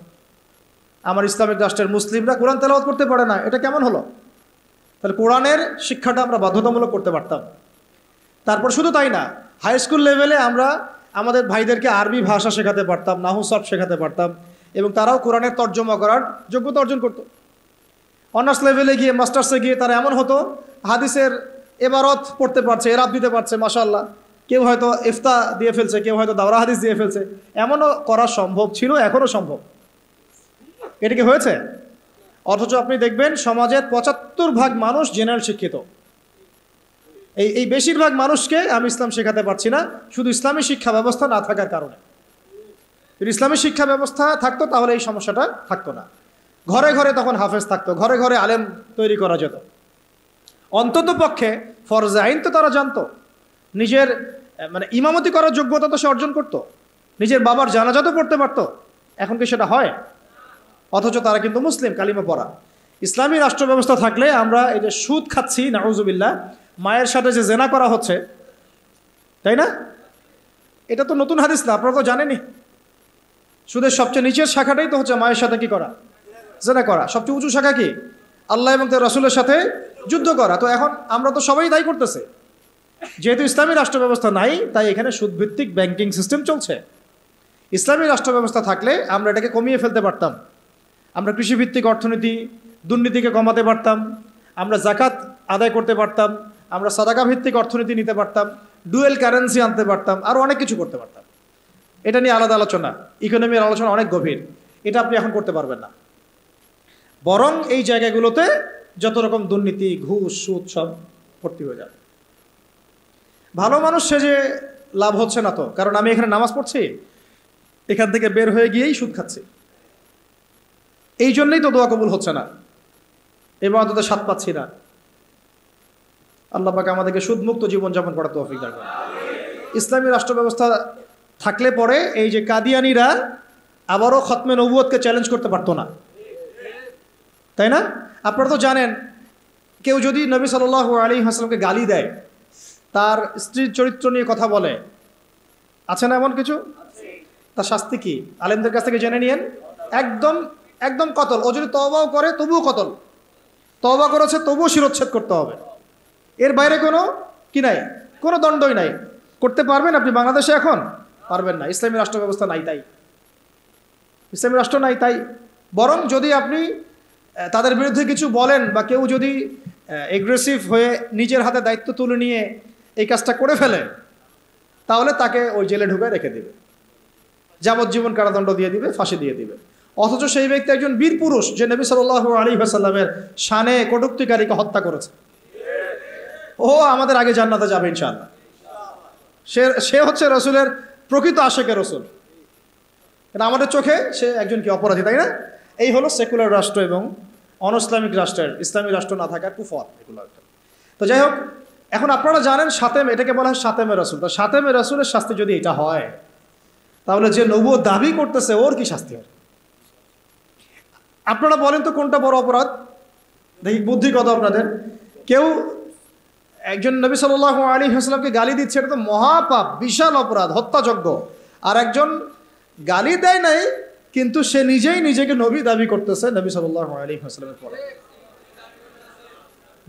আমার ইসলামিক রাষ্ট্রের মুসলিমরা কোরআন তেলাওয়াত করতে পারে না, এটা কেমন হলো? তাহলে কোরআনের শিক্ষাটা আমরা বাধ্যতামূলক করতে পারতাম। তারপর শুধু তাই না, হাই স্কুল লেভেলে আমরা আমাদের ভাইদেরকে আরবি ভাষা শেখাতে পারতাম, নাহু সরফ শেখাতে পারতাম, এবং তারাও কোরআনের তর্জমা করার যোগ্যতা অর্জন করত। অনার্স লেভেলে গিয়ে, মাস্টার্সে গিয়ে তারা এমন হতো, হাদিসের এবারত পড়তে পারছে, এরাব দিতে পারছে, মাশাআল্লাহ। কেউ হয়তো ইফতা দিয়ে ফেলছে, কেউ হয়তো দাওরা হাদিস দিয়ে ফেলছে। এমনও করা সম্ভব ছিল, এখনও সম্ভব। এটা কি হয়েছে? অথচ আপনি দেখবেন সমাজের 75% মানুষ জেনারেল শিক্ষিত। এই বেশিরভাগ মানুষকে আমি ইসলাম শেখাতে পারছি না, শুধু ইসলামী শিক্ষা ব্যবস্থা না থাকার কারণে। যদি ইসলামী শিক্ষা ব্যবস্থা থাকতো তাহলে এই সমস্যাটা থাকতো না। ঘরে ঘরে তখন হাফেজ থাকতো, ঘরে ঘরে আলেম তৈরি করা যেত। অন্তত পক্ষে ফরজে আইন তো তারা জানতো, নিজের মানে ইমামতি করার যোগ্যতা তো সে অর্জন করতো, নিজের বাবার জানাজা তো পড়তে পারতো। এখন কি সেটা হয়? অথচ তারা কিন্তু মুসলিম, কালিমা পড়া। ইসলামী রাষ্ট্র ব্যবস্থা থাকলে আমরা এই যে সুদ খাচ্ছি, নাউজুবিল্লাহ, মায়ের সাথে যে জেনা করা হচ্ছে, তাই না? এটা তো নতুন হাদিস না, আপনারা তো জানেনই। সুদের সবচেয়ে নিচের শাখাটাই তো হচ্ছে মায়ের সাথে কি করা? জেনা করা। সবচেয়ে উঁচু শাখা কি? আল্লাহ এবং তার রাসূলের সাথে যুদ্ধ করা। তো এখন আমরা তো সবাই তাই করতেছে। যেহেতু ইসলামী রাষ্ট্র ব্যবস্থা নাই, তাই এখানে সুদভিত্তিক ব্যাংকিং সিস্টেম চলছে। ইসলামী রাষ্ট্র ব্যবস্থা থাকলে আমরা এটাকে কমিয়ে ফেলতে পারতাম। আমরা কৃষিভিত্তিক অর্থনীতি, দুর্নীতিকে কমাতে পারতাম, আমরা জাকাত আদায় করতে পারতাম, আমরা সাদাকা ভিত্তিক অর্থনীতি নিতে পারতাম, ডুয়েল কারেন্সি আনতে পারতাম, আরও অনেক কিছু করতে পারতাম। এটা নিয়ে আলাদা আলোচনা, ইকোনমির আলোচনা অনেক গভীর, এটা আপনি এখন করতে পারবেন না। বরং এই জায়গাগুলোতে যত রকম দুর্নীতি, ঘুষ, সুদ সব ভর্তি হয়ে যাবে। ভালো মানুষ সে যে লাভ হচ্ছে না তো, কারণ আমি এখানে নামাজ পড়ছি, এখান থেকে বের হয়ে গিয়েই সুদ খাচ্ছি, এই জন্যই তো দোয়া কবুল হচ্ছে না, ইবাদতে স্বাদ পাচ্ছি না। আল্লাহ পাক আমাদেরকে সুদমুক্ত জীবনযাপন করার তৌফিক দান করুন। ইসলামী রাষ্ট্র ব্যবস্থা থাকলে পরে এই যে কাদিয়ানিরা আবারও খতমে নবুয়তকে চ্যালেঞ্জ করতে পারতো না, তাই না? আপনারা তো জানেন, কেউ যদি নবী সাল্লাল্লাহু আলাইহি ওয়াসাল্লামকে গালি দেয়, তার স্ত্রীর চরিত্র নিয়ে কথা বলে, আছে না এমন কিছু? তার শাস্তি কি? আলেমদের কাছ থেকে জেনে নিয়েন। একদম একদম কতল। ও যদি তওবাও করে তবুও কতল, তওবা করেছে তবুও শিরোচ্ছেদ করতে হবে। এর বাইরে কোনো কি নাই, কোনো দণ্ডই নাই। করতে পারবেন আপনি বাংলাদেশে? এখন পারবেন না, ইসলামী রাষ্ট্র ব্যবস্থা নাই তাই, ইসলামী রাষ্ট্র নাই তাই। বরং যদি আপনি তাদের বিরুদ্ধে কিছু বলেন বা কেউ যদি এগ্রেসিভ হয়ে নিজের হাতে দায়িত্ব তুলে নিয়ে এই কাজটা করে ফেলে, তাহলে তাকে ওই জেলে ঢুকায় রেখে দিবে, যাবজ্জীবন কারাদণ্ড দিয়ে দিবে, ফাঁসি দিয়ে দিবে। অথচ সেই ব্যক্তি একজন বীর পুরুষ, যে নবী সাল্লাল্লাহু আলাইহি ওয়াসাল্লামের শানে কটূক্তিকারীকে হত্যা করেছে, ও আমাদের আগে জান্নাতে যাবে ইনশাআল্লাহ। সে হচ্ছে রসুলের প্রকৃত আশেকের রসুল। এটা আমাদের চোখে সে একজন কি অপরাধী, তাই না? এই হলো সেকুলার রাষ্ট্র এবং অনইসলামিক রাষ্ট্রের, ইসলামী রাষ্ট্র না থাকার কুফর এগুলো। তো যাই হোক, এখন আপনারা জানেন সাতেম, এটাকে বলা হয় সাতেমে রসুল। তো সাতেমে রসুলের শাস্তি যদি এটা হয়, তাহলে যে নবুয়ত দাবি করতেছে ওর কি শাস্তি হয়? আপনারা বলেন তো কোনটা বড় অপরাধ? দেখি বুদ্ধি কত আপনাদের। কেউ একজন নবী সাল্লাল্লাহু আলাইহি ওয়াসাল্লামকে গালি দিচ্ছে, এটা তো মহাপাপ, বিশাল অপরাধ, হত্যাযজ্ঞ। আর একজন গালি দেয় নাই, কিন্তু সে নিজেই নিজেকে নবী দাবি করতেছে নবী সাল্লাল্লাহু আলাইহি ওয়াসাল্লামের পরে।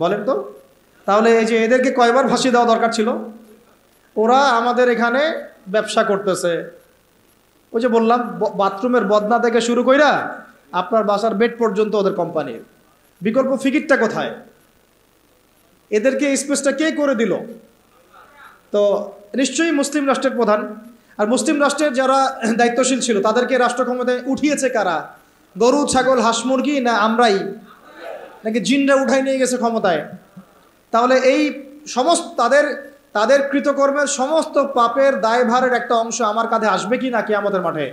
বলেন তো, তাহলে এই যে এদেরকে কয়বার ফাঁসি দেওয়া দরকার ছিল? ওরা আমাদের এখানে ব্যবসা করতেছে, ওই যে বললাম, বাথরুমের বদনা থেকে শুরু কইরা আপনার বাসার বেড পর্যন্ত ওদের কোম্পানির। বিকল্প ফিকিরটা কোথায়? এদেরকে স্পেসটা কে করে দিল? তো নিশ্চয়ই মুসলিম রাষ্ট্রের প্রধান। আর মুসলিম রাষ্ট্রের যারা দায়িত্বশীল ছিল, তাদেরকে রাষ্ট্র ক্ষমতায় উঠিয়েছে কারা? গরু, ছাগল, হাঁস, মুরগি, না আমরাই, নাকি জিনরা উঠাই নিয়ে গেছে ক্ষমতায়? তাহলে এই সমস্ত তাদের কৃতকর্মের সমস্ত পাপের দায়ভারের একটা অংশ আমার কাঁধে আসবে কি না কিয়ামতের মাঠে?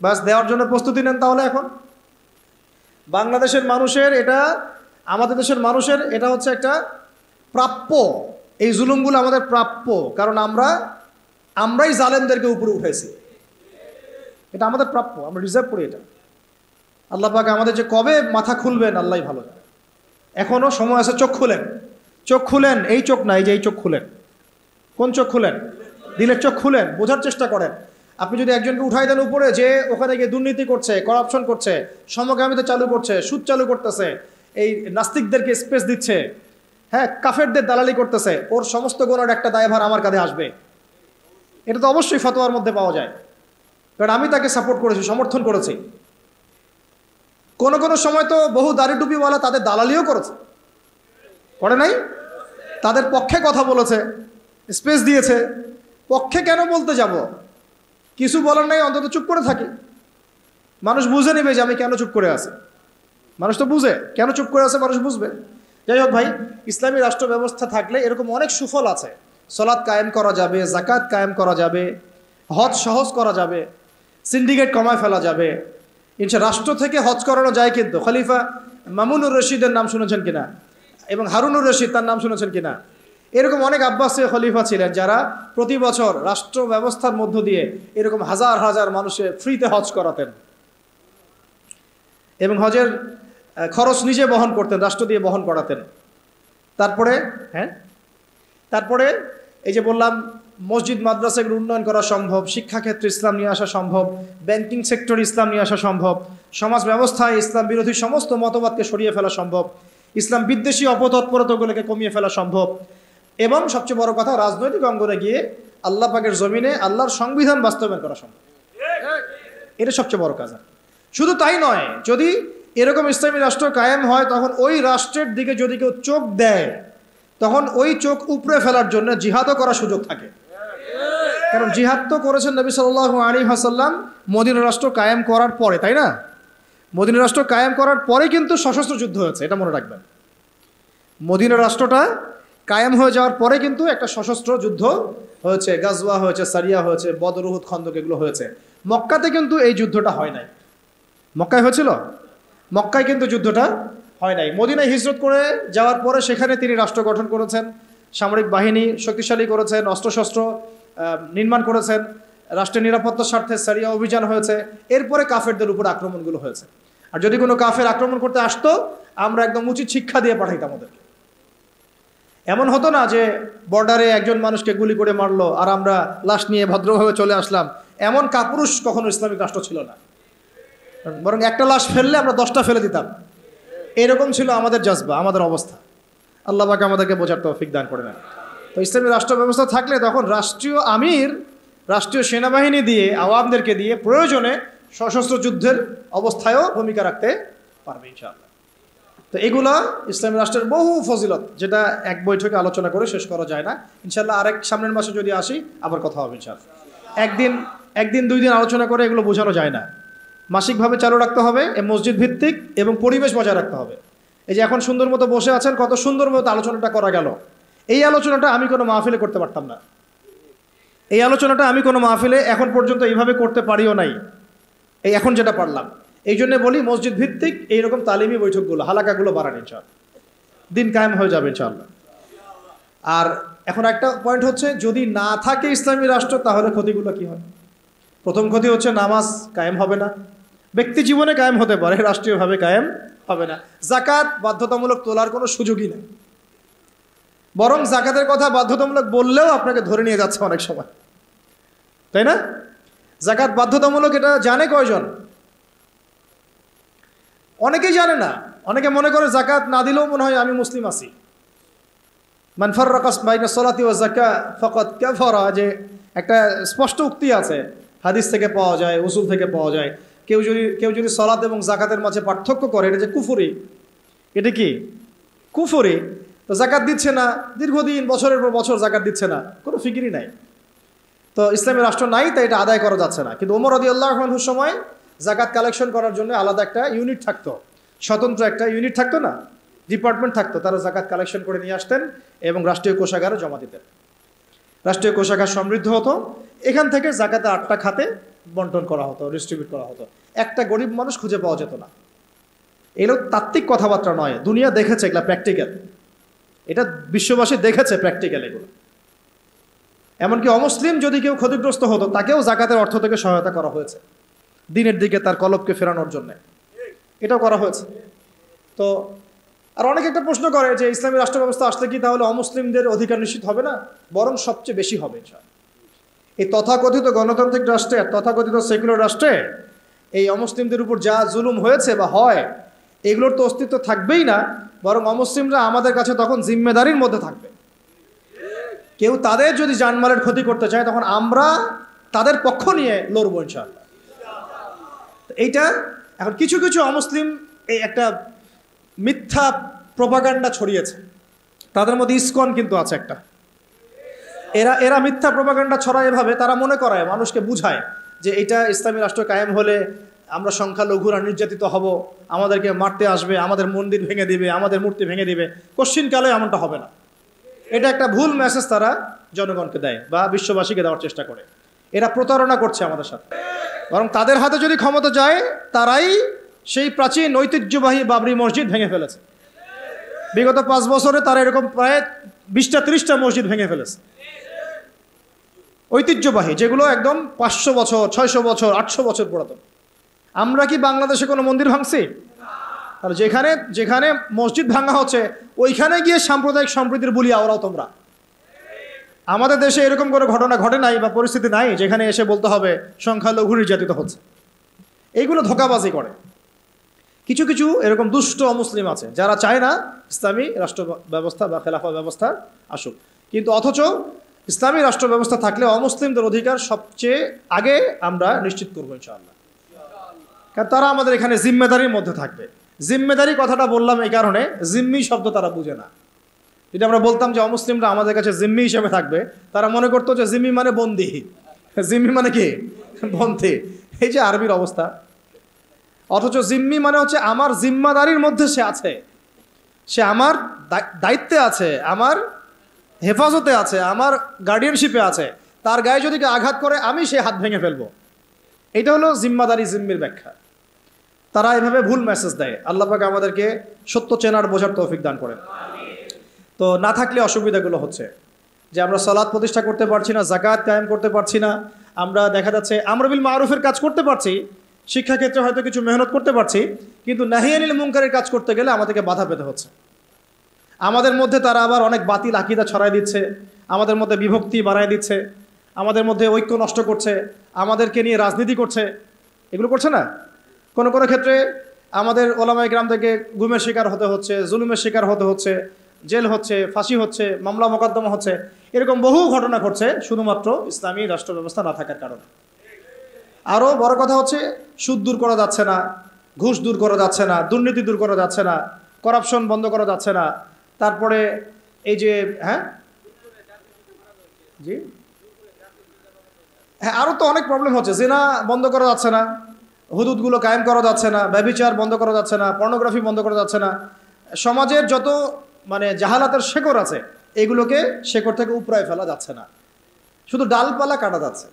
বাস দেওয়ার জন্য প্রস্তুতি নেন। তাহলে এখন বাংলাদেশের মানুষের এটা, আমাদের দেশের মানুষের এটা হচ্ছে একটা প্রাপ্য। এই জুলুমগুলো আমাদের প্রাপ্য, কারণ আমরাই জালেমদেরকে উপরে উঠেছি। এটা আমাদের প্রাপ্য, আমরা রিজার্ভ করি এটা। আল্লাহ পাক আমাদের যে কবে মাথা খুলবেন আল্লাহই ভালো জানে। এখনও সময় আছে, চোখ খুলেন, চোখ খুলেন। এই চোখ না, এই যে এই চোখ খুলেন। কোন চোখ খুলেন? দিলের চোখ খুলেন, বোঝার চেষ্টা করেন। আপনি যদি একজনকে উঠাই দেন উপরে, যে ওখানে গিয়ে দুর্নীতি করছে, করাপশন করছে, সমকামিতা চালু করছে, সুদ চালু করতেছে, এই নাস্তিকদেরকে স্পেস দিচ্ছে, হ্যাঁ, কাফেরদের দালালি করতেছে, ওর সমস্ত গুণের একটা দায়ভার আমার কাঁধে আসবে। এটা তো অবশ্যই ফতোয়ার মধ্যে পাওয়া যায়, কারণ আমি তাকে সাপোর্ট করেছি, সমর্থন করেছি। কোনো কোনো সময় তো বহু দাড়ি টুপিওয়ালা তাদের দালালিও করেছে, করে নাই? তাদের পক্ষে কথা বলেছে, স্পেস দিয়েছে। পক্ষে কেন বলতে যাব? কিছু বলার নাই, অন্তত চুপ করে থাকি। মানুষ বুঝে নেবে যে আমি কেন চুপ করে আছি। মানুষ তো বুঝে কেন চুপ করে আছে, মানুষ বুঝবে। যাই হোক ভাই, ইসলামী রাষ্ট্র ব্যবস্থা থাকলে এরকম অনেক সুফল আছে। সালাত কায়েম করা যাবে, যাকাত কায়েম করা যাবে, হজ সহজ করা যাবে, সিন্ডিকেট কমায় ফেলা যাবে, রাষ্ট্র থেকে হজ করানো যায়। কিন্তু খলিফা মামুনুর রশিদের নাম শুনেছেন কিনা, এবং হারুনুর রশিদ তার নাম শুনেছেন কিনা? এরকম অনেক আব্বাসীয় খলিফা ছিলেন যারা প্রতি বছর রাষ্ট্র ব্যবস্থার মধ্য দিয়ে এরকম হাজার হাজার মানুষের ফ্রিতে হজ করাতেন এবং হজের খরচ নিজে বহন করতেন, রাষ্ট্র দিয়ে বহন করাতেন। তারপরে এই যে বললাম, মসজিদ মাদ্রাসাগুলো উন্নয়ন করা সম্ভব, শিক্ষাক্ষেত্রে ইসলাম নিয়ে আসা সম্ভব, ব্যাংকিং সেক্টরে ইসলাম নিয়ে আসা সম্ভব, সমাজ ব্যবস্থায় ইসলাম বিরোধী সমস্ত মতবাদকে সরিয়ে ফেলা সম্ভব, ইসলাম বিদ্বেষী অপতৎপরতাগুলোকে কমিয়ে ফেলা সম্ভব, এবং সবচেয়ে বড় কথা, রাজনৈতিক অঙ্গনে গিয়ে আল্লাহ পাকের জমিনে আল্লাহর সংবিধান বাস্তবায়ন করা সম্ভব। এটা সবচেয়ে বড় কাজ। শুধু তাই নয়, যদি এরকম ইসলামী রাষ্ট্র কায়েম হয়, তখন ওই রাষ্ট্রের দিকে যদি কেউ চোখ দেয়, তখন ওই চোখ উপড়ে ফেলার জন্য জিহাদও করার সুযোগ থাকে। কারণ জিহাদ তো করেছেন নবী সাল্লাল্লাহু আলাইহি ওয়াসাল্লাম মদিনা রাষ্ট্র কায়েম করার পরে, তাই না? মদিনা রাষ্ট্র কায়েম করার পরে কিন্তু সশস্ত্র যুদ্ধ হয়েছে, এটা মনে রাখবেন। মদিনা রাষ্ট্রটা কায়েম হয়ে যাওয়ার পরে কিন্তু একটা সশস্ত্র যুদ্ধ হয়েছে, গাজওয়া হয়েছে, সারিয়া হয়েছে, বদর, উহুদ, খন্দক, এগুলো হয়েছে। মক্কাতে কিন্তু এই যুদ্ধটা হয় নাই। মক্কায় হয়েছিল? মক্কায় কিন্তু যুদ্ধটা হয় নাই। মদিনায় হিজরত করে যাওয়ার পরে সেখানে তিনি রাষ্ট্র গঠন করেছেন, সামরিক বাহিনী শক্তিশালী করেছেন, অস্ত্রশস্ত্র নির্মাণ করেছেন, রাষ্ট্রের নিরাপত্তার স্বার্থে সারিয়া অভিযান হয়েছে। এরপরে কাফেরদের উপর আক্রমণগুলো হয়েছে। আর যদি কোনো কাফের আক্রমণ করতে আসতো, আমরা একদম উচিত শিক্ষা দিয়ে পাঠাইতাম ওদেরকে। এমন হতো না যে বর্ডারে একজন মানুষকে গুলি করে মারলো আর আমরা লাশ নিয়ে ভদ্রভাবে চলে আসলাম। এমন কাপুরুষ কখনো ইসলামিক রাষ্ট্র ছিল না, বরং একটা লাশ ফেললে আমরা 10টা ফেলে দিতাম। এরকম ছিল আমাদের জজবা, আমাদের অবস্থা। আল্লাহ পাক আমাদেরকে বোঝার তৌফিক দান করে নেন। তো ইসলামী রাষ্ট্র ব্যবস্থা থাকলে তখন রাষ্ট্রীয় আমির রাষ্ট্রীয় সেনাবাহিনী দিয়ে, আওয়ামদেরকে দিয়ে প্রয়োজনে সশস্ত্র যুদ্ধের অবস্থায়ও ভূমিকা রাখতে পারবে ইনশাআল্লাহ। তো এগুলা ইসলামী রাষ্ট্রের বহু ফজিলত, যেটা এক বৈঠকে আলোচনা করে শেষ করা যায় না। ইনশাআল্লাহ আরেক সামনের মাসে যদি আসি আবার কথা হবে ইনশাআল্লাহ। একদিন 2 দিন আলোচনা করে এগুলো বোঝানো যায় না। মাসিকভাবে চালু রাখতে হবে, মসজিদ ভিত্তিক, এবং পরিবেশ বজায় রাখতে হবে। এই যে এখন সুন্দর মতো বসে আছেন, কত সুন্দর মতো আলোচনাটা করা গেল। এই আলোচনাটা আমি কোনো মাহফিলে করতে পারতাম না। এই আলোচনাটা আমি কোনো মাহফিলে এখন পর্যন্ত এইভাবে করতে পারিও নাই, এই এখন যেটা পারলাম। এই জন্য বলি, মসজিদ ভিত্তিক এইরকম তালিমি বৈঠকগুলো, হালাকাগুলো বাড়ান ইনশাআল্লাহ, দিন কায়েম হয়ে যাবে ইনশাআল্লাহ। আর এখন একটা পয়েন্ট হচ্ছে, যদি না থাকে ইসলামী রাষ্ট্র, তাহলে ক্ষতিগুলো কি হয়? প্রথম ক্ষতি হচ্ছে নামাজ কায়েম হবে না, ব্যক্তি জীবনে কায়েম হতে পারে, রাষ্ট্রীয়ভাবে কায়েম হবে না। যাকাত বাধ্যতামূলক তোলার কোনো সুযোগই নেই, বরং যাকাতের কথা বাধ্যতামূলক বললেও আপনাকে ধরে নিয়ে যাচ্ছে অনেক সময়, তাই না? যাকাত বাধ্যতামূলক, এটা জানে কয়জন? অনেকেই জানে না। অনেকে মনে করে যাকাত না দিলেও মনে হয় আমি মুসলিম আছি। মান ফাররাকা বাইনা সলাতি ওয়া যাকাত ফাকাদ কাফারা, যে একটা স্পষ্ট উক্তি আছে, হাদিস থেকে পাওয়া যায়, উসুল থেকে পাওয়া যায়। কেউ যদি সলাত এবং যাকাতের মাঝে পার্থক্য করে, এটা যে কুফরি। এটা কি কুফরি? তো যাকাত দিচ্ছে না, দীর্ঘদিন বছরের পর বছর যাকাত দিচ্ছে না, কোনো ফিকিরই নাই। তো ইসলামী রাষ্ট্র নাই, তাই এটা আদায় করা যাচ্ছে না। কিন্তু ওমর রাদিয়াল্লাহু আনহুর সময় যাকাত কালেকশন করার জন্য আলাদা একটা ইউনিট থাকতো, স্বতন্ত্র একটা ইউনিট থাকতো না, ডিপার্টমেন্ট থাকতো। তারা যাকাত কালেকশন করে নিয়ে আসতেন এবং রাষ্ট্রীয় কোষাগারে জমা দিতেন। রাষ্ট্রীয় কোষাগার সমৃদ্ধ হতো, এখান থেকে যাকাতে 8টা খাতে বন্টন করা হতো, ডিস্ট্রিবিউট করা হতো। একটা গরিব মানুষ খুঁজে পাওয়া যেত না। এগুলো তাত্ত্বিক কথাবার্তা নয়, দুনিয়া দেখেছে এগুলা প্র্যাকটিক্যাল। এটা বিশ্ববাসী দেখেছে প্র্যাকটিক্যাল এগুলো। এমনকি অমুসলিম যদি কেউ ক্ষতিগ্রস্ত হতো, তাকেও যাকাতের অর্থ থেকে সহায়তা করা হয়েছে, দিনের দিকে তার কলবকে ফেরানোর জন্য এটাও করা হয়েছে। তো আর অনেকে একটা প্রশ্ন করে যে ইসলামী রাষ্ট্র ব্যবস্থা আসলে কি তাহলে অমুসলিমদের অধিকার নিশ্চিত হবে না? বরং সবচেয়ে বেশি হবে। এই তথাকথিত গণতান্ত্রিক রাষ্ট্রে, তথাকথিত সেকুলার রাষ্ট্রে এই অমুসলিমদের উপর যা জুলুম হয়েছে বা হয়, এগুলোর তো অস্তিত্ব থাকবেই না, বরং অমুসলিমরা আমাদের কাছে তখন জিম্মেদারির মধ্যে থাকবে। কেউ তাদের যদি জানমালের ক্ষতি করতে চায়, তখন আমরা তাদের পক্ষ নিয়ে লড়বো ইনশাআল্লাহ। এইটা এখন কিছু কিছু অমুসলিম এই একটা মিথ্যা প্রপাগান্ডা ছড়িয়েছে, তাদের মধ্যে ইসকন কিন্তু আছে একটা। এরা মিথ্যা প্রপাগান্ডা ছড়ায় এভাবে, তারা মনে করায়, মানুষকে বুঝায় যে এটা ইসলামী রাষ্ট্র কায়েম হলে আমরা সংখ্যালঘুরা নির্যাতিত হব, আমাদেরকে মারতে আসবে, আমাদের মন্দির ভেঙে দিবে, আমাদের মূর্তি ভেঙে দিবে। কোশ্চিনকালে এমনটা হবে না। এটা একটা ভুল মেসেজ তারা জনগণকে দেয় বা বিশ্ববাসীকে দেওয়ার চেষ্টা করে। এরা প্রতারণা করছে আমাদের সাথে। বরং তাদের হাতে যদি ক্ষমতা যায়, তারাই সেই প্রাচীন ঐতিহ্যবাহী বাবরি মসজিদ ভেঙে ফেলেছে। বিগত 5 বছরে তারা এরকম প্রায় 20-30টা মসজিদ ভেঙে ফেলেছে, ঐতিহ্যবাহী, যেগুলো একদম 500 বছর, 600 বছর, 800 বছর পুরাতন। আমরা কি বাংলাদেশে কোনো মন্দির ভাঙছি? আর যেখানে যেখানে মসজিদ ভাঙা হচ্ছে, ওইখানে গিয়ে সাম্প্রদায়িক সম্প্রীতির বলি ওরাও তোমরা। আমাদের দেশে এরকম কোনো ঘটনা ঘটে নাই বা পরিস্থিতি নাই যেখানে এসে বলতে হবে সংখ্যালঘু নির্যাতিত হচ্ছে। এইগুলো ধোঁকাবাজি করে। কিছু কিছু এরকম দুষ্ট অমুসলিম আছে যারা চায় না ইসলামী রাষ্ট্র ব্যবস্থা বা খেলাফা ব্যবস্থা আসুক, কিন্তু অথচ ইসলামী রাষ্ট্র ব্যবস্থা থাকলে অমুসলিমদের অধিকার সবচেয়ে আগে আমরা নিশ্চিত করবো ইনশাআল্লাহ। কারণ তারা আমাদের এখানে জিম্মেদারির মধ্যে থাকবে। জিম্মেদারি কথাটা বললাম এই কারণে, জিম্মি শব্দ তারা বুঝে না। যদি আমরা বলতাম যে অমুসলিমরা আমাদের কাছে জিম্মি হিসেবে থাকবে, তারা মনে করতো যে জিম্মি মানে বন্দি। জিম্মি মানে কি? বন্দি। এই যে আরবির অবস্থা। অথচ জিম্মি মানে হচ্ছে আমার জিম্মাদারির মধ্যে সে আছে, সে আমার দায়িত্বে আছে, আমার হেফাজতে আছে, আমার গার্ডিয়ানশিপে আছে। তার গায়ে যদি আঘাত করে আমি সে হাত ভেঙে ফেলবো। এটা হলো জিম্মাদারি, জিম্মির ব্যাখ্যা। তারা এভাবে ভুল মেসেজ দেয়। আল্লাহ পাক আমাদেরকে সত্য চেনার বোঝার তৌফিক দান করেন। তো না থাকলে অসুবিধাগুলো হচ্ছে যে আমরা সালাত প্রতিষ্ঠা করতে পারছি না, যাকাত কায়েম করতে পারছি না, আমরা দেখা যাচ্ছে আমর বিল মারুফের কাজ করতে পারছি, শিক্ষাক্ষেত্রে হয়তো কিছু মেহনত করতে পারছি, কিন্তু নাহি আনিল মুনকারের কাজ করতে গেলে আমাদেরকে বাধা পেতে হচ্ছে। আমাদের মধ্যে তারা আবার অনেক বাতিল আকীদা ছড়াই দিচ্ছে, আমাদের মধ্যে বিভক্তি বাড়ায় দিচ্ছে, আমাদের মধ্যে ঐক্য নষ্ট করছে, আমাদেরকে নিয়ে রাজনীতি করছে। এগুলো করছে না? কোনো কোনো ক্ষেত্রে আমাদের ওলামায়ে কেরাম থেকে গুমের শিকার হতে হচ্ছে, জুলুমের শিকার হতে হচ্ছে, জেল হচ্ছে, ফাঁসি হচ্ছে, মামলা মোকদ্দমা হচ্ছে। এরকম বহু ঘটনা ঘটছে শুধুমাত্র ইসলামী রাষ্ট্র ব্যবস্থা না থাকার কারণে। আরও বড় কথা হচ্ছে সুদ দূর করা যাচ্ছে না, ঘুষ দূর করা যাচ্ছে না, দুর্নীতি দূর করা যাচ্ছে না, করাপশন বন্ধ করা যাচ্ছে না। তারপরে এই যে জি হ্যাঁ, আরও তো অনেক প্রবলেম হচ্ছে। জিনা বন্ধ করা যাচ্ছে না, হুদুদগুলো কায়েম করা যাচ্ছে না, ব্যভিচার বন্ধ করা যাচ্ছে না, পর্নোগ্রাফি বন্ধ করা যাচ্ছে না। সমাজের যত মানে জাহালাতের শেকড় আছে, এগুলোকে শেকড় থেকে উপড়ায় ফেলা যাচ্ছে না, শুধু ডালপালা কাটা যাচ্ছে।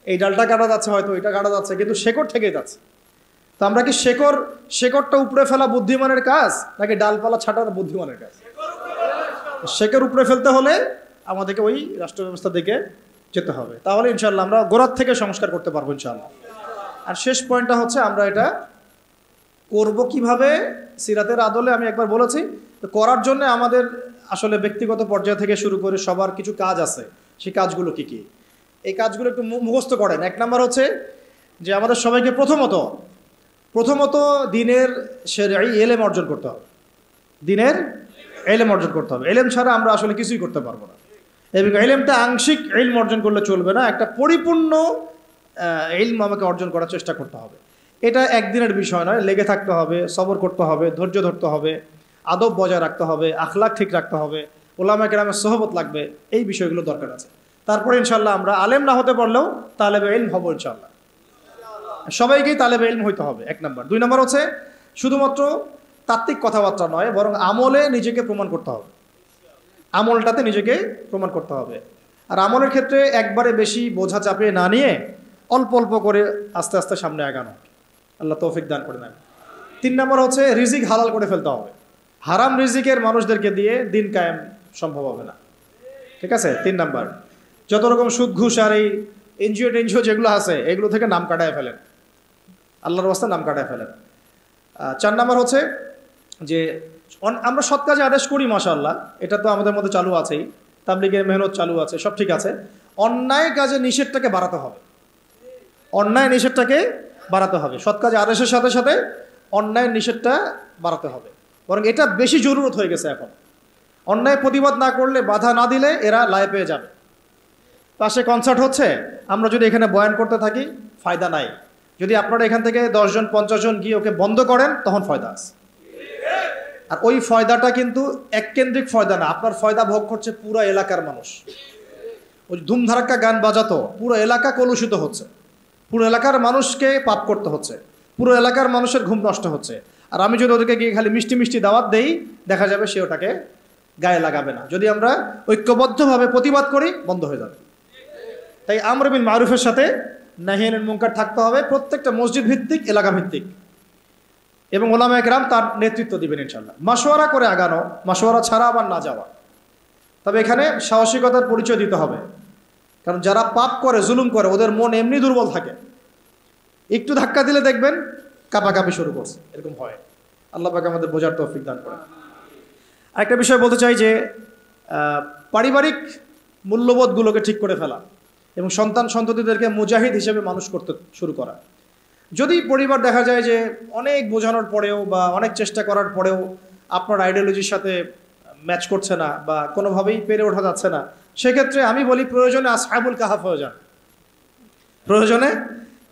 এই ডালটা কাটা যাচ্ছে, হয়তো এটা কাটা যাচ্ছে, কিন্তু শেকড় থেকেই যাচ্ছে। তো আমরা কি শেকড়টা উপড়ে ফেলা বুদ্ধিমানের কাজ, নাকি ডালপালা ছাটার বুদ্ধিমানের কাজ? শেকড় উপড়ে ফেলতে হলে আমাদেরকে ওই রাষ্ট্র ব্যবস্থা দিকে যেতে হবে, তাহলে ইনশাল্লাহ আমরা গোড়ার থেকে সংস্কার করতে পারবো ইনশাল্লাহ। আর শেষ পয়েন্টটা হচ্ছে আমরা এটা করব কিভাবে। সিরাতের আদলে আমি একবার বলেছি, তো করার জন্য আমাদের আসলে ব্যক্তিগত পর্যায় থেকে শুরু করে সবার কিছু কাজ আছে। সেই কাজগুলো কি কি, এই কাজগুলো একটু মুখস্থ করেন। 1 নম্বর হচ্ছে যে আমাদের সবাইকে প্রথমত দিনের শরঈ ইলম অর্জন করতে হবে। দিনের ইলম অর্জন করতে হবে। ইলম ছাড়া আমরা আসলে কিছুই করতে পারবো না। এবং ইলমটা আংশিক ইলম অর্জন করলে চলবে না, একটা পরিপূর্ণ ইলম আমাকে অর্জন করার চেষ্টা করতে হবে। এটা একদিনের বিষয় নয়, লেগে থাকতে হবে, সবর করতে হবে, ধৈর্য ধরতে হবে, আদব বজায় রাখতে হবে, আখলাক ঠিক রাখতে হবে, ওলামায়ে কেরামের সোহবত লাগবে। এই বিষয়গুলো দরকার আছে। তারপরে ইনশাল্লাহ আমরা আলেম না হতে পারলেও তালেবে ইলম হবো ইনশাল্লাহ। সবাইকেই তালেবে ইলম হইতে হবে, 1 নম্বর। 2 নম্বর হচ্ছে শুধুমাত্র তাত্ত্বিক কথাবার্তা নয়, বরং আমলে নিজেকে প্রমাণ করতে হবে। আমলটাতে নিজেকে প্রমাণ করতে হবে। আর আমলের ক্ষেত্রে একবারে বেশি বোঝা চাপে না নিয়ে অল্প অল্প করে আস্তে আস্তে সামনে আগানো। আল্লাহ তৌফিক দান করে নেন। 3 নম্বর হচ্ছে রিজিক হালাল করে ফেলতে হবে। হারাম রিজিকের মানুষদেরকে দিয়ে দিন কায়েম সম্ভব হবে না, ঠিক আছে? 3 নম্বর, যত রকম সুদ ঘুষ আর এই এনজিও টেনজিও যেগুলো আছে, এগুলো থেকে নাম কাটায় ফেলেন, আল্লাহর রাস্তায় নাম কাটায় ফেলেন। 4 নম্বর হচ্ছে যে আমরা সৎ কাজে আদেশ করি, মাশাআল্লাহ, এটা তো আমাদের মধ্যে চালু আছেই, তাবলীগের মেহনত চালু আছে, সব ঠিক আছে। অন্যায় কাজে নিষেধটাকে বাড়াতে হবে, অন্যায় নিষেধটাকে বাড়াতে হবে। সৎ কাজে আদেশের সাথে সাথে অন্যায়ের নিষেধটা বাড়াতে হবে, বরং এটা বেশি জরুরত হয়ে গেছে এখন। অন্যায় প্রতিবাদ না করলে, বাধা না দিলে এরা লাই পেয়ে যাবে। পাশে কনসার্ট হচ্ছে, আমরা যদি এখানে বয়ান করতে থাকি ফায়দা নাই। যদি আপনারা এখান থেকে 10 জন 50 জন গিয়ে ওকে বন্ধ করেন, তখন ফয়দা আছে। আর ওই ফয়দাটা কিন্তু এককেন্দ্রিক ফয়দা না, আপনার ফয়দা ভোগ করছে পুরো এলাকার মানুষ। ওই ধুমধারাক্কা গান বাজাতো পুরো এলাকা কলুষিত হচ্ছে, পুরো এলাকার মানুষকে পাপ করতে হচ্ছে, পুরো এলাকার মানুষের ঘুম নষ্ট হচ্ছে। আর আমি যদি ওদেরকে গিয়ে খালি মিষ্টি মিষ্টি দাওয়াত দেই, দেখা যাবে সে ওটাকে গায়ে লাগাবে না। যদি আমরা ঐক্যবদ্ধভাবে প্রতিবাদ করি, বন্ধ হয়ে যাবে। তাই আমর বিল মারুফের সাথে নাহি আনিল মুনকার থাকতে হবে, প্রত্যেকটা মসজিদ ভিত্তিক, এলাকা ভিত্তিক, এবং ওলামায়ে কেরাম তার নেতৃত্ব দিবেন ইনশাআল্লাহ। মাশওয়ারা করে আগানো, মাশওয়ারা ছাড়া আবার না যাওয়া। তবে এখানে সাহসিকতার পরিচয় দিতে হবে, কারণ যারা পাপ করে, জুলুম করে, ওদের মন এমনি দুর্বল থাকে, একটু ধাক্কা দিলে দেখবেন কাঁপাকাঁপি শুরু করছে, এরকম হয়। আল্লাহ পাক আমাদের বোঝার তৌফিক দান করেন। আরেকটা বিষয় বলতে চাই যে পারিবারিক মূল্যবোধগুলোকে ঠিক করে ফেলা এবং সন্তান সন্ততিদেরকে মুজাহিদ হিসেবে মানুষ করতে শুরু করা। যদি পরিবার দেখা যায় যে অনেক বোঝানোর পরেও বা অনেক চেষ্টা করার পরেও আপনার আইডিওলজির সাথে ম্যাচ করছে না বা কোনোভাবেই পেরে ওঠা যাচ্ছে না, সেক্ষেত্রে আমি বলি প্রয়োজনে আসহাবুল কাহাফ হয়ে যান,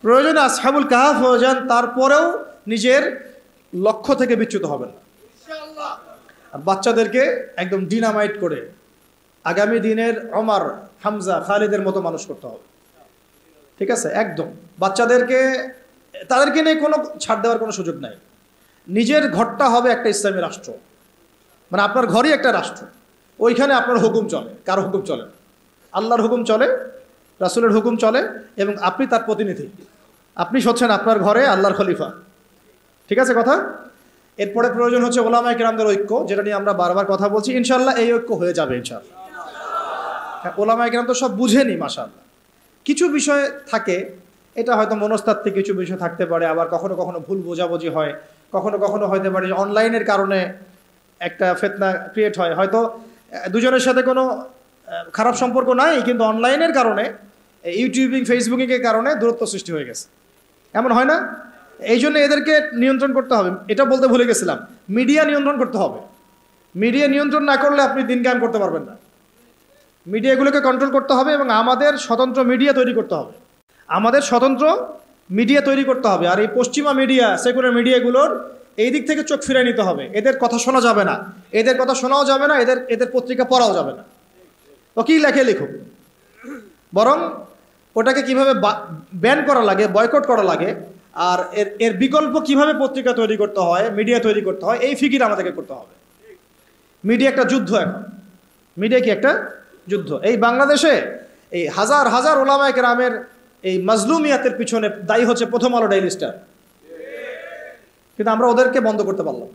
প্রয়োজনে আসহাবুল কাহাফ হয়ে যান, তারপরেও নিজের লক্ষ্য থেকে বিচ্যুত হবেন না। বাচ্চাদেরকে একদম ডিনামাইট করে আগামী দিনের ওমর, হামজা, খালিদের মতো মানুষ করতে হবে, ঠিক আছে? একদম তাদেরকে নিয়ে কোনো ছাড় দেওয়ার কোনো সুযোগ নাই। নিজের ঘরটা হবে একটা ইসলামী রাষ্ট্র, মানে আপনার ঘরই একটা রাষ্ট্র, ওইখানে আপনার হুকুম চলে। কার হুকুম চলে? আল্লাহর হুকুম চলে, রাসূলের হুকুম চলে, এবং আপনি তার প্রতিনিধি। আপনি হচ্ছেন আপনার ঘরে আল্লাহর খলিফা, ঠিক আছে কথা? এরপরে প্রয়োজন হচ্ছে ওলামায়ে কেরামদের ঐক্য, যেটা নিয়ে আমরা বারবার কথা বলছি। ইনশাআল্লাহ এই ঐক্য হয়ে যাবে ইনশাআল্লাহ। ওলামায়ে কেরাম তো সব বুঝেনি মাশাআল্লাহ। কিছু বিষয় থাকে, এটা হয়তো মনস্তাত্ত্বিক কিছু বিষয় থাকতে পারে, আবার কখনো কখনো ভুল বোঝাবুঝি হয়, কখনো কখনো হতে পারে যে অনলাইনের কারণে একটা ফিতনা ক্রিয়েট হয়। হয়তো দুজনের সাথে কোনো খারাপ সম্পর্ক নাই, কিন্তু অনলাইনের কারণে, ইউটিউবিং, ফেসবুকিংয়ের কারণে দূরত্ব সৃষ্টি হয়ে গেছে। এমন হয় না? এই জন্য এদেরকে নিয়ন্ত্রণ করতে হবে। এটা বলতে ভুলে গেছিলাম, মিডিয়া নিয়ন্ত্রণ করতে হবে। মিডিয়া নিয়ন্ত্রণ না করলে আপনি দিন কায়েম করতে পারবেন না। মিডিয়াগুলোকে কন্ট্রোল করতে হবে এবং আমাদের স্বতন্ত্র মিডিয়া তৈরি করতে হবে। আর এই পশ্চিমা মিডিয়া, সেকুলার মিডিয়াগুলোর এই দিক থেকে চোখ ফিরিয়ে নিতে হবে। এদের কথা শোনা যাবে না, এদের কথা শোনাও যাবে না, এদের পত্রিকা পড়াও যাবে না। ও কি লেখে লিখুক, বরং ওটাকে কিভাবে ব্যান করা লাগে, বয়কট করা লাগে, আর এর বিকল্প কিভাবে পত্রিকা তৈরি করতে হয়, মিডিয়া তৈরি করতে হয়, এই ফিকির আমাদেরকে করতে হবে। মিডিয়া একটা যুদ্ধ, এখন মিডিয়া কি একটা যুদ্ধ। এই বাংলাদেশে এই হাজার হাজার ওলামায়ে কেরামের এই মাজলুমিয়াতের পিছনে দায়ী হচ্ছে প্রথম আলো ডেইলি স্টার, কিন্তু আমরা ওদেরকে বন্ধ করতে পারলাম।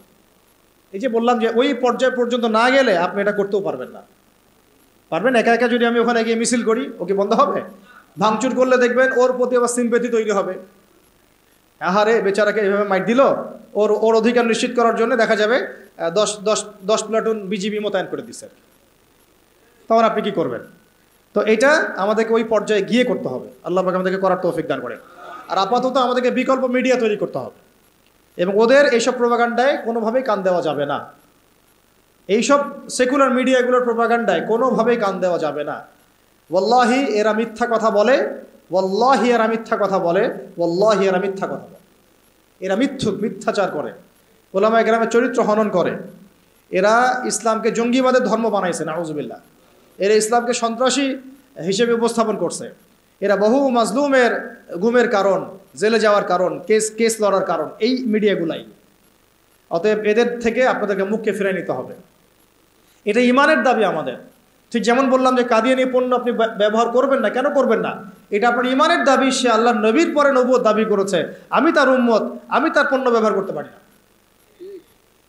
এই যে বললাম যে ওই পর্যায় পর্যন্ত না গেলে আপনি এটা করতেও পারবেন না। পারবেন একা একা যদি আমি ওখানে গিয়ে মিছিল করি, ও কি বন্ধ হবে? ভাঙচুর করলে দেখবেন ওর প্রতি আবার সিম্প্যাথি তৈরি হবে। আহারে বেচারাকে এইভাবে মাইট দিল, ওর অধিকার নিশ্চিত করার জন্য দেখা যাবে 10 প্লাটুন বিজিবি মোতায়েন করে দিচ্ছে। তখন আপনি কি করবেন? তো এটা আমাদেরকে ওই পর্যায়ে গিয়ে করতে হবে। আল্লাহ পাক আমাদেরকে করার তৌফিক দান করেন। আর আপাতত আমাদেরকে বিকল্প মিডিয়া তৈরি করতে হবে এবং ওদের এইসব প্রোপাগান্ডায় কোনোভাবেই কান দেওয়া যাবে না। এইসব সেকুলার মিডিয়াগুলোর প্রোপাগান্ডায় কোনোভাবেই কান দেওয়া যাবে না। ওয়াল্লাহি এরা মিথ্যা কথা বলে, ওয়াল্লাহি এরা মিথ্যা কথা বলে, ওয়াল্লাহি এরা মিথ্যা কথা বলে। এরা মিথ্যাচার করে, ওলামায়ে কেরামের চরিত্র হনন করে। এরা ইসলামকে জঙ্গিবাদের ধর্ম বানাইছে, নাউজুবিল্লাহ। এরা ইসলামকে সন্ত্রাসী হিসেবে উপস্থাপন করছে। এরা বহু মাজলুমের গুমের কারণ, জেলে যাওয়ার কারণ, কেস লড়ার কারণ এই মিডিয়াগুলাই। অতএব এদের থেকে আপনাদেরকে মুখকে ফিরে নিতে হবে। এটা ইমানের দাবি আমাদের। ঠিক যেমন বললাম যে কাদিয়ানি পণ্য আপনি ব্যবহার করবেন না, কেন করবেন না? এটা আপনার ইমানের দাবি। সে আল্লাহর নবীর পরে নবুয়ত দাবি করেছে, আমি তার উম্মত, আমি তার পণ্য ব্যবহার করতে পারি না।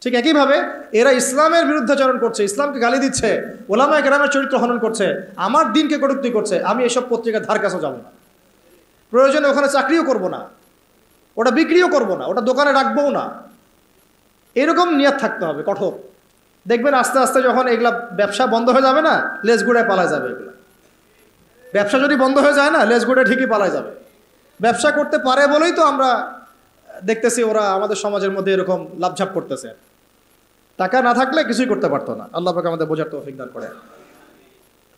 ঠিক একইভাবে এরা ইসলামের বিরুদ্ধাচরণ করছে, ইসলামকে গালি দিচ্ছে, ওলামায়ে কেরামের চরিত্র হনন করছে, আমার দিনকে কটূক্তি করছে। আমি এসব পত্রিকা ধার কাছেও যাব না, প্রয়োজনে ওখানে চাকরিও করব না, ওটা বিক্রিও করব না, ওটা দোকানে রাখবও না। এরকম নিয়ত থাকতে হবে কঠোর। দেখবেন আস্তে আস্তে যখন এগুলা ব্যবসা বন্ধ হয়ে যাবে না, লেজ গুড়ায় পালায় যাবে। এগুলো ব্যবসা যদি বন্ধ হয়ে যায় না, লেজ গুড়ায় ঠিকই পালায় যাবে। ব্যবসা করতে পারে বলেই তো আমরা দেখতেছি ওরা আমাদের সমাজের মধ্যে এরকম লাভঝাপ করতেছে। টাকা না থাকলে কিছুই করতে পারতো না। আল্লাহ পাক আমাদের বোঝার তৌফিক দান করে।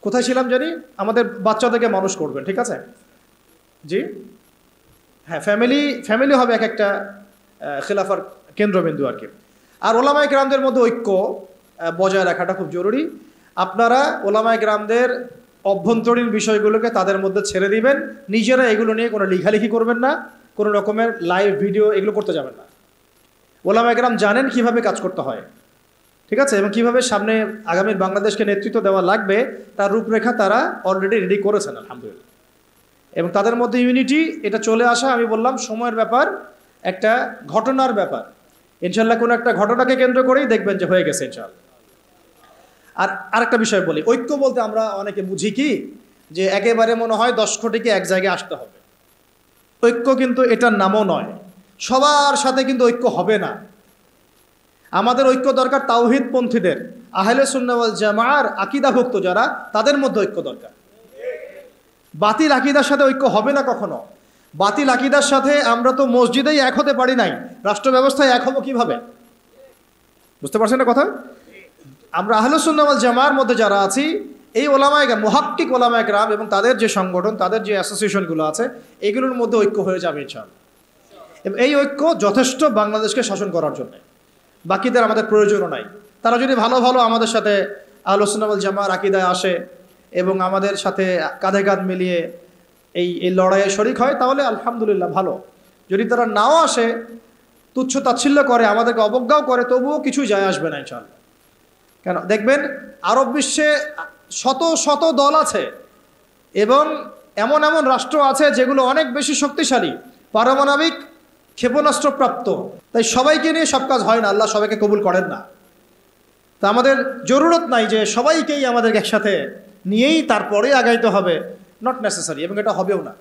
কোথায় ছিলাম জানি? আমাদের বাচ্চাদেরকে মানুষ করবেন, ঠিক আছে? জি হ্যাঁ, ফ্যামিলি হবে এক একটা খিলাফার কেন্দ্রবিন্দু আর কি। আর ওলামায়ে কেরামদের মধ্যে ঐক্য বজায় রাখাটা খুব জরুরি। আপনারা ওলামায়ে কেরামদের অভ্যন্তরীণ বিষয়গুলোকে তাদের মধ্যে ছেড়ে দিবেন, নিজেরা এগুলো নিয়ে কোনো লেখালেখি করবেন না, কোনো রকমের লাইভ ভিডিও এগুলো করতে যাবেন না। ওলামায়ে কেরাম জানেন কিভাবে কাজ করতে হয়, ঠিক আছে? এবং কিভাবে সামনে আগামীর বাংলাদেশকে নেতৃত্ব দেওয়া লাগবে তার রূপরেখা তারা অলরেডি রেডি করেছেন, আলহামদুলিল্লাহ। এবং তাদের মধ্যে ইউনিটি এটা চলে আসা আমি বললাম সময়ের ব্যাপার, একটা ঘটনার ব্যাপার। ইনশাল্লাহ কোনো একটা ঘটনাকে কেন্দ্র করেই দেখবেন যে হয়ে গেছে ইনশাল্লাহ। আর আরেকটা বিষয় বলি, ঐক্য বলতে আমরা অনেকে বুঝি কি যে একেবারে মনে হয় 10 কোটিকে এক জায়গায় আসতে হবে। ঐক্য কিন্তু এটার নামও নয়। সবার সাথে কিন্তু ঐক্য হবে না। আমাদের ঐক্য দরকার তাওহীদপন্থীদের, আহলে সুন্নাহ ওয়াল জামাআর আকীদাভুক্ত যারা, তাদের মধ্যে ঐক্য দরকার। বাতিল আকীদার সাথে ঐক্য হবে না কখনো। বাতিল আকীদার সাথে আমরা তো মসজিদেই এক হতে পারি নাই, রাষ্ট্র ব্যবস্থায় এক হবো কিভাবে? বুঝতে পারছেন না কথা? আমরা আহলে সুন্নাহ ওয়াল জামাআর মধ্যে যারা আছি, এই ওলামায়ে কেরাম, মুহাক্কিক ওলামায়ে কেরাম এবং তাদের যে সংগঠন, তাদের যে অ্যাসোসিয়েশনগুলো আছে, এগুলোর মধ্যে ঐক্য হয়ে যাবে ইনশাআল্লাহ। এবং এই ঐক্য যথেষ্ট বাংলাদেশকে শাসন করার জন্য। বাকিদের আমাদের প্রয়োজনও নাই। তারা যদি ভালো ভালো আমাদের সাথে আহলে সুন্নাহ ওয়াল জামাআর আকীদায় আসে এবং আমাদের সাথে কাঁধে কাঁধ মিলিয়ে এই লড়াইয়ে শরিক হয়, তাহলে আলহামদুলিল্লাহ ভালো। যদি তারা নাও আসে, তুচ্ছ তাচ্ছিল্য করে, আমাদেরকে অবজ্ঞাও করে, তবুও কিছুই যায় আসবে না ইনশাআল্লাহ। কেন দেখবেন আরব বিশ্বে শত শত দল আছে এবং এমন এমন রাষ্ট্র আছে যেগুলো অনেক বেশি শক্তিশালী, পারমাণবিক ক্ষেপণাস্ত্রপ্রাপ্ত। তাই সবাইকে নিয়ে সব কাজ হয় না, আল্লাহ সবাইকে কবুল করেন না। তা আমাদের জরুরত নাই যে সবাইকেই আমাদেরকে একসাথে নিয়েই তারপরে আগাইতে হবে, নট নেসেসারি, এবং এটা হবেও না।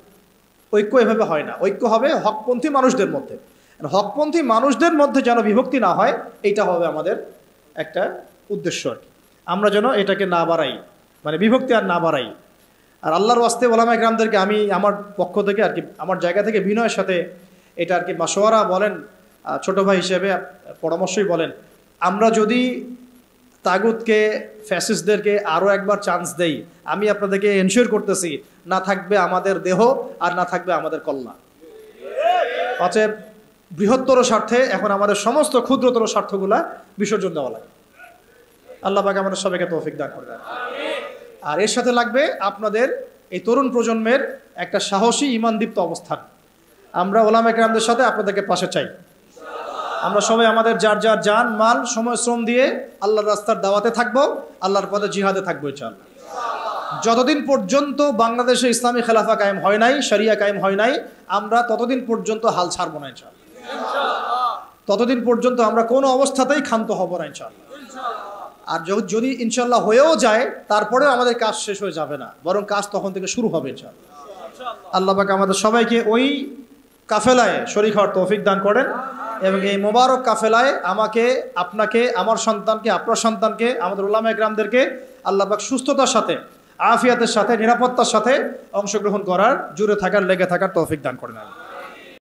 ঐক্য এভাবে হয় না। ঐক্য হবে হকপন্থী মানুষদের মধ্যে। হকপন্থী মানুষদের মধ্যে যেন বিভক্তি না হয়, এইটা হবে আমাদের একটা উদ্দেশ্য আর কি। আমরা যেন এটাকে না বাড়াই, মানে বিভক্তি আর না বাড়াই। আর আল্লাহর ওয়াস্তে ওলামায়ে কেরামদেরকে আমি আমার পক্ষ থেকে আর কি, আমার জায়গা থেকে বিনয়ের সাথে এটা আর কি মাশওয়ারা বলেন, ছোট ভাই হিসেবে পরামর্শই বলেন, আমরা যদি তাগুতকে, ফ্যাসিস্টদেরকে আরও একবার চান্স দেই, আমি আপনাদেরকে এনশিওর করতেছি না থাকবে আমাদের দেহ আর না থাকবে আমাদের কল্যাণ। অতএব বৃহত্তর স্বার্থে এখন আমাদের সমস্ত ক্ষুদ্রতর স্বার্থগুলা বিসর্জন দেওয়া লাগে। আল্লাহ পাক আমাদের সবাইকে তৌফিক দান করবেন। আর এর সাথে লাগবে আপনাদের এই তরুণ প্রজন্মের একটা সাহসী ঈমানদীপ্ত অবস্থান। আমরা ওলামায়ে কেরামদের সাথে আপনাদেরকে পাশে চাই। আমরা সবাই আমাদের যার যার জান মাল সময় শ্রম দিয়ে আল্লাহর রাস্তার দাওয়াতে থাকবো, আল্লাহর পথে জিহাদে থাকবো ইনশাআল্লাহ। যতদিন পর্যন্ত বাংলাদেশে ইসলামী খেলাফা কায়েম হয় নাই, শরিয়া কায়েম হয় নাই, আমরা ততদিন পর্যন্ত হাল ছাড়বো না ইনশাআল্লাহ। ততদিন পর্যন্ত আমরা কোনো অবস্থাতেই ক্ষান্ত হব না ইনশাআল্লাহ। আর যদি ইনশাআল্লাহ হয়েও যায়, তারপরেও আমাদের কাজ শেষ হয়ে যাবে না, বরং কাজ তখন থেকে শুরু হবে ইনশাআল্লাহ। আল্লাহ পাক আমাদের সবাইকে ওই কাফেলায় শরীক হওয়ার তৌফিক দান করেন এবং এই মোবারক কাফেলায় আমাকে, আপনাকে, আমার সন্তানকে, আপনার সন্তানকে, আমাদের উলামায়ে কেরামদেরকে আল্লাহ পাক সুস্থতার সাথে, আফিয়াতের সাথে, নিরাপত্তার সাথে অংশগ্রহণ করার, জুড়ে থাকার, লেগে থাকার তৌফিক দান করেন।